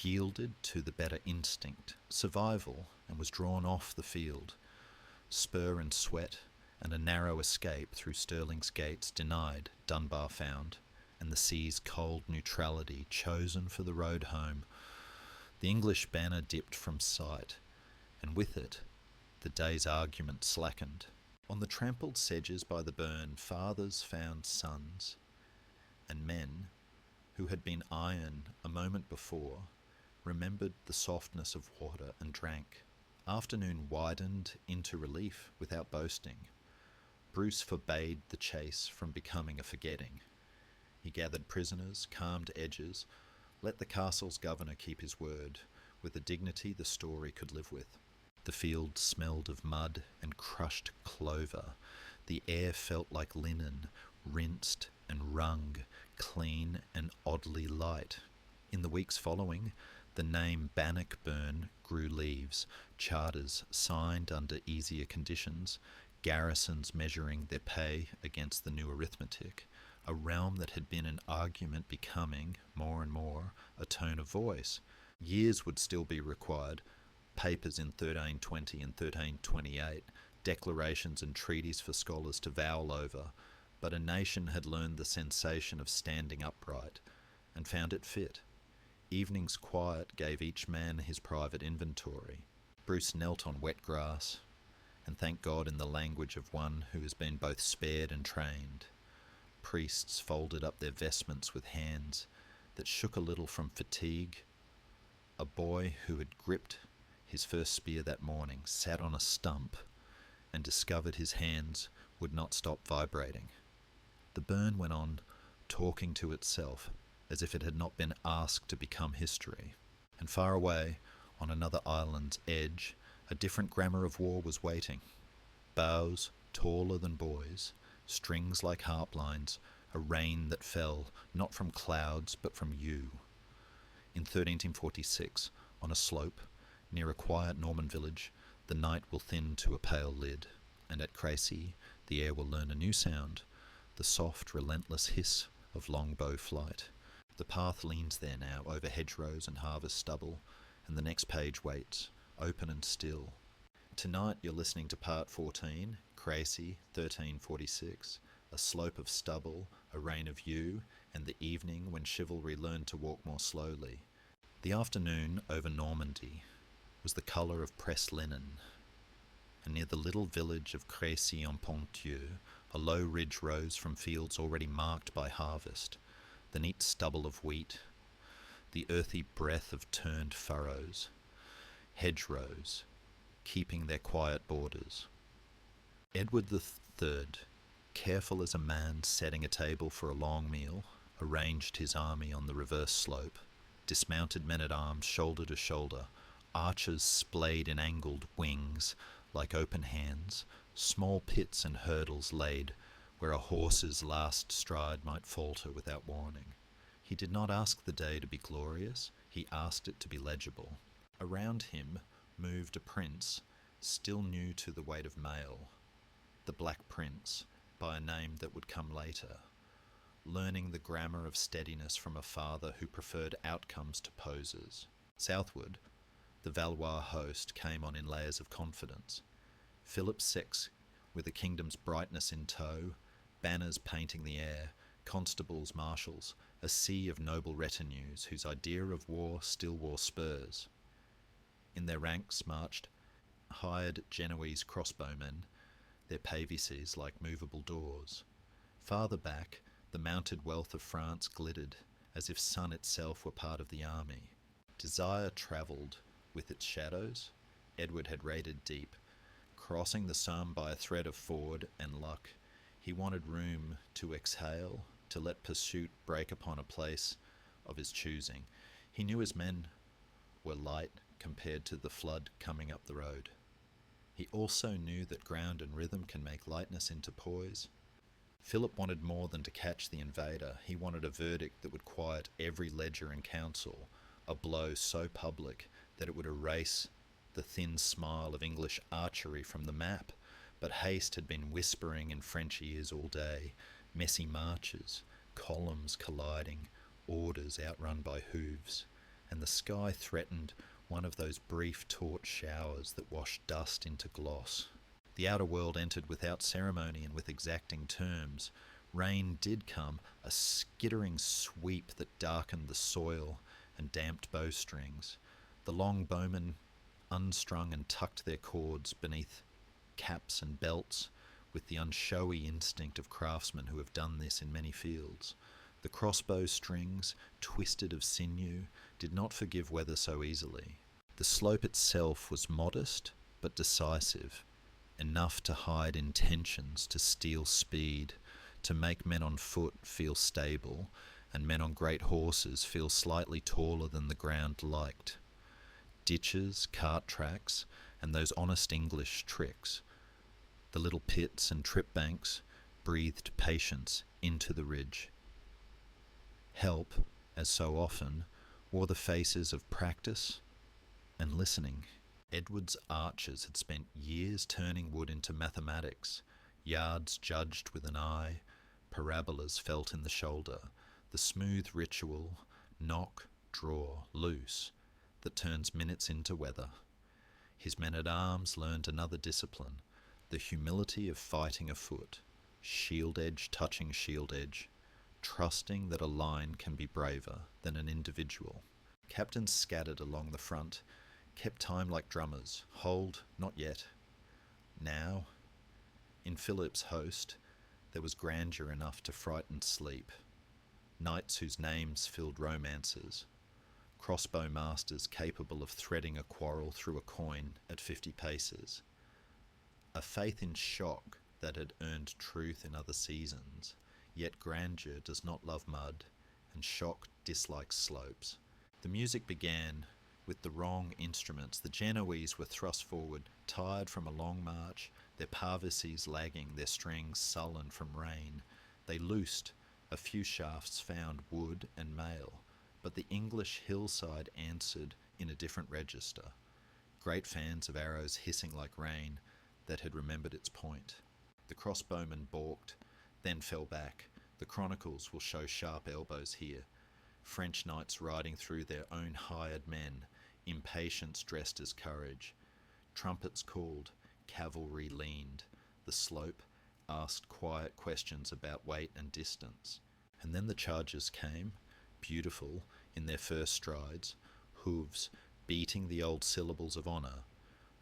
yielded to the better instinct, survival, and was drawn off the field. Spur and sweat, and a narrow escape through Stirling's gates denied, Dunbar found, and the sea's cold neutrality chosen for the road home. The English banner dipped from sight, and with it the day's argument slackened. On the trampled sedges by the burn, fathers found sons, and men, who had been iron a moment before, remembered the softness of water and drank. Afternoon widened into relief without boasting. Bruce forbade the chase from becoming a forgetting. He gathered prisoners, calmed edges, let the castle's governor keep his word, with a dignity the story could live with. The field smelled of mud and crushed clover. The air felt like linen, rinsed and wrung, clean and oddly light. In the weeks following, the name Bannockburn grew leaves, charters signed under easier conditions, garrisons measuring their pay against the new arithmetic, a realm that had been an argument becoming, more and more, a tone of voice. Years would still be required, papers in 1320 and 1328, declarations and treaties for scholars to vowel over, but a nation had learned the sensation of standing upright, and found it fit. Evening's quiet gave each man his private inventory. Bruce knelt on wet grass, and thanked God in the language of one who has been both spared and trained. Priests folded up their vestments with hands that shook a little from fatigue. A boy who had gripped his first spear that morning sat on a stump and discovered his hands would not stop vibrating. The burn went on, talking to itself as if it had not been asked to become history. And far away, on another island's edge, a different grammar of war was waiting. Boughs taller than boys, strings like harp lines, a rain that fell not from clouds but from you. In 1346, on a slope, near a quiet Norman village, the night will thin to a pale lid, and at Crecy the air will learn a new sound, the soft, relentless hiss of longbow flight. The path leans there now over hedgerows and harvest stubble, and the next page waits, open and still. Tonight you're listening to part 14, Crecy, 1346, a slope of stubble, a rain of yew, and the evening when chivalry learned to walk more slowly. The afternoon over Normandy was the colour of pressed linen, and near the little village of Crécy-en-Ponthieu, a low ridge rose from fields already marked by harvest, the neat stubble of wheat, the earthy breath of turned furrows, hedgerows, keeping their quiet borders. Edward III, careful as a man setting a table for a long meal, arranged his army on the reverse slope, dismounted men-at-arms shoulder to shoulder, archers splayed in angled wings like open hands, small pits and hurdles laid where a horse's last stride might falter without warning. He did not ask the day to be glorious, he asked it to be legible. Around him moved a prince, still new to the weight of mail, the Black Prince, by a name that would come later, learning the grammar of steadiness from a father who preferred outcomes to poses. Southward, the Valois host came on in layers of confidence. Philip's sex with the kingdom's brightness in tow, banners painting the air, constables, marshals, a sea of noble retinues whose idea of war still wore spurs. In their ranks marched hired Genoese crossbowmen, their pavises like movable doors. Farther back, the mounted wealth of France glittered, as if sun itself were part of the army. Desire travelled with its shadows. Edward had raided deep, crossing the Somme by a thread of ford and luck. He wanted room to exhale, to let pursuit break upon a place of his choosing. He knew his men were light compared to the flood coming up the road. He also knew that ground and rhythm can make lightness into poise. Philip wanted more than to catch the invader. He wanted a verdict that would quiet every ledger and council, a blow so public that it would erase the thin smile of English archery from the map. But haste had been whispering in French ears all day, messy marches, columns colliding, orders outrun by hooves, and the sky threatened one of those brief taut showers that wash dust into gloss. The outer world entered without ceremony and with exacting terms. Rain did come, a skittering sweep that darkened the soil and damped bowstrings. The long bowmen unstrung and tucked their cords beneath caps and belts with the unshowy instinct of craftsmen who have done this in many fields. The crossbow strings, twisted of sinew, did not forgive weather so easily. The slope itself was modest but decisive, enough to hide intentions, to steal speed, to make men on foot feel stable, and men on great horses feel slightly taller than the ground liked. Ditches, cart tracks, and those honest English tricks, the little pits and trip banks, breathed patience into the ridge. Help, as so often, wore the faces of practice and listening. Edward's archers had spent years turning wood into mathematics, yards judged with an eye, parabolas felt in the shoulder, the smooth ritual, knock, draw, loose, that turns minutes into weather. His men-at-arms learned another discipline, the humility of fighting afoot, shield edge touching shield edge, trusting that a line can be braver than an individual. Captains scattered along the front, kept time like drummers, hold, not yet. Now, in Philip's host, there was grandeur enough to frighten sleep. Knights whose names filled romances, crossbow masters capable of threading a quarrel through a coin at 50 paces. A faith in shock that had earned truth in other seasons, yet grandeur does not love mud, and shock dislikes slopes. The music began with the wrong instruments. The Genoese were thrust forward, tired from a long march, their parvises lagging, their strings sullen from rain. They loosed a few shafts found wood and mail, but the English hillside answered in a different register. Great fans of arrows hissing like rain that had remembered its point. The crossbowmen balked, then fell back. The chronicles will show sharp elbows here. French knights riding through their own hired men, impatience dressed as courage. Trumpets called, cavalry leaned. The slope asked quiet questions about weight and distance. And then the chargers came, beautiful in their first strides, hooves beating the old syllables of honour,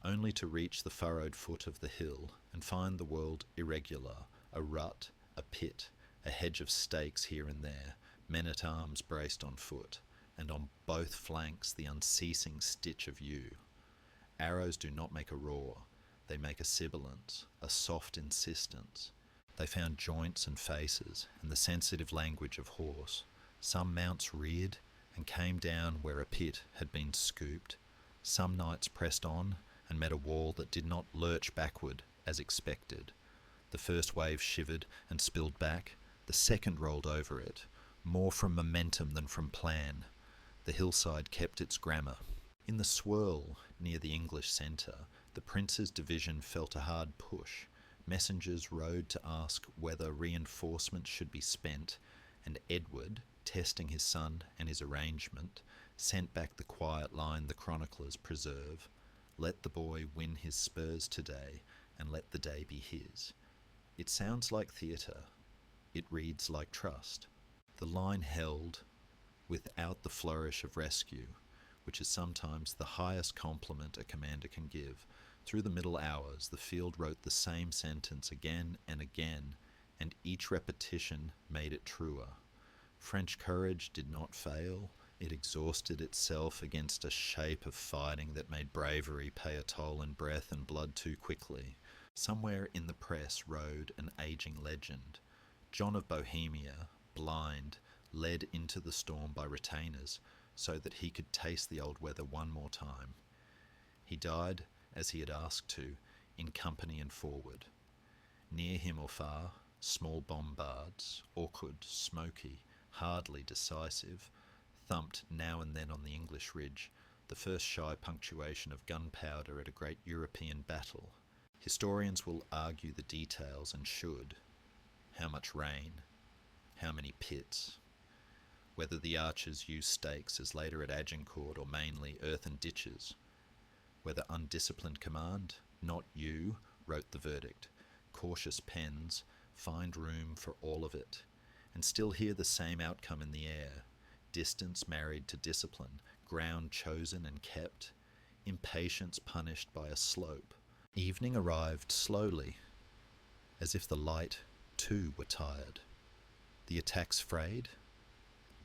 only to reach the furrowed foot of the hill and find the world irregular, a rut, a pit, a hedge of stakes here and there, men-at-arms braced on foot, and on both flanks the unceasing stitch of yew. Arrows do not make a roar, they make a sibilance, a soft insistence. They found joints and faces, and the sensitive language of horse. Some mounts reared and came down where a pit had been scooped. Some knights pressed on and met a wall that did not lurch backward as expected. The first wave shivered and spilled back. The second rolled over it, more from momentum than from plan. The hillside kept its grammar. In the swirl near the English centre, the prince's division felt a hard push. Messengers rode to ask whether reinforcements should be spent, and Edward, testing his son and his arrangement, sent back the quiet line the chroniclers preserve: "Let the boy win his spurs today, and let the day be his." It sounds like theatre. It reads like trust. The line held without the flourish of rescue, which is sometimes the highest compliment a commander can give. Through the middle hours, the field wrote the same sentence again and again, and each repetition made it truer. French courage did not fail. It exhausted itself against a shape of fighting that made bravery pay a toll in breath and blood too quickly. Somewhere in the press rode an aging legend. John of Bohemia, blind, led into the storm by retainers so that he could taste the old weather one more time. He died, as he had asked to, in company and forward. Near him or far, small bombards, awkward, smoky, hardly decisive, thumped now and then on the English ridge, the first shy punctuation of gunpowder at a great European battle. Historians will argue the details and should. How much rain? How many pits? Whether the archers used stakes as later at Agincourt or mainly earthen ditches. Whether undisciplined command, "Not you," wrote the verdict. Cautious pens find room for all of it, and still hear the same outcome in the air. Distance married to discipline, ground chosen and kept, impatience punished by a slope. Evening arrived slowly, as if the light, too, were tired. The attacks frayed,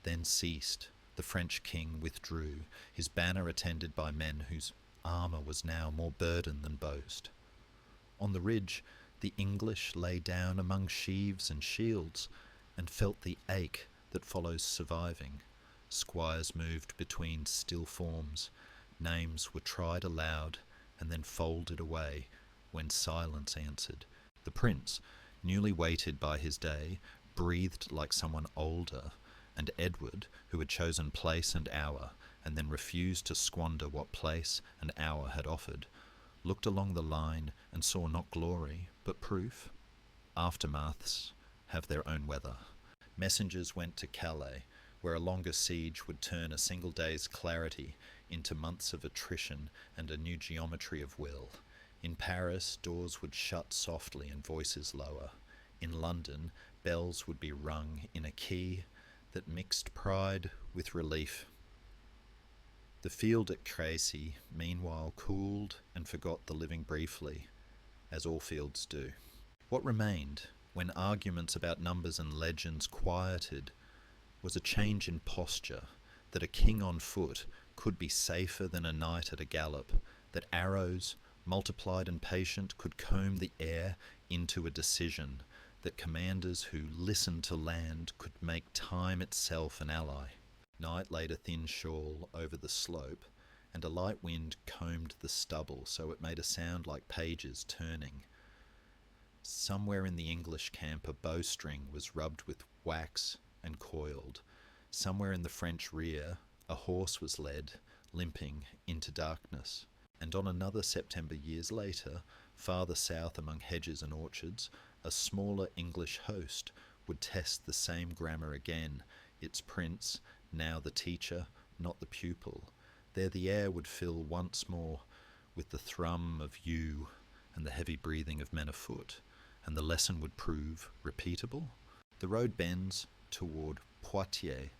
then ceased. The French king withdrew, his banner attended by men whose armour was now more burden than boast. On the ridge, the English lay down among sheaves and shields, and felt the ache that follows surviving. Squires moved between still forms. Names were tried aloud, and then folded away when silence answered. The prince, newly weighted by his day, breathed like someone older, and Edward, who had chosen place and hour, and then refused to squander what place and hour had offered, looked along the line and saw not glory, but proof. Aftermaths have their own weather. Messengers went to Calais, where a longer siege would turn a single day's clarity into months of attrition and a new geometry of will. In Paris, doors would shut softly and voices lower. In London, bells would be rung in a key that mixed pride with relief. The field at Crécy, meanwhile, cooled and forgot the living briefly, as all fields do. What remained, when arguments about numbers and legends quieted, was a change in posture, that a king on foot could be safer than a knight at a gallop, that arrows, multiplied and patient, could comb the air into a decision, that commanders who listened to land could make time itself an ally. Night laid a thin shawl over the slope, and a light wind combed the stubble so it made a sound like pages turning. Somewhere in the English camp a bowstring was rubbed with wax and coiled. Somewhere in the French rear a horse was led, limping, into darkness. And on another September years later, farther south among hedges and orchards, a smaller English host would test the same grammar again, its prince, now the teacher, not the pupil. There the air would fill once more with the thrum of you and the heavy breathing of men afoot, and the lesson would prove repeatable. The road bends toward Poitiers,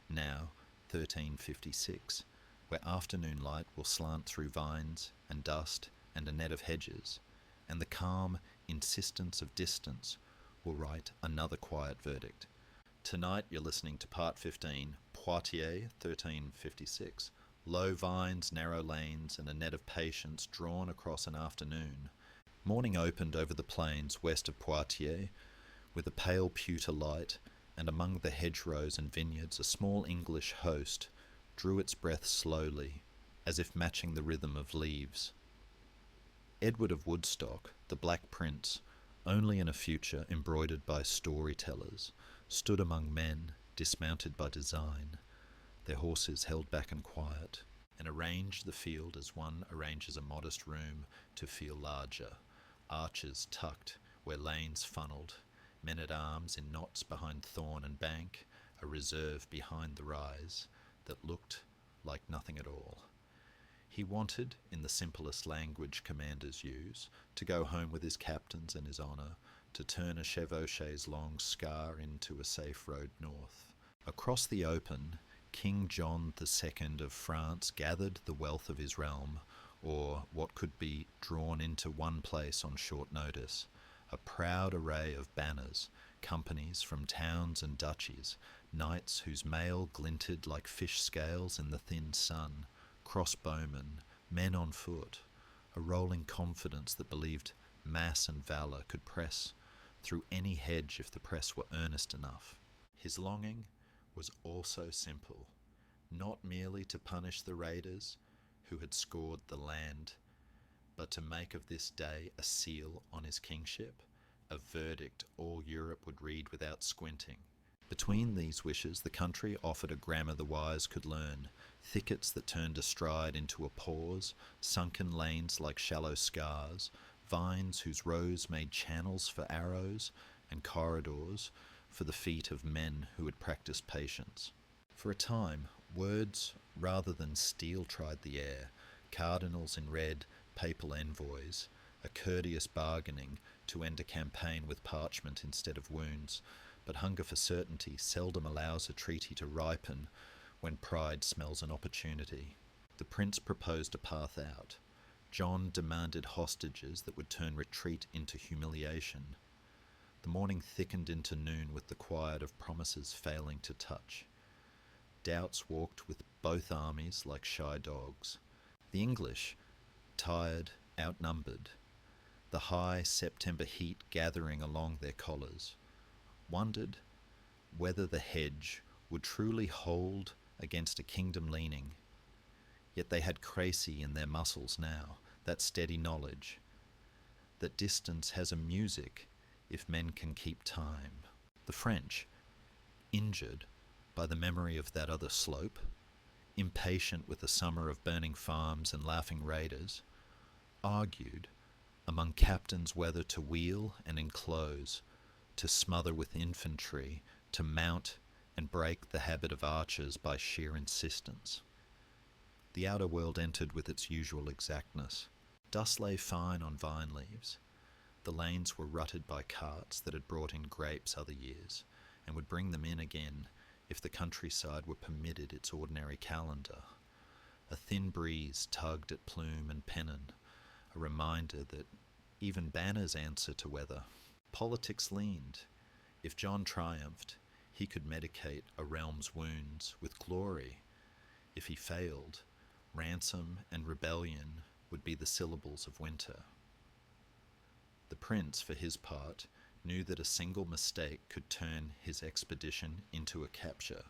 now 1356, where afternoon light will slant through vines and dust and a net of hedges, and the calm insistence of distance will write another quiet verdict. Tonight you're listening to Part 15, Poitiers, 1356. Low vines, narrow lanes, and a net of patience drawn across an afternoon. Morning opened over the plains west of Poitiers, with a pale pewter light, and among the hedgerows and vineyards a small English host drew its breath slowly, as if matching the rhythm of leaves. Edward of Woodstock, the Black Prince, only in a future embroidered by storytellers, stood among men, dismounted by design, their horses held back and quiet, and arranged the field as one arranges a modest room to feel larger, arches tucked where lanes funnelled, men-at-arms in knots behind thorn and bank, a reserve behind the rise that looked like nothing at all. He wanted, in the simplest language commanders use, to go home with his captains and his honour, to turn a chevauchee's long scar into a safe road north. Across the open, King John II of France gathered the wealth of his realm, or what could be drawn into one place on short notice, a proud array of banners, companies from towns and duchies, knights whose mail glinted like fish scales in the thin sun, crossbowmen, men on foot, a rolling confidence that believed mass and valour could press through any hedge if the press were earnest enough. His longing was also simple, not merely to punish the raiders who had scored the land, but to make of this day a seal on his kingship, a verdict all Europe would read without squinting. Between these wishes, the country offered a grammar the wise could learn, thickets that turned a stride into a pause, sunken lanes like shallow scars, vines whose rows made channels for arrows, and corridors for the feet of men who had practiced patience. For a time, words rather than steel tried the air, cardinals in red, papal envoys, a courteous bargaining to end a campaign with parchment instead of wounds, but hunger for certainty seldom allows a treaty to ripen when pride smells an opportunity. The prince proposed a path out. John demanded hostages that would turn retreat into humiliation. The morning thickened into noon with the quiet of promises failing to touch. Doubts walked with both armies like shy dogs. The English, tired, outnumbered, the high September heat gathering along their collars, wondered whether the hedge would truly hold against a kingdom leaning. Yet they had Crécy in their muscles now, that steady knowledge that distance has a music if men can keep time. The French, injured by the memory of that other slope, impatient with the summer of burning farms and laughing raiders, argued among captains whether to wheel and enclose, to smother with infantry, to mount and break the habit of archers by sheer insistence. The outer world entered with its usual exactness. Dust lay fine on vine leaves. The lanes were rutted by carts that had brought in grapes other years, and would bring them in again if the countryside were permitted its ordinary calendar. A thin breeze tugged at plume and pennon, a reminder that even banners answer to weather. Politics leaned. If John triumphed, he could medicate a realm's wounds with glory. If he failed, ransom and rebellion would be the syllables of winter. The prince, for his part, knew that a single mistake could turn his expedition into a capture,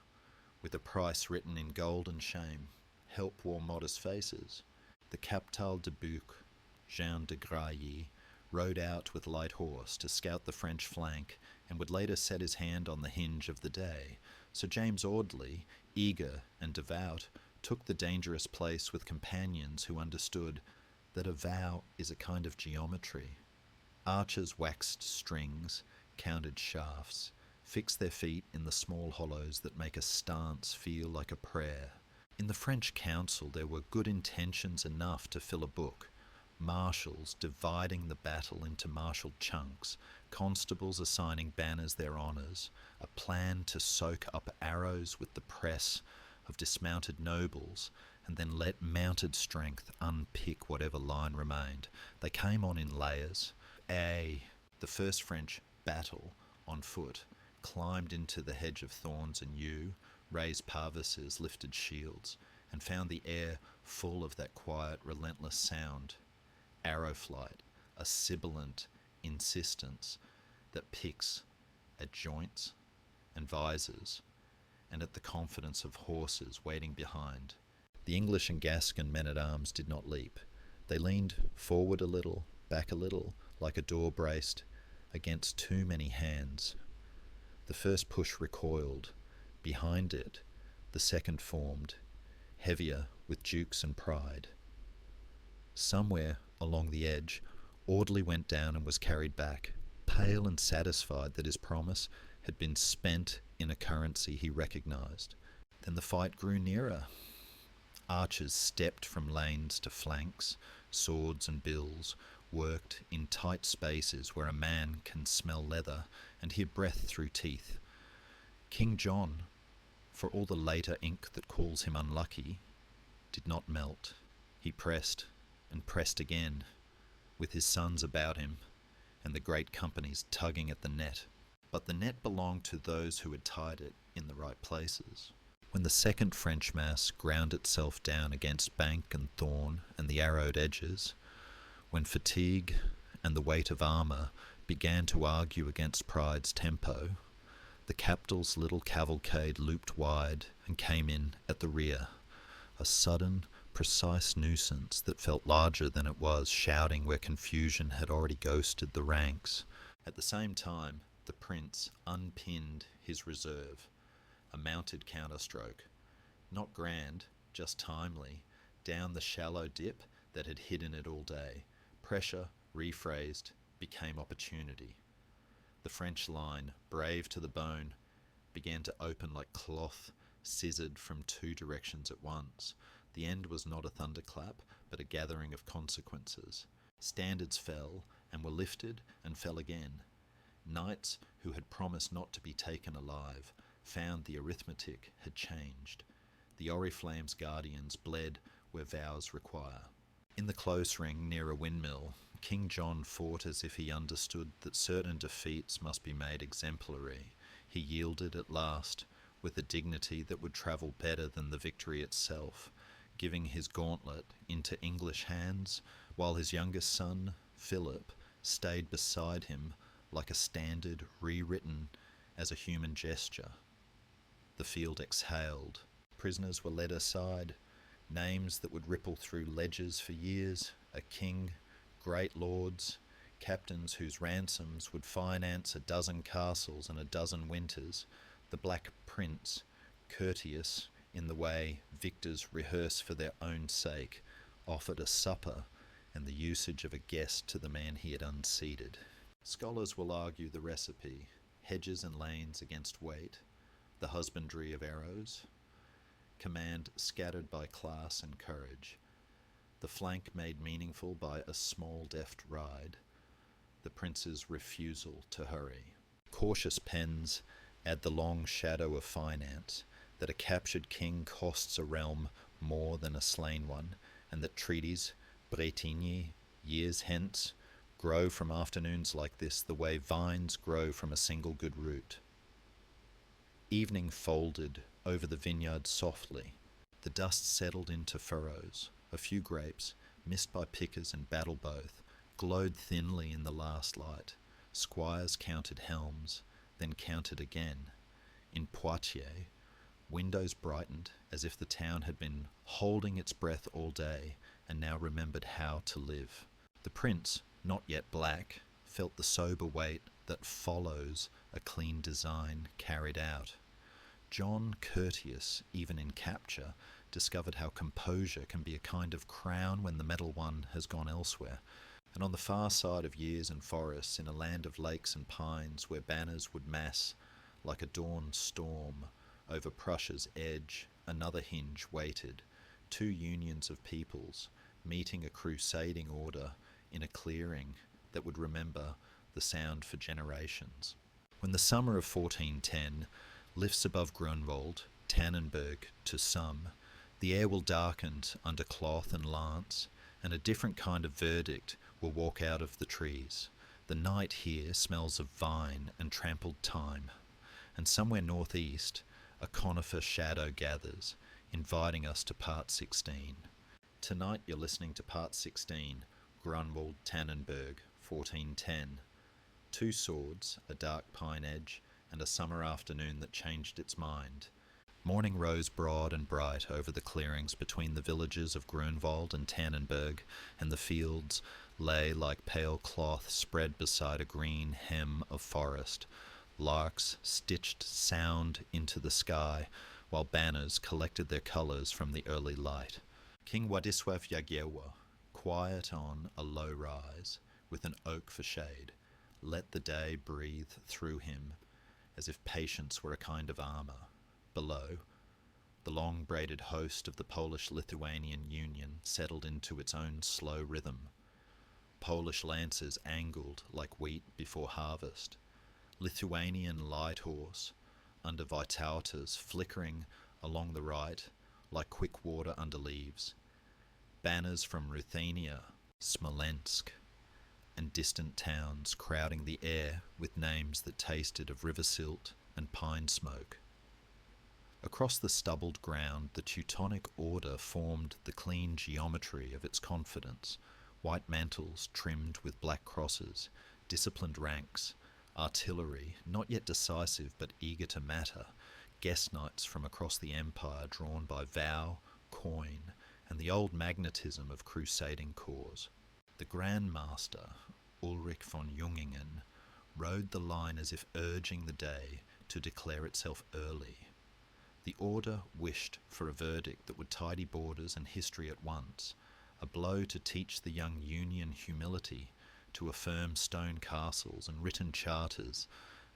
with a price written in gold and shame. Help wore modest faces. The Captal de Buch, Jean de Grailly, rode out with light horse to scout the French flank, and would later set his hand on the hinge of the day. Sir James Audley, eager and devout, took the dangerous place with companions who understood that a vow is a kind of geometry. Archers waxed strings, counted shafts, fixed their feet in the small hollows that make a stance feel like a prayer. In the French council there were good intentions enough to fill a book. Marshals dividing the battle into martial chunks, constables assigning banners their honours, a plan to soak up arrows with the press of dismounted nobles, and then let mounted strength unpick whatever line remained. They came on in layers. The first French battle on foot climbed into the hedge of thorns and yew, raised parvises, lifted shields, and found the air full of that quiet, relentless sound. Arrow flight, a sibilant insistence that picks at joints and visors, and at the confidence of horses waiting behind. The English and Gascon men-at-arms did not leap. They leaned forward a little, back a little, like a door braced against too many hands. The first push recoiled. Behind it, the second formed, heavier with dukes and pride. Somewhere along the edge, Audley went down and was carried back, pale and satisfied that his promise had been spent in a currency he recognised. Then the fight grew nearer. Archers stepped from lanes to flanks, swords and bills worked in tight spaces where a man can smell leather and hear breath through teeth. King John, for all the later ink that calls him unlucky, did not melt. He pressed and pressed again, with his sons about him and the great companies tugging at the net. But the net belonged to those who had tied it in the right places. When the second French mass ground itself down against bank and thorn and the arrowed edges, when fatigue and the weight of armour began to argue against pride's tempo, the capital's little cavalcade looped wide and came in at the rear, a sudden, precise nuisance that felt larger than it was, shouting where confusion had already ghosted the ranks. At the same time, the prince unpinned his reserve, a mounted counterstroke, not grand, just timely, down the shallow dip that had hidden it all day. Pressure, rephrased, became opportunity. The French line, brave to the bone, began to open like cloth scissored from two directions at once. The end was not a thunderclap, but a gathering of consequences. Standards fell, and were lifted, and fell again. Knights who had promised not to be taken alive found the arithmetic had changed. The Oriflamme's guardians bled where vows require. In the close ring near a windmill, King John fought as if he understood that certain defeats must be made exemplary. He yielded at last, with a dignity that would travel better than the victory itself, giving his gauntlet into English hands, while his youngest son, Philip, stayed beside him like a standard rewritten as a human gesture. The field exhaled. Prisoners were led aside, names that would ripple through ledgers for years, a king, great lords, captains whose ransoms would finance a dozen castles and a dozen winters, the Black Prince, courteous in the way victors rehearse for their own sake, offered a supper and the usage of a guest to the man he had unseated. Scholars will argue the recipe, hedges and lanes against weight, the husbandry of arrows, command scattered by class and courage, the flank made meaningful by a small deft ride, the prince's refusal to hurry. Cautious pens add the long shadow of finance, that a captured king costs a realm more than a slain one, and that treaties, Bretigny, years hence, grow from afternoons like this the way vines grow from a single good root. Evening folded over the vineyard softly. The dust settled into furrows. A few grapes, missed by pickers and battle both, glowed thinly in the last light. Squires counted helms, then counted again. In Poitiers, windows brightened as if the town had been holding its breath all day and now remembered how to live. The prince, not yet black, felt the sober weight that follows a clean design carried out. John, courteous even in capture, discovered how composure can be a kind of crown when the medal one has gone elsewhere. And on the far side of years and forests, in a land of lakes and pines, where banners would mass like a dawn storm, over Prussia's edge, another hinge waited, two unions of peoples, meeting a crusading order in a clearing that would remember the sound for generations. When the summer of 1410 lifts above Grunwald, Tannenberg to some, the air will darken under cloth and lance, and a different kind of verdict will walk out of the trees. The night here smells of vine and trampled thyme, and somewhere northeast, a conifer shadow gathers, inviting us to part 16. Tonight you're listening to part 16, Grunwald, Tannenberg, 1410. Two swords, a dark pine edge, and a summer afternoon that changed its mind. Morning rose broad and bright over the clearings between the villages of Grunwald and Tannenberg, and the fields lay like pale cloth spread beside a green hem of forest. Larks stitched sound into the sky, while banners collected their colours from the early light. King Władysław Jagiełło, quiet on a low rise, with an oak for shade, let the day breathe through him, as if patience were a kind of armour. Below, the long-braided host of the Polish-Lithuanian Union settled into its own slow rhythm. Polish lancers angled like wheat before harvest. Lithuanian light horse, under Vytautas flickering along the right like quick water under leaves. Banners from Ruthenia, Smolensk, and distant towns crowding the air with names that tasted of river silt and pine smoke. Across the stubbled ground, the Teutonic order formed the clean geometry of its confidence, white mantles trimmed with black crosses, disciplined ranks, artillery, not yet decisive but eager to matter, guest knights from across the empire drawn by vow, coin, and the old magnetism of crusading cause. The Grand Master, Ulrich von Jungingen, rode the line as if urging the day to declare itself early. The order wished for a verdict that would tidy borders and history at once, a blow to teach the young Union humility, to affirm stone castles and written charters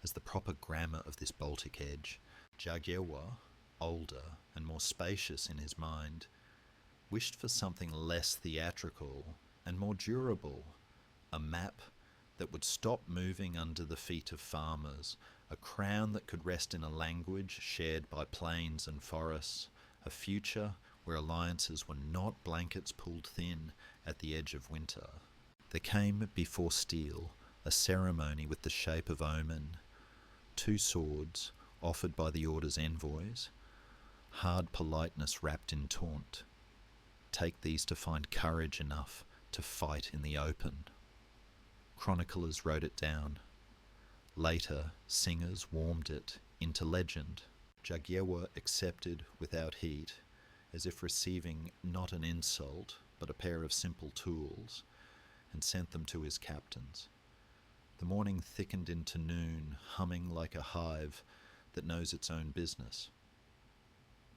as the proper grammar of this Baltic edge. Jagiełło, older and more spacious in his mind, wished for something less theatrical and more durable, a map that would stop moving under the feet of farmers, a crown that could rest in a language shared by plains and forests, a future where alliances were not blankets pulled thin at the edge of winter. There came before steel a ceremony with the shape of omen, 2 swords offered by the order's envoys, hard politeness wrapped in taunt. Take these to find courage enough to fight in the open. Chroniclers wrote it down. Later, singers warmed it into legend. Jagiełło accepted without heat, as if receiving not an insult, but a pair of simple tools, and sent them to his captains. The morning thickened into noon, humming like a hive that knows its own business.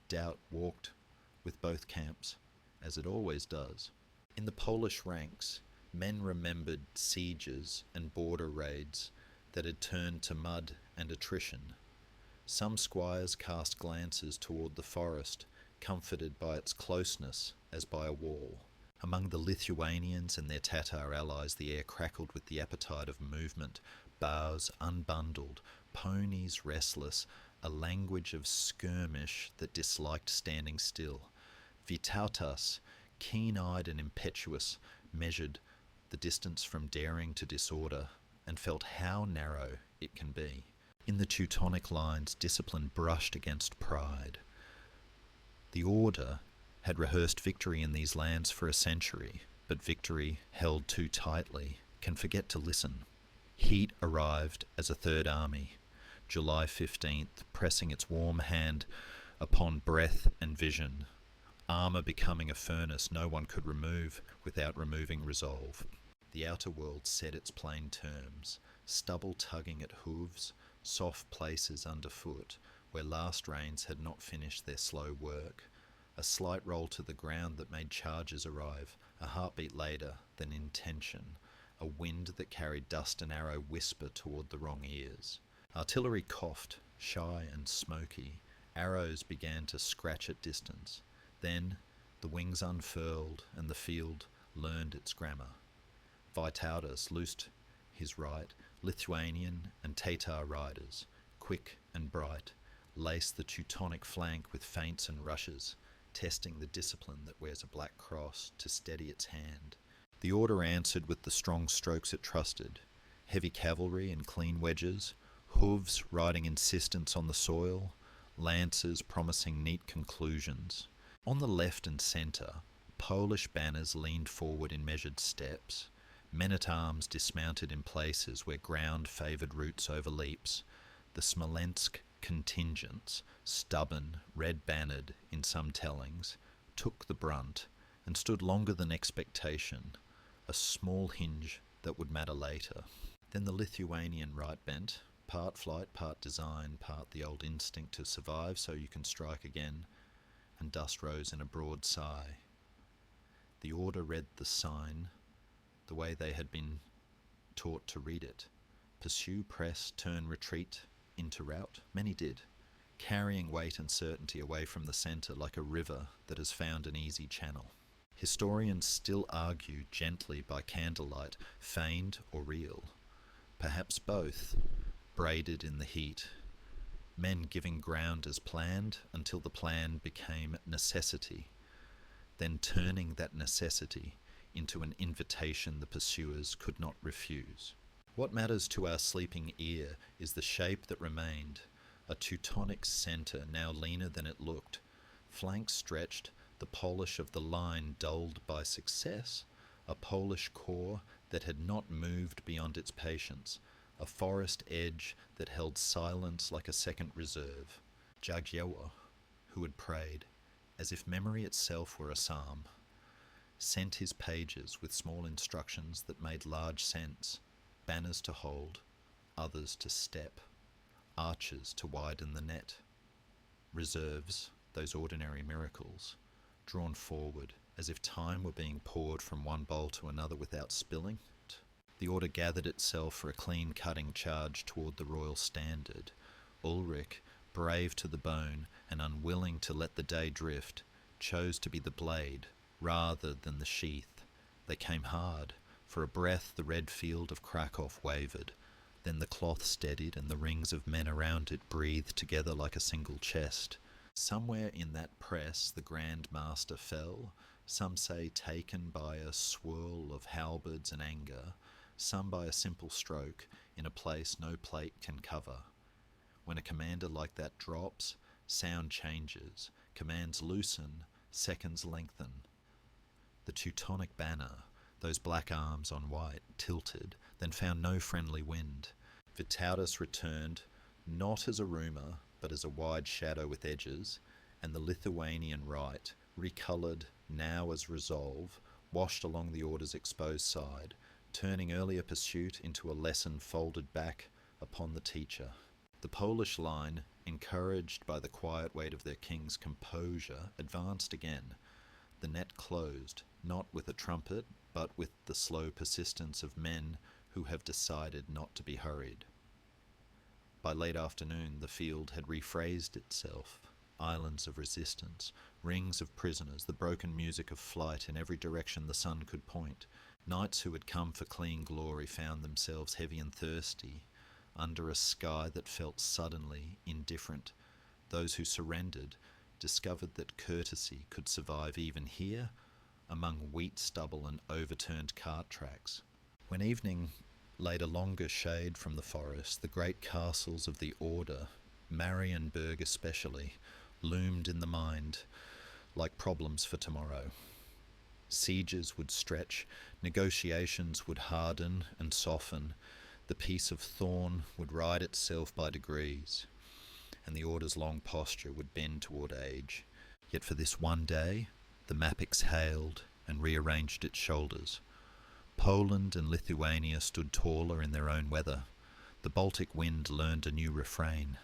Doubt walked with both camps, as it always does. In the Polish ranks, men remembered sieges and border raids that had turned to mud and attrition. Some squires cast glances toward the forest, comforted by its closeness as by a wall. Among the Lithuanians and their Tatar allies, the air crackled with the appetite of movement, bows unbundled, ponies restless, a language of skirmish that disliked standing still. Vytautas, keen-eyed and impetuous, measured the distance from daring to disorder, and felt how narrow it can be. In the Teutonic lines, discipline brushed against pride. The order had rehearsed victory in these lands for a century, but victory, held too tightly, can forget to listen. Heat arrived as a third army, July 15th, pressing its warm hand upon breath and vision, armour becoming a furnace no one could remove without removing resolve. The outer world set its plain terms, stubble tugging at hooves, soft places underfoot, where last rains had not finished their slow work, a slight roll to the ground that made charges arrive, a heartbeat later than intention, a wind that carried dust and arrow whisper toward the wrong ears. Artillery coughed, shy and smoky, arrows began to scratch at distance. Then the wings unfurled and the field learned its grammar. Vytautas loosed his right, Lithuanian and Tatar riders, quick and bright, laced the Teutonic flank with feints and rushes, testing the discipline that wears a black cross to steady its hand. The order answered with the strong strokes it trusted, heavy cavalry and clean wedges, hooves riding insistence on the soil, lances promising neat conclusions. On the left and centre, Polish banners leaned forward in measured steps, men-at-arms dismounted in places where ground favoured routes over leaps, the Smolensk contingents, stubborn, red-bannered in some tellings, took the brunt and stood longer than expectation, a small hinge that would matter later. Then the Lithuanian right bent, part flight, part design, part the old instinct to survive so you can strike again, and dust rose in a broad sigh. The order read the sign the way they had been taught to read it. Pursue, press, turn, retreat, interroute. Many did, carrying weight and certainty away from the centre like a river that has found an easy channel. Historians still argue gently by candlelight, feigned or real, perhaps both, braided in the heat, men giving ground as planned until the plan became necessity, then turning that necessity into an invitation the pursuers could not refuse. What matters to our sleeping ear is the shape that remained, a Teutonic centre now leaner than it looked, flanks stretched, the polish of the line dulled by success, a Polish core that had not moved beyond its patience, a forest edge that held silence like a second reserve. Jagiełło, who had prayed, as if memory itself were a psalm, sent his pages with small instructions that made large sense, banners to hold, others to step, arches to widen the net, reserves, those ordinary miracles, drawn forward as if time were being poured from one bowl to another without spilling. The order gathered itself for a clean-cutting charge toward the royal standard. Ulrich, brave to the bone and unwilling to let the day drift, chose to be the blade rather than the sheath. They came hard. For a breath the red field of Krakow wavered. Then the cloth steadied and the rings of men around it breathed together like a single chest. Somewhere in that press the Grand Master fell, some say taken by a swirl of halberds and anger, some by a simple stroke in a place no plate can cover. When a commander like that drops, sound changes, commands loosen, seconds lengthen. The Teutonic banner, those black arms on white, tilted, then found no friendly wind. Vitautas returned, not as a rumour, but as a wide shadow with edges, and the Lithuanian right, recoloured now as resolve, washed along the order's exposed side, turning earlier pursuit into a lesson folded back upon the teacher. The Polish line, encouraged by the quiet weight of their king's composure, advanced again. The net closed, not with a trumpet, but with the slow persistence of men who have decided not to be hurried. By late afternoon the field had rephrased itself, islands of resistance, rings of prisoners, the broken music of flight in every direction the sun could point. Knights who had come for clean glory found themselves heavy and thirsty, under a sky that felt suddenly indifferent. Those who surrendered discovered that courtesy could survive even here, among wheat stubble and overturned cart tracks. When evening laid a longer shade from the forest, the great castles of the Order, Marienburg especially, loomed in the mind like problems for tomorrow. Sieges would stretch, negotiations would harden and soften, the peace of thorn would ride itself by degrees, and the Order's long posture would bend toward age. Yet for this one day, the map exhaled and rearranged its shoulders. Poland and Lithuania stood taller in their own weather. The Baltic wind learned a new refrain.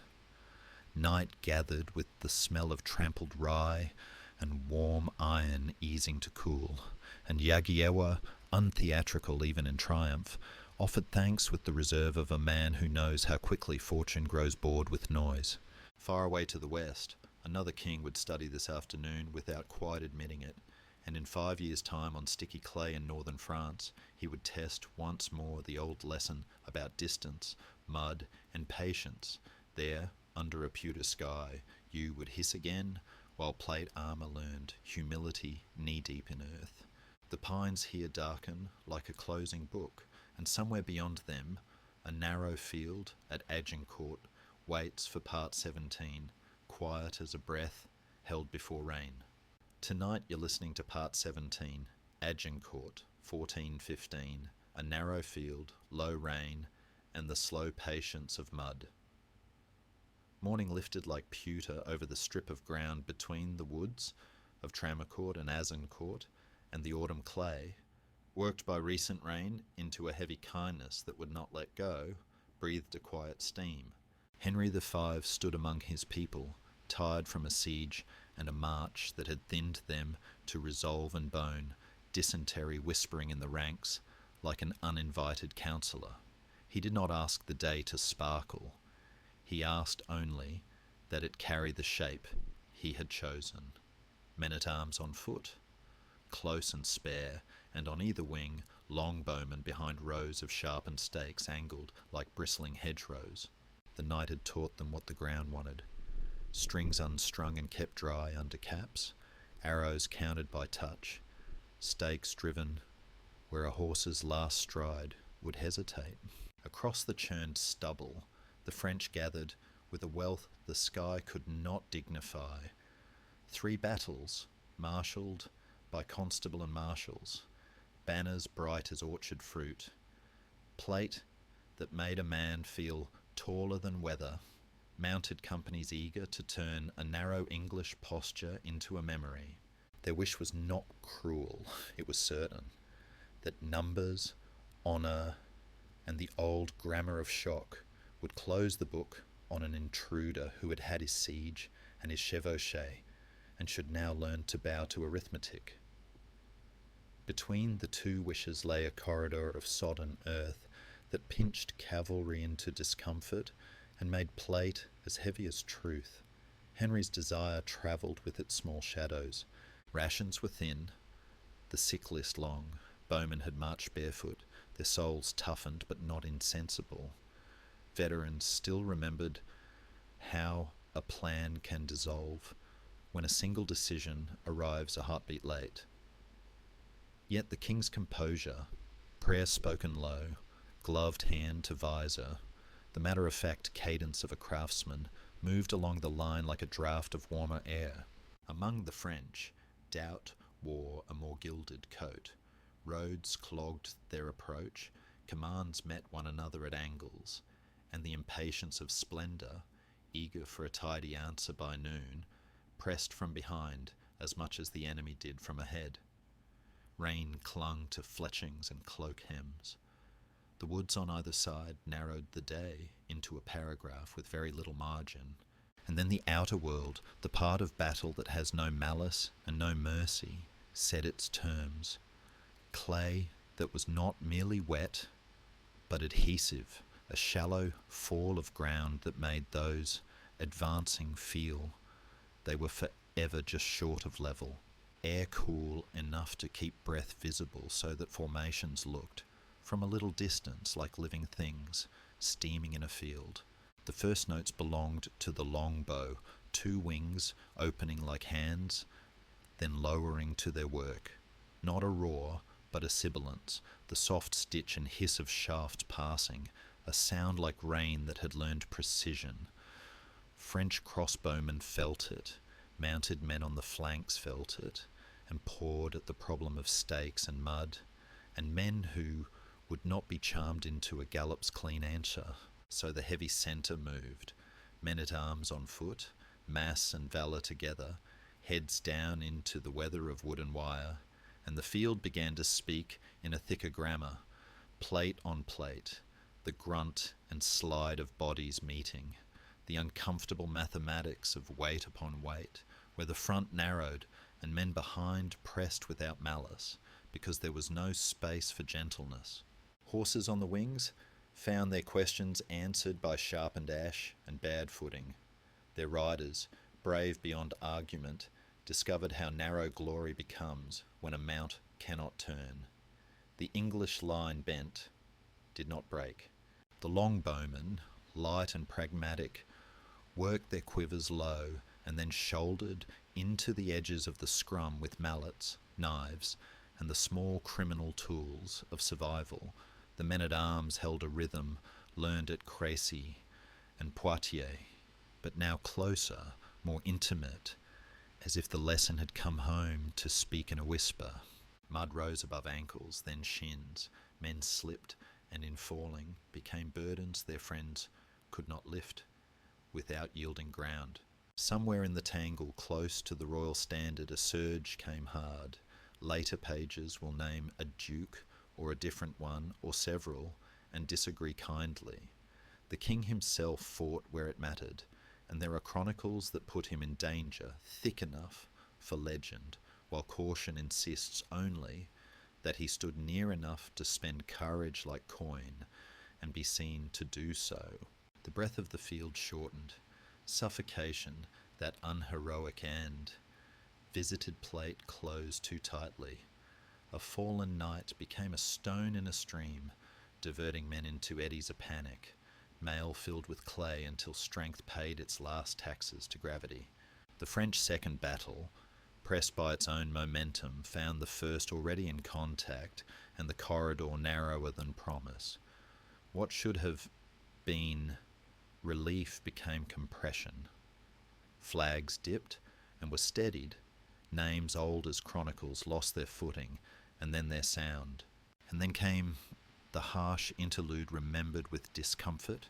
Night gathered with the smell of trampled rye and warm iron easing to cool, and Jagiełło, untheatrical even in triumph, offered thanks with the reserve of a man who knows how quickly fortune grows bored with noise. Far away to the west, another king would study this afternoon without quite admitting it, and in 5 years' time on sticky clay in northern France, he would test once more the old lesson about distance, mud, and patience. There, under a pewter sky, you would hiss again, while plate armour learned humility knee-deep in earth. The pines here darken like a closing book, and somewhere beyond them, a narrow field at Agincourt waits for part 17, quiet as a breath held before rain. Tonight you're listening to part 17, Agincourt, 1415, a narrow field, low rain, and the slow patience of mud. Morning lifted like pewter over the strip of ground between the woods of Tramecourt and Azincourt and the autumn clay, worked by recent rain into a heavy kindness that would not let go, breathed a quiet steam. Henry V stood among his people, tired from a siege and a march that had thinned them to resolve and bone, dysentery whispering in the ranks like an uninvited counsellor. He did not ask the day to sparkle. He asked only that it carry the shape he had chosen. Men-at-arms on foot, close and spare, and on either wing long bowmen behind rows of sharpened stakes angled like bristling hedgerows. The night had taught them what the ground wanted. Strings unstrung and kept dry under caps, arrows counted by touch, stakes driven where a horse's last stride would hesitate. Across the churned stubble, the French gathered with a wealth the sky could not dignify. 3 battles, marshalled by constable and marshals, banners bright as orchard fruit, plate that made a man feel taller than weather, mounted companies eager to turn a narrow English posture into a memory. Their wish was not cruel, it was certain, that numbers, honour, and the old grammar of shock would close the book on an intruder who had had his siege and his chevauchée, and should now learn to bow to arithmetic. Between the 2 wishes lay a corridor of sodden earth that pinched cavalry into discomfort and made plate as heavy as truth. Henry's desire travelled with its small shadows. Rations were thin, the sick list long. Bowmen had marched barefoot, their souls toughened but not insensible. Veterans still remembered how a plan can dissolve when a single decision arrives a heartbeat late. Yet the king's composure, prayer spoken low, gloved hand to visor, the matter-of-fact cadence of a craftsman, moved along the line like a draught of warmer air. Among the French, doubt wore a more gilded coat. Roads clogged their approach, commands met one another at angles, and the impatience of splendour, eager for a tidy answer by noon, pressed from behind as much as the enemy did from ahead. Rain clung to fletchings and cloak hems. The woods on either side narrowed the day into a paragraph with very little margin. And then the outer world, the part of battle that has no malice and no mercy, set its terms. Clay that was not merely wet, but adhesive, a shallow fall of ground that made those advancing feel they were forever just short of level. Air cool enough to keep breath visible so that formations looked, from a little distance, like living things, steaming in a field. The first notes belonged to the long bow, 2 wings opening like hands, then lowering to their work. Not a roar, but a sibilance, the soft stitch and hiss of shaft passing, a sound like rain that had learned precision. French crossbowmen felt it, mounted men on the flanks felt it, and pawed at the problem of stakes and mud, and men who would not be charmed into a gallop's clean answer. So the heavy centre moved, men-at-arms on foot, mass and valour together, heads down into the weather of wood and wire, and the field began to speak in a thicker grammar, plate on plate, the grunt and slide of bodies meeting, the uncomfortable mathematics of weight upon weight, where the front narrowed and men behind pressed without malice, because there was no space for gentleness. Horses on the wings found their questions answered by sharpened ash and bad footing. Their riders, brave beyond argument, discovered how narrow glory becomes when a mount cannot turn. The English line bent, did not break. The longbowmen, light and pragmatic, worked their quivers low and then shouldered into the edges of the scrum with mallets, knives, and the small criminal tools of survival. The men-at-arms held a rhythm learned at Crécy and Poitiers, but now closer, more intimate, as if the lesson had come home to speak in a whisper. Mud rose above ankles, then shins. Men slipped, and in falling became burdens their friends could not lift without yielding ground. Somewhere in the tangle close to the royal standard a surge came hard. Later pages will name a duke or a different one, or several, and disagree kindly. The king himself fought where it mattered, and there are chronicles that put him in danger thick enough for legend, while caution insists only that he stood near enough to spend courage like coin and be seen to do so. The breath of the field shortened. Suffocation, that unheroic end. Visited plate closed too tightly. A fallen knight became a stone in a stream, diverting men into eddies of panic, mail filled with clay until strength paid its last taxes to gravity. The French second battle, pressed by its own momentum, found the first already in contact and the corridor narrower than promise. What should have been relief became compression. Flags dipped and were steadied. Names old as chronicles lost their footing and then their sound. And then came the harsh interlude remembered with discomfort,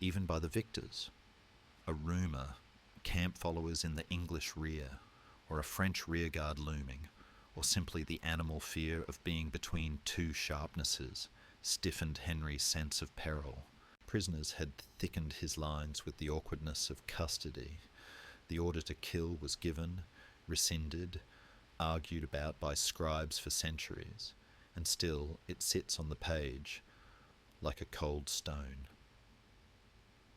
even by the victors. A rumour, camp followers in the English rear, or a French rearguard looming, or simply the animal fear of being between two sharpnesses, stiffened Henry's sense of peril. Prisoners had thickened his lines with the awkwardness of custody. The order to kill was given, rescinded, argued about by scribes for centuries, and still it sits on the page like a cold stone.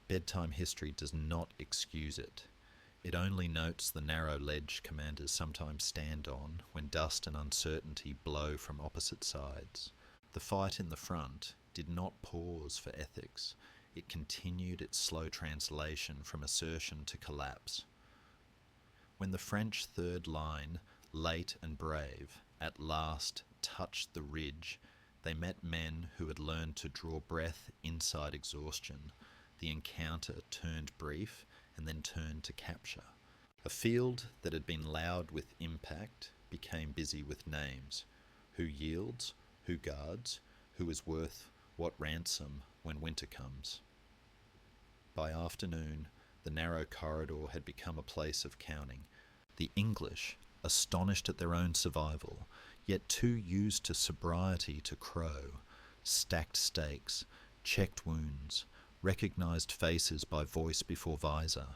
Bedtime history does not excuse it. It only notes the narrow ledge commanders sometimes stand on when dust and uncertainty blow from opposite sides. The fight in the front did not pause for ethics. It continued its slow translation from assertion to collapse. When the French third line, late and brave, at last touched the ridge, they met men who had learned to draw breath inside exhaustion. The encounter turned brief and then turned to capture. A field that had been loud with impact became busy with names. Who yields? Who guards? Who is worth what ransom when winter comes? By afternoon, the narrow corridor had become a place of counting. The English, astonished at their own survival, yet too used to sobriety to crow, stacked stakes, checked wounds, recognised faces by voice before visor.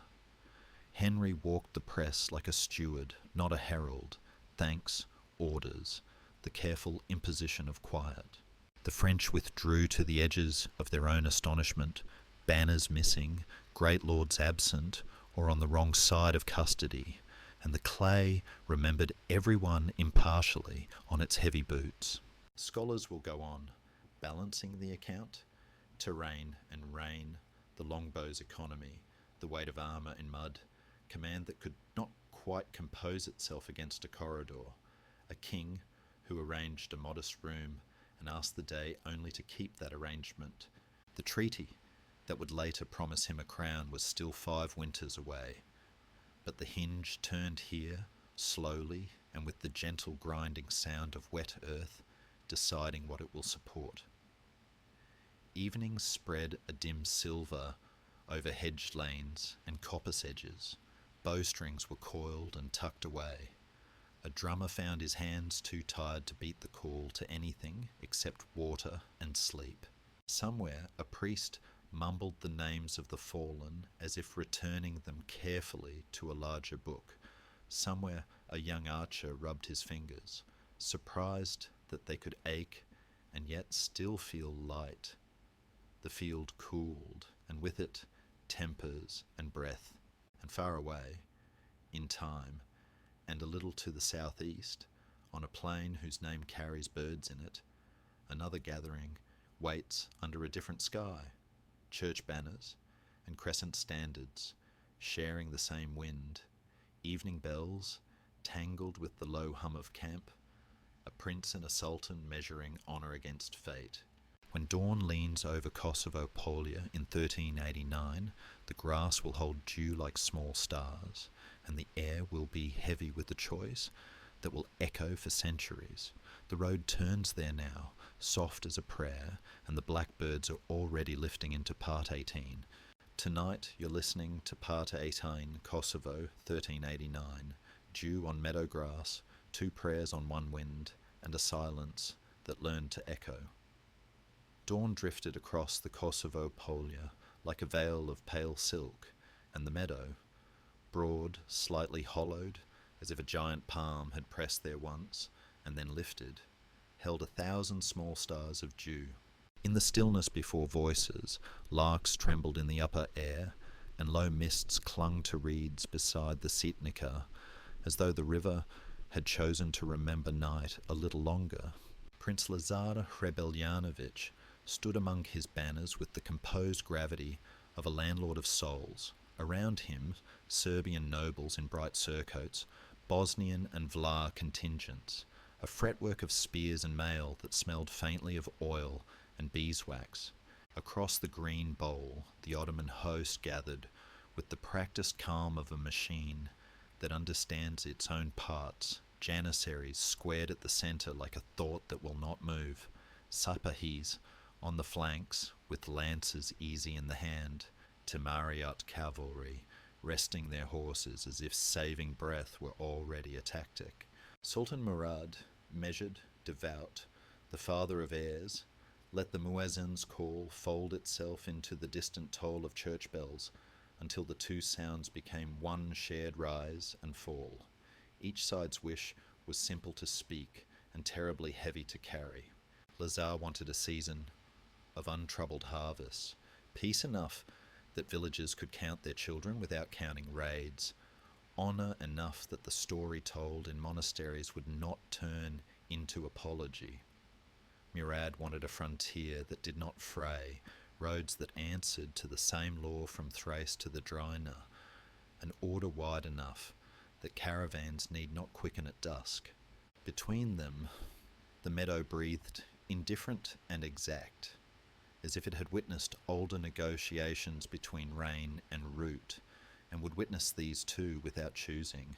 Henry walked the press like a steward, not a herald. Thanks, orders, the careful imposition of quiet. The French withdrew to the edges of their own astonishment, banners missing, great lords absent, or on the wrong side of custody, and the clay remembered everyone impartially on its heavy boots. Scholars will go on, balancing the account, terrain and rain, the longbow's economy, the weight of armour in mud, command that could not quite compose itself against a corridor, a king who arranged a modest room and asked the day only to keep that arrangement. The treaty that would later promise him a crown was still 5 winters away, but the hinge turned here, slowly and with the gentle grinding sound of wet earth, deciding what it will support. Evening spread a dim silver over hedged lanes and coppice edges. Bowstrings were coiled and tucked away. A drummer found his hands too tired to beat the call to anything except water and sleep. Somewhere a priest mumbled the names of the fallen as if returning them carefully to a larger book. Somewhere a young archer rubbed his fingers, surprised that they could ache and yet still feel light. The field cooled, and with it tempers and breath, and far away, in time, and a little to the southeast, on a plain whose name carries birds in it, another gathering waits under a different sky, church banners and crescent standards, sharing the same wind, evening bells tangled with the low hum of camp, a prince and a sultan measuring honour against fate. When dawn leans over Kosovo Polia in 1389, the grass will hold dew like small stars, and the air will be heavy with the choice that will echo for centuries. The road turns there now, soft as a prayer, and the blackbirds are already lifting into Part 18. Tonight you're listening to Part 18, Kosovo, 1389, dew on meadow grass, 2 prayers on one wind, and a silence that learned to echo. Dawn drifted across the Kosovo polja like a veil of pale silk, and the meadow, broad, slightly hollowed, as if a giant palm had pressed there once and then lifted, held 1,000 small stars of dew. In the stillness before voices, larks trembled in the upper air, and low mists clung to reeds beside the Sitnica, as though the river had chosen to remember night a little longer. Prince Lazar Hrebeljanović stood among his banners with the composed gravity of a landlord of souls. Around him, Serbian nobles in bright surcoats, Bosnian and Vlar contingents, a fretwork of spears and mail that smelled faintly of oil and beeswax. Across the green bowl, the Ottoman host gathered with the practiced calm of a machine that understands its own parts, janissaries squared at the centre like a thought that will not move, sapahis on the flanks with lances easy in the hand, Timariot cavalry resting their horses as if saving breath were already a tactic. Sultan Murad, measured, devout, the father of heirs, let the muezzin's call fold itself into the distant toll of church bells until the two sounds became one shared rise and fall. Each side's wish was simple to speak and terribly heavy to carry. Lazar wanted a season of untroubled harvests, peace enough that villagers could count their children without counting raids, honour enough that the story told in monasteries would not turn into apology. Murad wanted a frontier that did not fray, roads that answered to the same law from Thrace to the Drina, an order wide enough that caravans need not quicken at dusk. Between them, the meadow breathed indifferent and exact, as if it had witnessed older negotiations between rain and root, and would witness these too without choosing.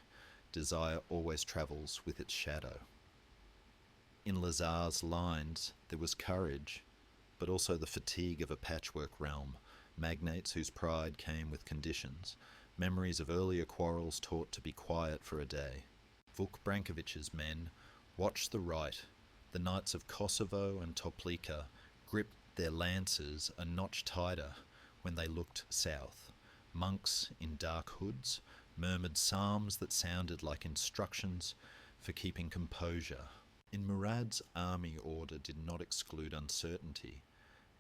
Desire always travels with its shadow. In Lazar's lines there was courage, but also the fatigue of a patchwork realm, magnates whose pride came with conditions, memories of earlier quarrels taught to be quiet for a day. Vuk Branković's men watched the right. The knights of Kosovo and Toplica gripped their lances a notch tighter when they looked south. Monks in dark hoods murmured psalms that sounded like instructions for keeping composure. In Murad's army order did not exclude uncertainty.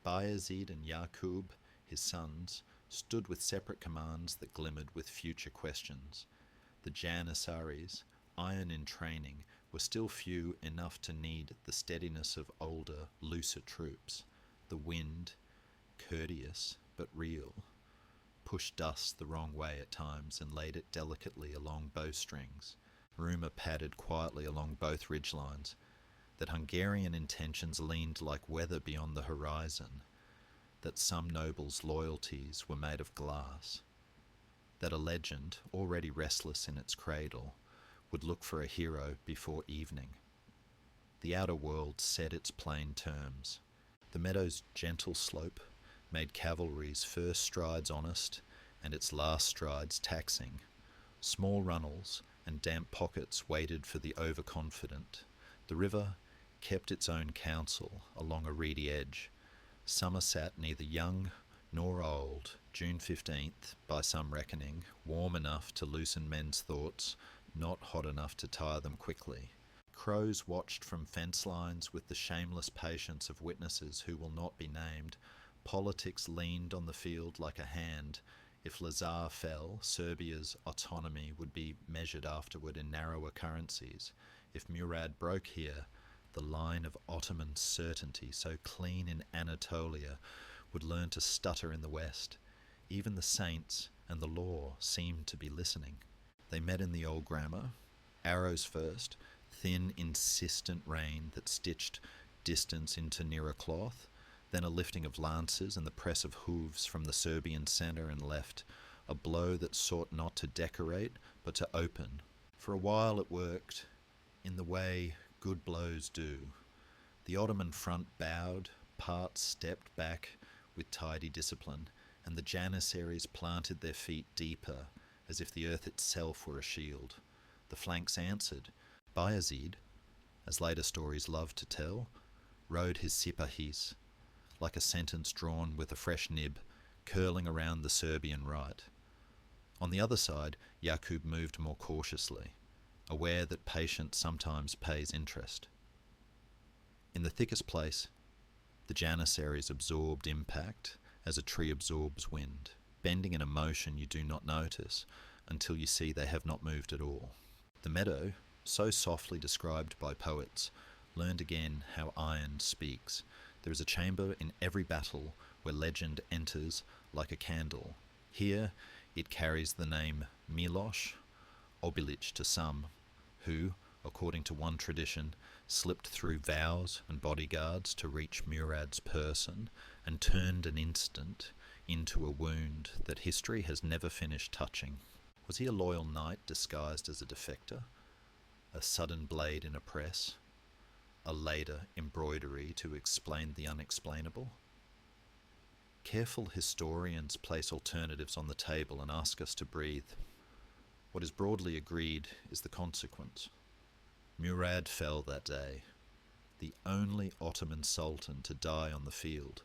Bayezid and Yaqub, his sons, stood with separate commands that glimmered with future questions. The Janissaries, iron in training, were still few enough to need the steadiness of older, looser troops. The wind, courteous but real, pushed dust the wrong way at times and laid it delicately along bowstrings. Rumour padded quietly along both ridgelines, that Hungarian intentions leaned like weather beyond the horizon, that some nobles' loyalties were made of glass, that a legend, already restless in its cradle, would look for a hero before evening. The outer world set its plain terms. The meadow's gentle slope made cavalry's first strides honest and its last strides taxing. Small runnels and damp pockets waited for the overconfident. The river kept its own counsel along a reedy edge. Summer sat neither young nor old, June 15th, by some reckoning, warm enough to loosen men's thoughts, not hot enough to tire them quickly. Crows watched from fence lines with the shameless patience of witnesses who will not be named. Politics leaned on the field like a hand. If Lazar fell, Serbia's autonomy would be measured afterward in narrower currencies. If Murad broke here, the line of Ottoman certainty, so clean in Anatolia, would learn to stutter in the West. Even the saints and the law seemed to be listening. They met in the old grammar. Arrows first, thin, insistent rain that stitched distance into nearer cloth, then a lifting of lances and the press of hooves from the Serbian centre and left, a blow that sought not to decorate but to open. For a while it worked, in the way good blows do. The Ottoman front bowed, parts stepped back with tidy discipline, and the Janissaries planted their feet deeper, as if the earth itself were a shield. The flanks answered. Bayezid, as later stories love to tell, rode his sipahis, like a sentence drawn with a fresh nib, curling around the Serbian right. On the other side, Jakub moved more cautiously, aware that patience sometimes pays interest. In the thickest place, the janissaries absorbed impact as a tree absorbs wind, bending in a motion you do not notice until you see they have not moved at all. The meadow, so softly described by poets, learned again how iron speaks. There is a chamber in every battle where legend enters like a candle. Here it carries the name Miloš, Obilic to some, who, according to one tradition, slipped through vows and bodyguards to reach Murad's person and turned an instant into a wound that history has never finished touching. Was he a loyal knight disguised as a defector? A sudden blade in a press? A later embroidery to explain the unexplainable? Careful historians place alternatives on the table and ask us to breathe. What is broadly agreed is the consequence. Murad fell that day, the only Ottoman sultan to die on the field,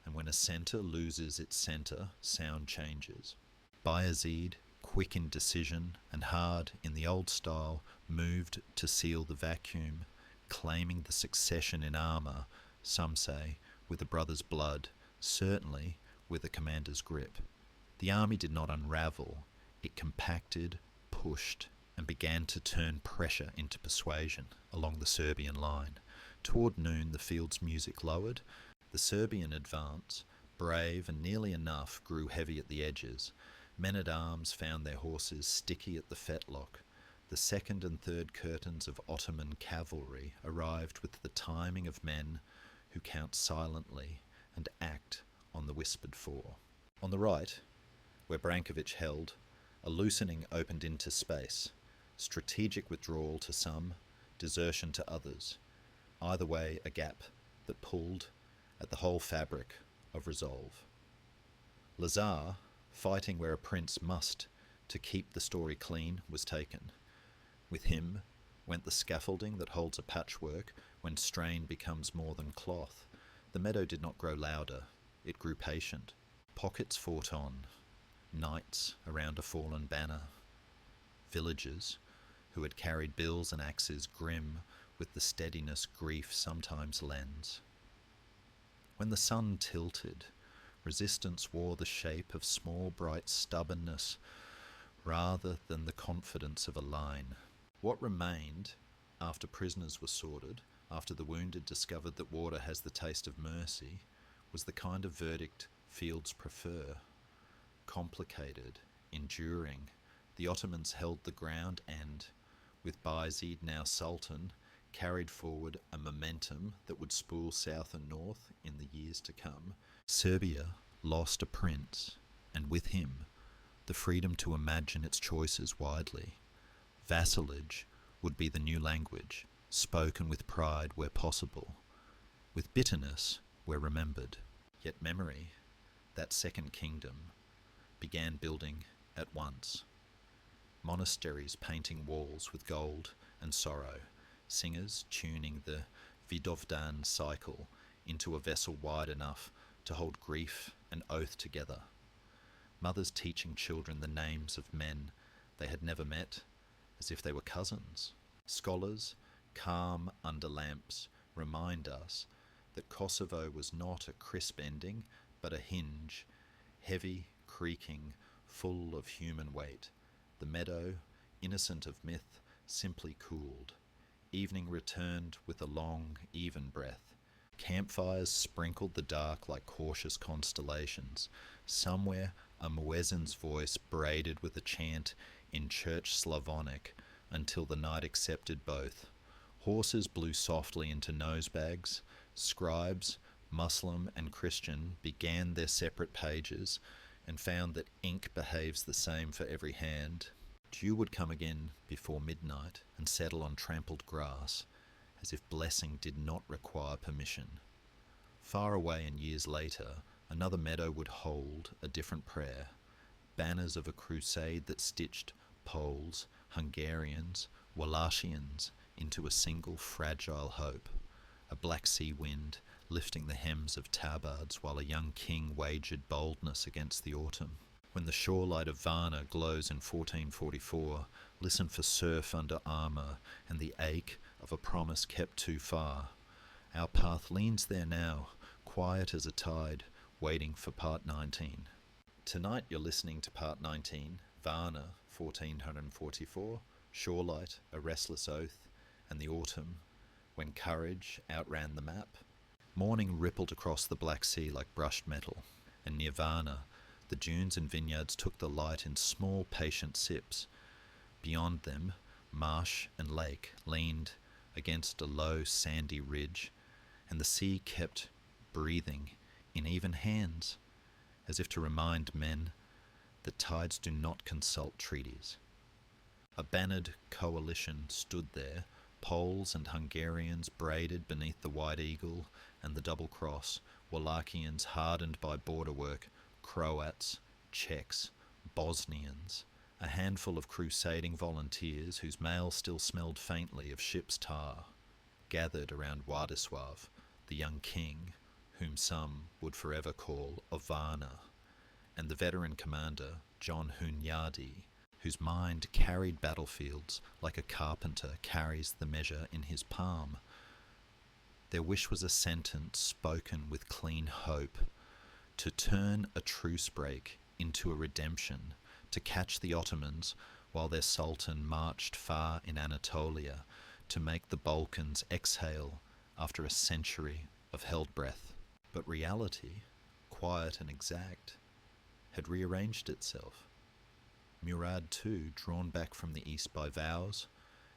and when a centre loses its centre, sound changes. Bayezid, quick in decision and hard in the old style, moved to seal the vacuum, claiming the succession in armour, some say, with the brother's blood, certainly with the commander's grip. The army did not unravel, it compacted, pushed, and began to turn pressure into persuasion along the Serbian line. Toward noon the field's music lowered. The Serbian advance, brave and nearly enough, grew heavy at the edges. Men-at-arms found their horses sticky at the fetlock. The second and third curtains of Ottoman cavalry arrived with the timing of men who count silently and act on the whispered four. On the right, where Brankovic held, a loosening opened into space, strategic withdrawal to some, desertion to others. Either way, a gap that pulled at the whole fabric of resolve. Lazar, fighting where a prince must to keep the story clean, was taken. With him went the scaffolding that holds a patchwork when strain becomes more than cloth. The meadow did not grow louder, it grew patient. Pockets fought on, knights around a fallen banner, villagers who had carried bills and axes grim with the steadiness grief sometimes lends. When the sun tilted, resistance wore the shape of small bright stubbornness rather than the confidence of a line. What remained after prisoners were sorted, after the wounded discovered that water has the taste of mercy, was the kind of verdict fields prefer. Complicated, enduring, the Ottomans held the ground and, with Bayezid now sultan, carried forward a momentum that would spool south and north in the years to come. Serbia lost a prince, and with him, the freedom to imagine its choices widely. Vassalage would be the new language, spoken with pride where possible, with bitterness where remembered. Yet memory, that second kingdom, began building at once. Monasteries painting walls with gold and sorrow, singers tuning the Vidovdan cycle into a vessel wide enough to hold grief and oath together. Mothers teaching children the names of men they had never met, as if they were cousins. Scholars, calm under lamps, remind us that Kosovo was not a crisp ending, but a hinge, heavy, creaking, full of human weight. The meadow, innocent of myth, simply cooled. Evening returned with a long, even breath. Campfires sprinkled the dark like cautious constellations. Somewhere a muezzin's voice braided with a chant in church Slavonic until the night accepted both. Horses blew softly into nosebags. Scribes, Muslim and Christian, began their separate pages and found that ink behaves the same for every hand. Dew would come again before midnight and settle on trampled grass, as if blessing did not require permission. Far away and years later, another meadow would hold a different prayer, banners of a crusade that stitched Poles, Hungarians, Wallachians into a single fragile hope, a Black Sea wind lifting the hems of tabards while a young king wagered boldness against the autumn. When the shorelight of Varna glows in 1444, listen for surf under armour and the ache of a promise kept too far. Our path leans there now, quiet as a tide, waiting for part 19. Tonight you're listening to part 19, Varna, 1444, Shorelight, A Restless Oath, and the autumn, when courage outran the map. Morning rippled across the Black Sea like brushed metal, and near Varna, the dunes and vineyards took the light in small, patient sips. Beyond them, marsh and lake leaned against a low, sandy ridge, and the sea kept breathing in even hands, as if to remind men that tides do not consult treaties. A bannered coalition stood there, Poles and Hungarians braided beneath the white eagle and the double cross, Wallachians hardened by border work, Croats, Czechs, Bosnians, a handful of crusading volunteers whose mail still smelled faintly of ship's tar, gathered around Władysław, the young king, whom some would forever call Varna, and the veteran commander, John Hunyadi, whose mind carried battlefields like a carpenter carries the measure in his palm. Their wish was a sentence spoken with clean hope, to turn a truce break into a redemption, to catch the Ottomans while their sultan marched far in Anatolia, to make the Balkans exhale after a century of held breath. But reality, quiet and exact, had rearranged itself. Murad too, drawn back from the east by vows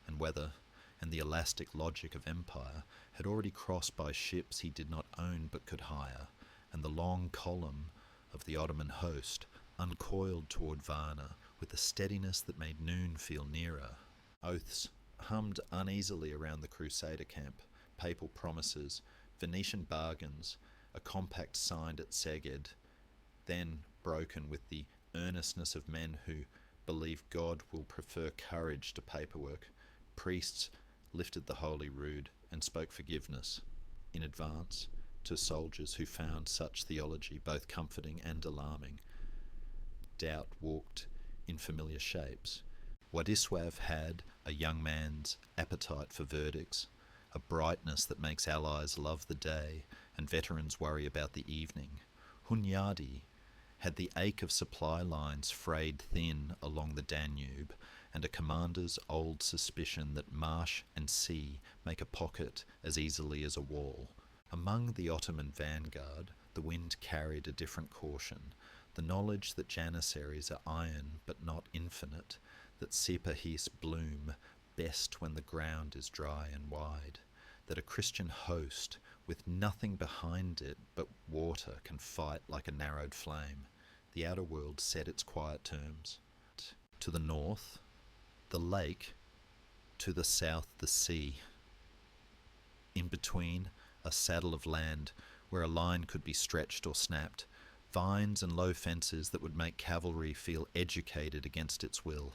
and weather and the elastic logic of empire, had already crossed by ships he did not own but could hire, and the long column of the Ottoman host uncoiled toward Varna with a steadiness that made noon feel nearer. Oaths hummed uneasily around the crusader camp, papal promises, Venetian bargains, a compact signed at Szeged, then broken with the earnestness of men who believe God will prefer courage to paperwork. Priests lifted the holy rood and spoke forgiveness in advance to soldiers who found such theology both comforting and alarming. Doubt walked in familiar shapes. Władysław had a young man's appetite for verdicts, a brightness that makes allies love the day and veterans worry about the evening. Hunyadi had the ache of supply lines frayed thin along the Danube, and a commander's old suspicion that marsh and sea make a pocket as easily as a wall. Among the Ottoman vanguard, the wind carried a different caution, the knowledge that janissaries are iron but not infinite, that sipahis bloom best when the ground is dry and wide, that a Christian host with nothing behind it but water can fight like a narrowed flame. The outer world set its quiet terms. To the north, the lake; to the south, the sea. In between, a saddle of land where a line could be stretched or snapped, vines and low fences that would make cavalry feel educated against its will,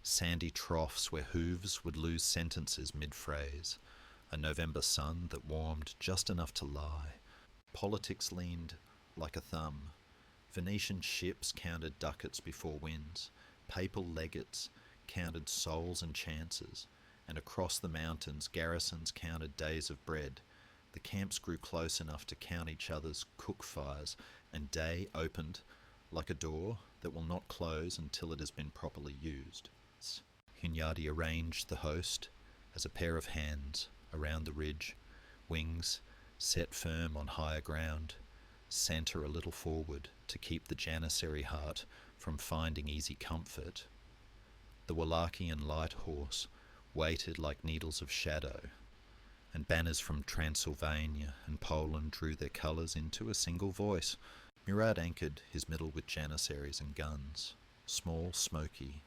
sandy troughs where hooves would lose sentences mid-phrase, a November sun that warmed just enough to lie. Politics leaned like a thumb. Venetian ships counted ducats before winds, papal legates counted souls and chances, and across the mountains garrisons counted days of bread. The camps grew close enough to count each other's cook fires, and day opened like a door that will not close until it has been properly used. Hunyadi arranged the host as a pair of hands around the ridge, wings set firm on higher ground, centre a little forward to keep the janissary heart from finding easy comfort. The Wallachian light horse waited like needles of shadow, and banners from Transylvania and Poland drew their colours into a single voice. Murad anchored his middle with janissaries and guns, small, smoky,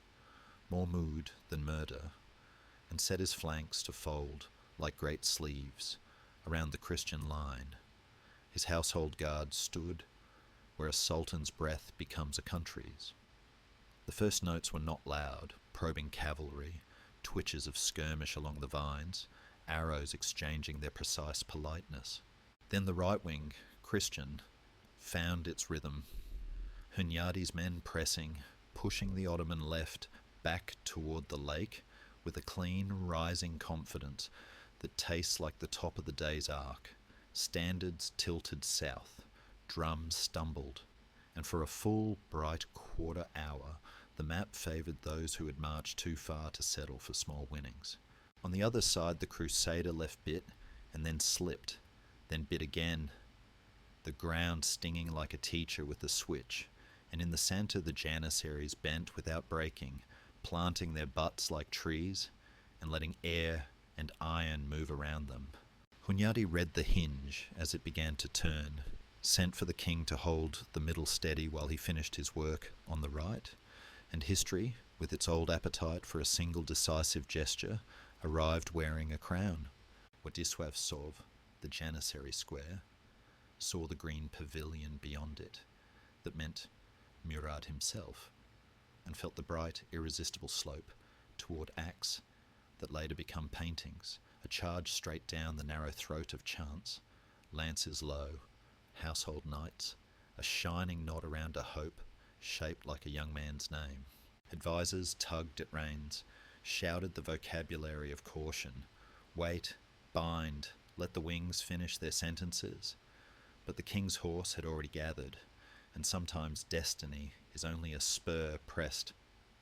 more mood than murder, and set his flanks to fold like great sleeves around the Christian line. His household guards stood where a sultan's breath becomes a country's. The first notes were not loud, probing cavalry, twitches of skirmish along the vines, arrows exchanging their precise politeness. Then the right wing, Christian, found its rhythm. Hunyadi's men pressing, pushing the Ottoman left back toward the lake with a clean, rising confidence that tastes like the top of the day's arc. Standards tilted south, drums stumbled, and for a full, bright quarter hour, the map favoured those who had marched too far to settle for small winnings. On the other side, the Crusader left bit, and then slipped, then bit again, the ground stinging like a teacher with a switch, and in the centre the Janissaries bent without breaking, planting their butts like trees, and letting air and iron move around them. Hunyadi read the hinge as it began to turn, sent for the king to hold the middle steady while he finished his work on the right, and history, with its old appetite for a single decisive gesture, arrived wearing a crown. Władysław saw the Janissary square, saw the green pavilion beyond it, that meant Murad himself, and felt the bright, irresistible slope toward acts that later become paintings, a charge straight down the narrow throat of chance, lances low, household knights, a shining knot around a hope shaped like a young man's name. Advisors tugged at reins, shouted the vocabulary of caution, wait, bind, let the wings finish their sentences. But the king's horse had already gathered, and sometimes destiny is only a spur pressed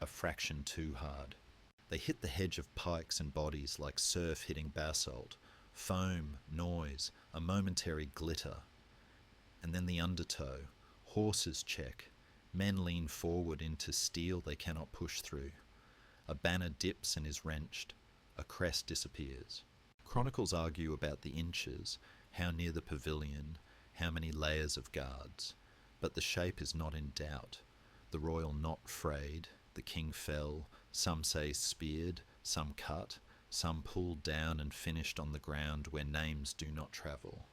a fraction too hard. They hit the hedge of pikes and bodies like surf hitting basalt, foam, noise, a momentary glitter. And then the undertow, horses check, men lean forward into steel they cannot push through. A banner dips and is wrenched, a crest disappears. Chronicles argue about the inches, how near the pavilion, how many layers of guards, but the shape is not in doubt. The royal knot frayed, the king fell, some say speared, some cut, some pulled down and finished on the ground where names do not travel,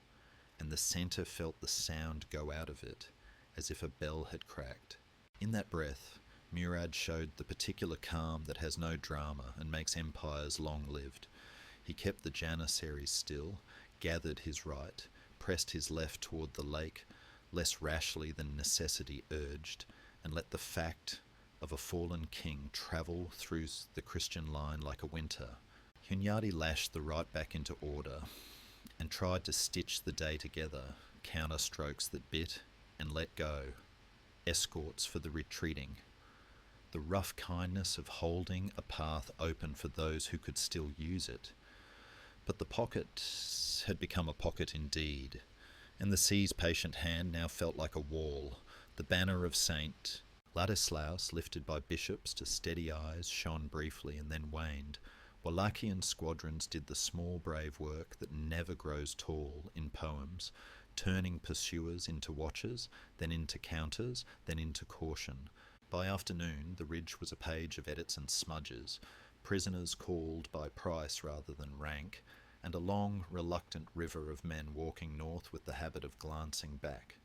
and the centre felt the sound go out of it, as if a bell had cracked. In that breath, Murad showed the particular calm that has no drama and makes empires long-lived. He kept the Janissaries still, gathered his right, pressed his left toward the lake, less rashly than necessity urged, and let the fact of a fallen king travel through the Christian line like a winter. Hunyadi lashed the right back into order and tried to stitch the day together, counter-strokes that bit and let go, escorts for the retreating, the rough kindness of holding a path open for those who could still use it. But the pocket had become a pocket indeed, and the sea's patient hand now felt like a wall. The banner of Saint Ladislaus, lifted by bishops to steady eyes, shone briefly and then waned. Wallachian squadrons did the small brave work that never grows tall in poems, turning pursuers into watchers, then into counters, then into caution. By afternoon, the ridge was a page of edits and smudges, prisoners called by price rather than rank, and a long, reluctant river of men walking north with the habit of glancing back.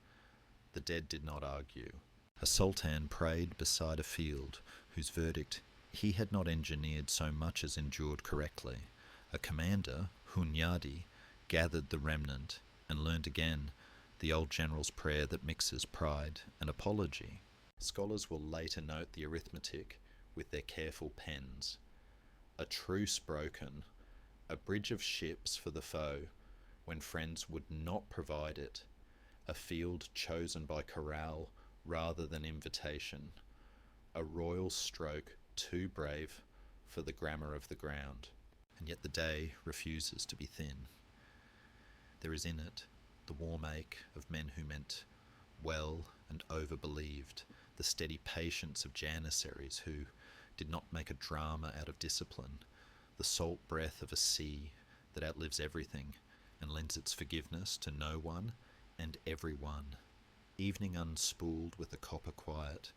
The dead did not argue. A sultan prayed beside a field, whose verdict he had not engineered so much as endured correctly. A commander, Hunyadi, gathered the remnant, and learned again the old general's prayer that mixes pride and apology. Scholars will later note the arithmetic with their careful pens. A truce broken, a bridge of ships for the foe, when friends would not provide it, a field chosen by corral rather than invitation, a royal stroke too brave for the grammar of the ground, and yet the day refuses to be thin. There is in it the warm ache of men who meant well and over-believed, the steady patience of Janissaries who did not make a drama out of discipline, the salt breath of a sea that outlives everything and lends its forgiveness to no one and everyone. Evening unspooled with a copper quiet,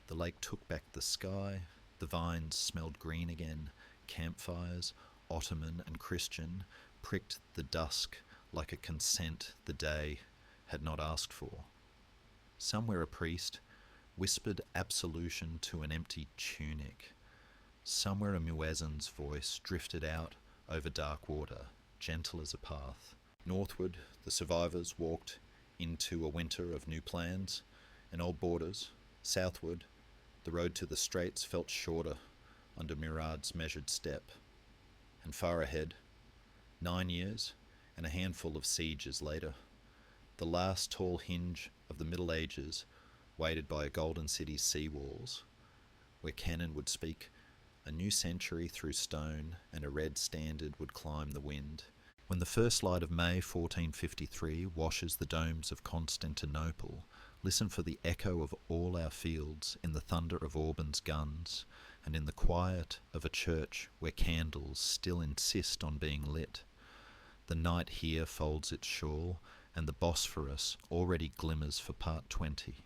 the lake took back the sky, the vines smelled green again, campfires, Ottoman and Christian, pricked the dusk like a consent the day had not asked for. Somewhere a priest whispered absolution to an empty tunic. Somewhere a muezzin's voice drifted out over dark water. gentle as a path. Northward, the survivors walked into a winter of new plans and old borders. Southward, the road to the straits felt shorter under Murad's measured step. And far ahead, 9 years and a handful of sieges later, the last tall hinge of the Middle Ages weighted by a golden city's sea walls, where cannon would speak a new century through stone and a red standard would climb the wind. When the first light of May 1453 washes the domes of Constantinople, listen for the echo of all our fields in the thunder of Auburn's guns and in the quiet of a church where candles still insist on being lit. The night here folds its shawl and the Bosphorus already glimmers for part 20.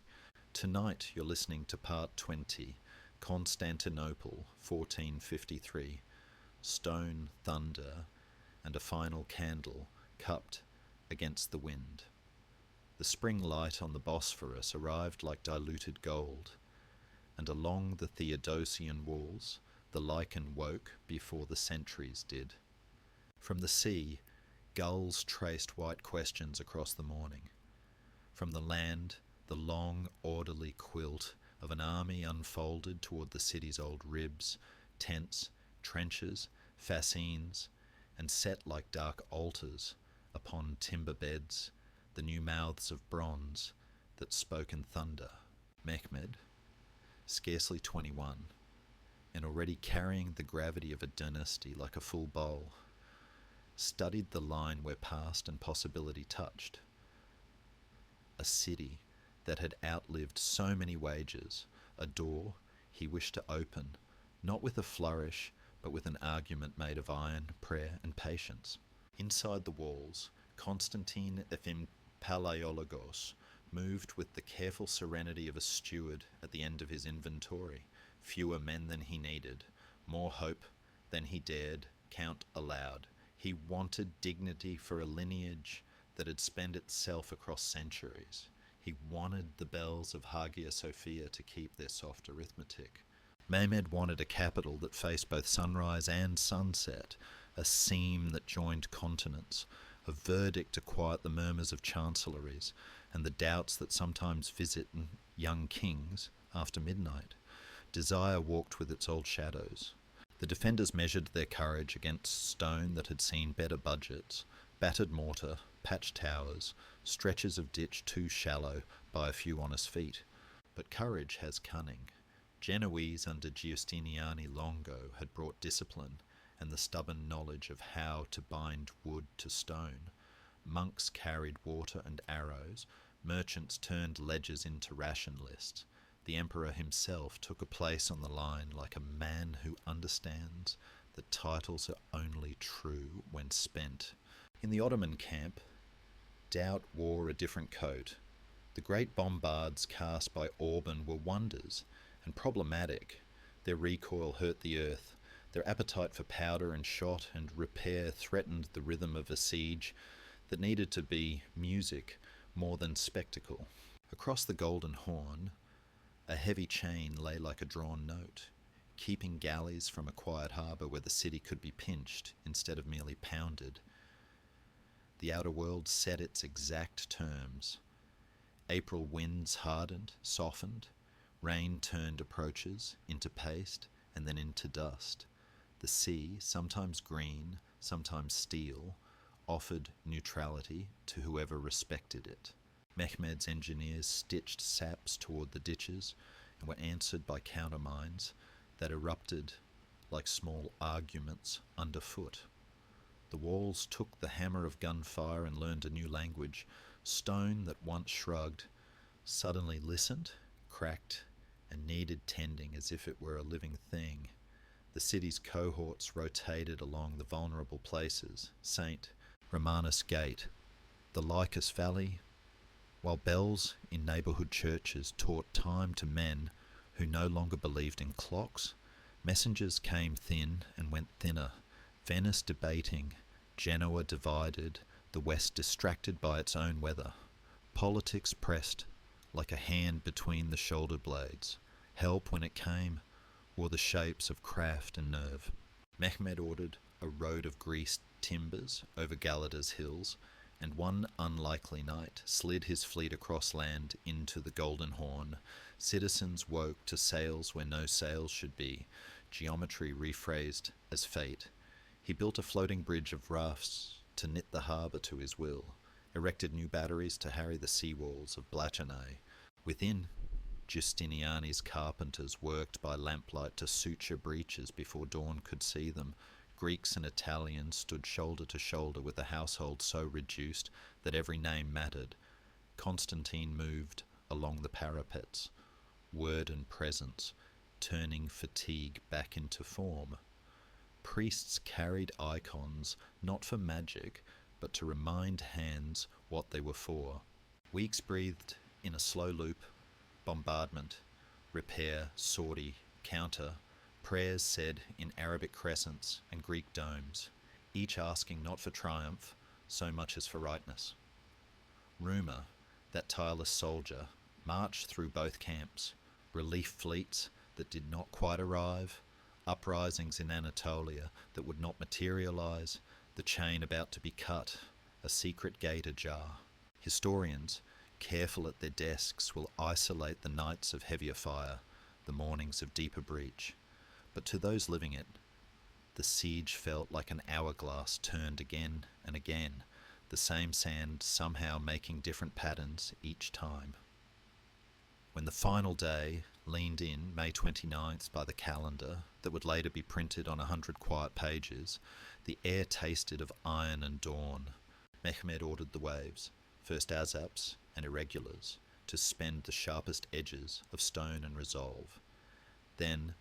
Tonight you're listening to part 20, Constantinople 1453, stone, thunder, and a final candle cupped against the wind. The spring light on the Bosphorus arrived like diluted gold, and along the Theodosian walls the lichen woke before the centuries did. From the sea, gulls traced white questions across the morning. From the land, the long, orderly quilt of an army unfolded toward the city's old ribs, tents, trenches, fascines, and set like dark altars upon timber beds, the new mouths of bronze that spoke in thunder. Mehmed, scarcely 21, and already carrying the gravity of a dynasty like a full bowl, studied the line where past and possibility touched. A city that had outlived so many wages, a door he wished to open, not with a flourish, but with an argument made of iron, prayer, and patience. Inside the walls, Constantine Palaiologos moved with the careful serenity of a steward at the end of his inventory. Fewer men than he needed, more hope than he dared count aloud. He wanted dignity for a lineage that had spent itself across centuries. He wanted the bells of Hagia Sophia to keep their soft arithmetic. Mehmed wanted a capital that faced both sunrise and sunset, a seam that joined continents, a verdict to quiet the murmurs of chancelleries and the doubts that sometimes visit young kings after midnight. Desire walked with its old shadows. The defenders measured their courage against stone that had seen better budgets, battered mortar, patched towers, stretches of ditch too shallow by a few honest feet. But courage has cunning. Genoese under Giustiniani Longo had brought discipline and the stubborn knowledge of how to bind wood to stone. Monks carried water and arrows, merchants turned ledgers into ration lists. The emperor himself took a place on the line like a man who understands that titles are only true when spent. In the Ottoman camp, doubt wore a different coat. The great bombards cast by Auburn were wonders, and problematic. Their recoil hurt the earth. Their appetite for powder and shot and repair threatened the rhythm of a siege that needed to be music more than spectacle. Across the Golden Horn, a heavy chain lay like a drawn note, keeping galleys from a quiet harbour where the city could be pinched instead of merely pounded. The outer world set its exact terms. April winds hardened, softened. Rain turned approaches into paste and then into dust. The sea, sometimes green, sometimes steel, offered neutrality to whoever respected it. Mehmed's engineers stitched saps toward the ditches and were answered by countermines that erupted like small arguments underfoot. The walls took the hammer of gunfire and learned a new language. Stone that once shrugged suddenly listened, cracked, and needed tending as if it were a living thing. The city's cohorts rotated along the vulnerable places, St. Romanus Gate, the Lycus Valley, while bells in neighbourhood churches taught time to men who no longer believed in clocks. Messengers came thin and went thinner, Venice debating, Genoa divided, the West distracted by its own weather. Politics pressed like a hand between the shoulder blades. Help, when it came, wore the shapes of craft and nerve. Mehmed ordered a road of greased timbers over Galata's hills, and one unlikely night slid his fleet across land into the Golden Horn. Citizens woke to sails where no sails should be, geometry rephrased as fate. He built a floating bridge of rafts to knit the harbour to his will, erected new batteries to harry the sea walls of Blaternay. Within, Giustiniani's carpenters worked by lamplight to suture breaches before dawn could see them. Greeks and Italians stood shoulder to shoulder with a household so reduced that every name mattered. Constantine moved along the parapets, word and presence, turning fatigue back into form. Priests carried icons not for magic, but to remind hands what they were for. Weeks breathed in a slow loop, bombardment, repair, sortie, counter, prayers said in Arabic crescents and Greek domes, each asking not for triumph so much as for rightness. Rumour, that tireless soldier, marched through both camps, relief fleets that did not quite arrive, uprisings in Anatolia that would not materialise, the chain about to be cut, a secret gate ajar. Historians, careful at their desks, will isolate the nights of heavier fire, the mornings of deeper breach. But to those living it, the siege felt like an hourglass turned again and again, the same sand somehow making different patterns each time. When the final day leaned in, May 29th, by the calendar that would later be printed on 100 quiet pages, the air tasted of iron and dawn. Mehmed ordered the waves, first azaps and irregulars, to spend the sharpest edges of stone and resolve. Then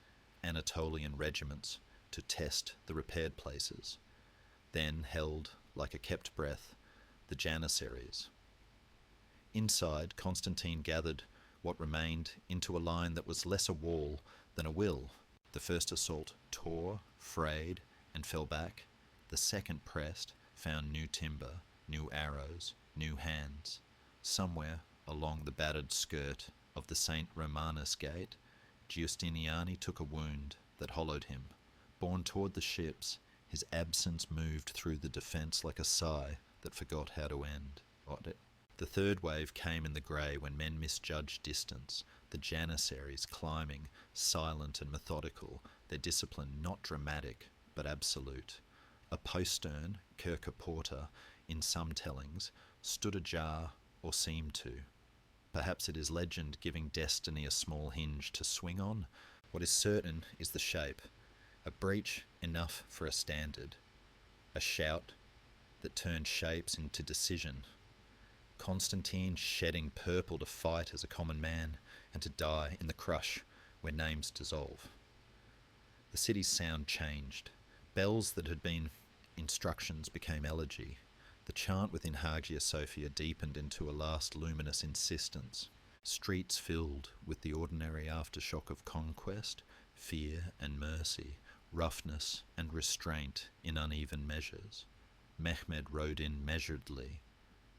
Anatolian regiments to test the repaired places. Then held, like a kept breath, the janissaries. Inside, Constantine gathered what remained into a line that was less a wall than a will. The first assault tore, frayed, and fell back. The second pressed, found new timber, new arrows, new hands. Somewhere along the battered skirt of the St. Romanus Gate, Giustiniani took a wound that hollowed him. Borne toward the ships, his absence moved through the defence like a sigh that forgot how to end. The third wave came in the grey when men misjudged distance, the janissaries climbing, silent and methodical, their discipline not dramatic but absolute. A postern, Kirke Porter, in some tellings, stood ajar or seemed to. Perhaps it is legend giving destiny a small hinge to swing on. What is certain is the shape, a breach enough for a standard, a shout that turned shapes into decision. Constantine shedding purple to fight as a common man and to die in the crush where names dissolve. The city's sound changed. Bells that had been instructions became elegy. The chant within Hagia Sophia deepened into a last luminous insistence. Streets filled with the ordinary aftershock of conquest, fear and mercy, roughness and restraint in uneven measures. Mehmed rode in measuredly,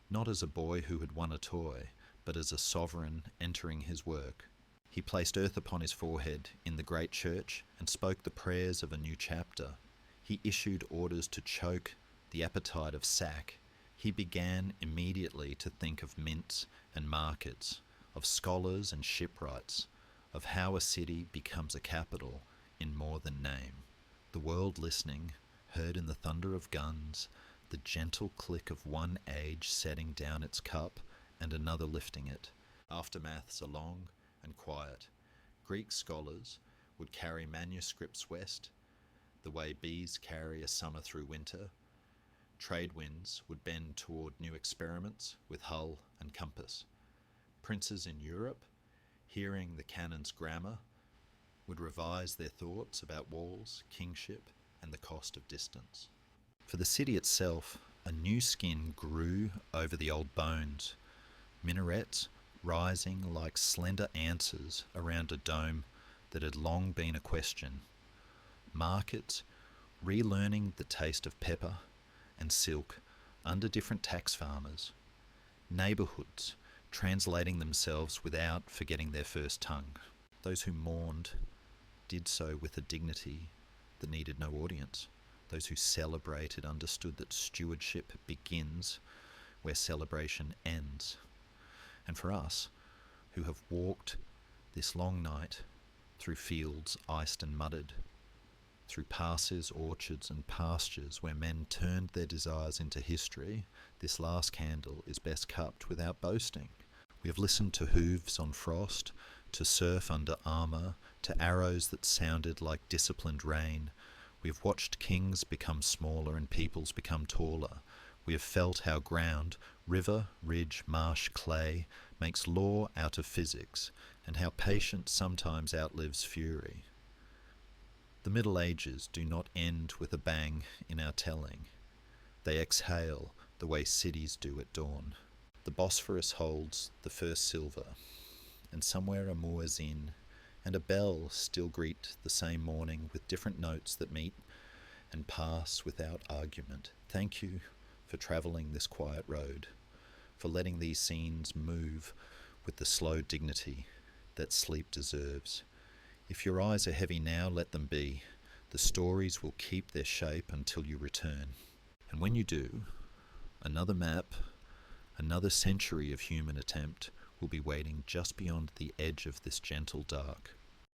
not as a boy who had won a toy, but as a sovereign entering his work. He placed earth upon his forehead in the great church and spoke the prayers of a new chapter. He issued orders to choke the appetite of sack. He began immediately to think of mints and markets, of scholars and shipwrights, of how a city becomes a capital in more than name. The world listening, heard in the thunder of guns, the gentle click of one age setting down its cup and another lifting it. Aftermaths are long and quiet. Greek scholars would carry manuscripts west, the way bees carry a summer through winter. Trade winds would bend toward new experiments with hull and compass. Princes in Europe, hearing the canon's grammar, would revise their thoughts about walls, kingship, and the cost of distance. For the city itself, a new skin grew over the old bones, minarets rising like slender answers around a dome that had long been a question. Markets relearning the taste of pepper and silk under different tax farmers. Neighbourhoods translating themselves without forgetting their first tongue. Those who mourned did so with a dignity that needed no audience. Those who celebrated understood that stewardship begins where celebration ends. And for us, who have walked this long night through fields iced and mudded, through passes, orchards and pastures where men turned their desires into history, this last candle is best cupped without boasting. We have listened to hooves on frost, to surf under armour, to arrows that sounded like disciplined rain. We have watched kings become smaller and peoples become taller. We have felt how ground, river, ridge, marsh, clay, makes law out of physics, and how patience sometimes outlives fury. The Middle Ages do not end with a bang in our telling. They exhale the way cities do at dawn. The Bosphorus holds the first silver, and somewhere a muezzin and a bell still greet the same morning with different notes that meet and pass without argument. Thank you for travelling this quiet road, for letting these scenes move with the slow dignity that sleep deserves. If your eyes are heavy now, let them be. The stories will keep their shape until you return. And when you do, another map, another century of human attempt will be waiting just beyond the edge of this gentle dark.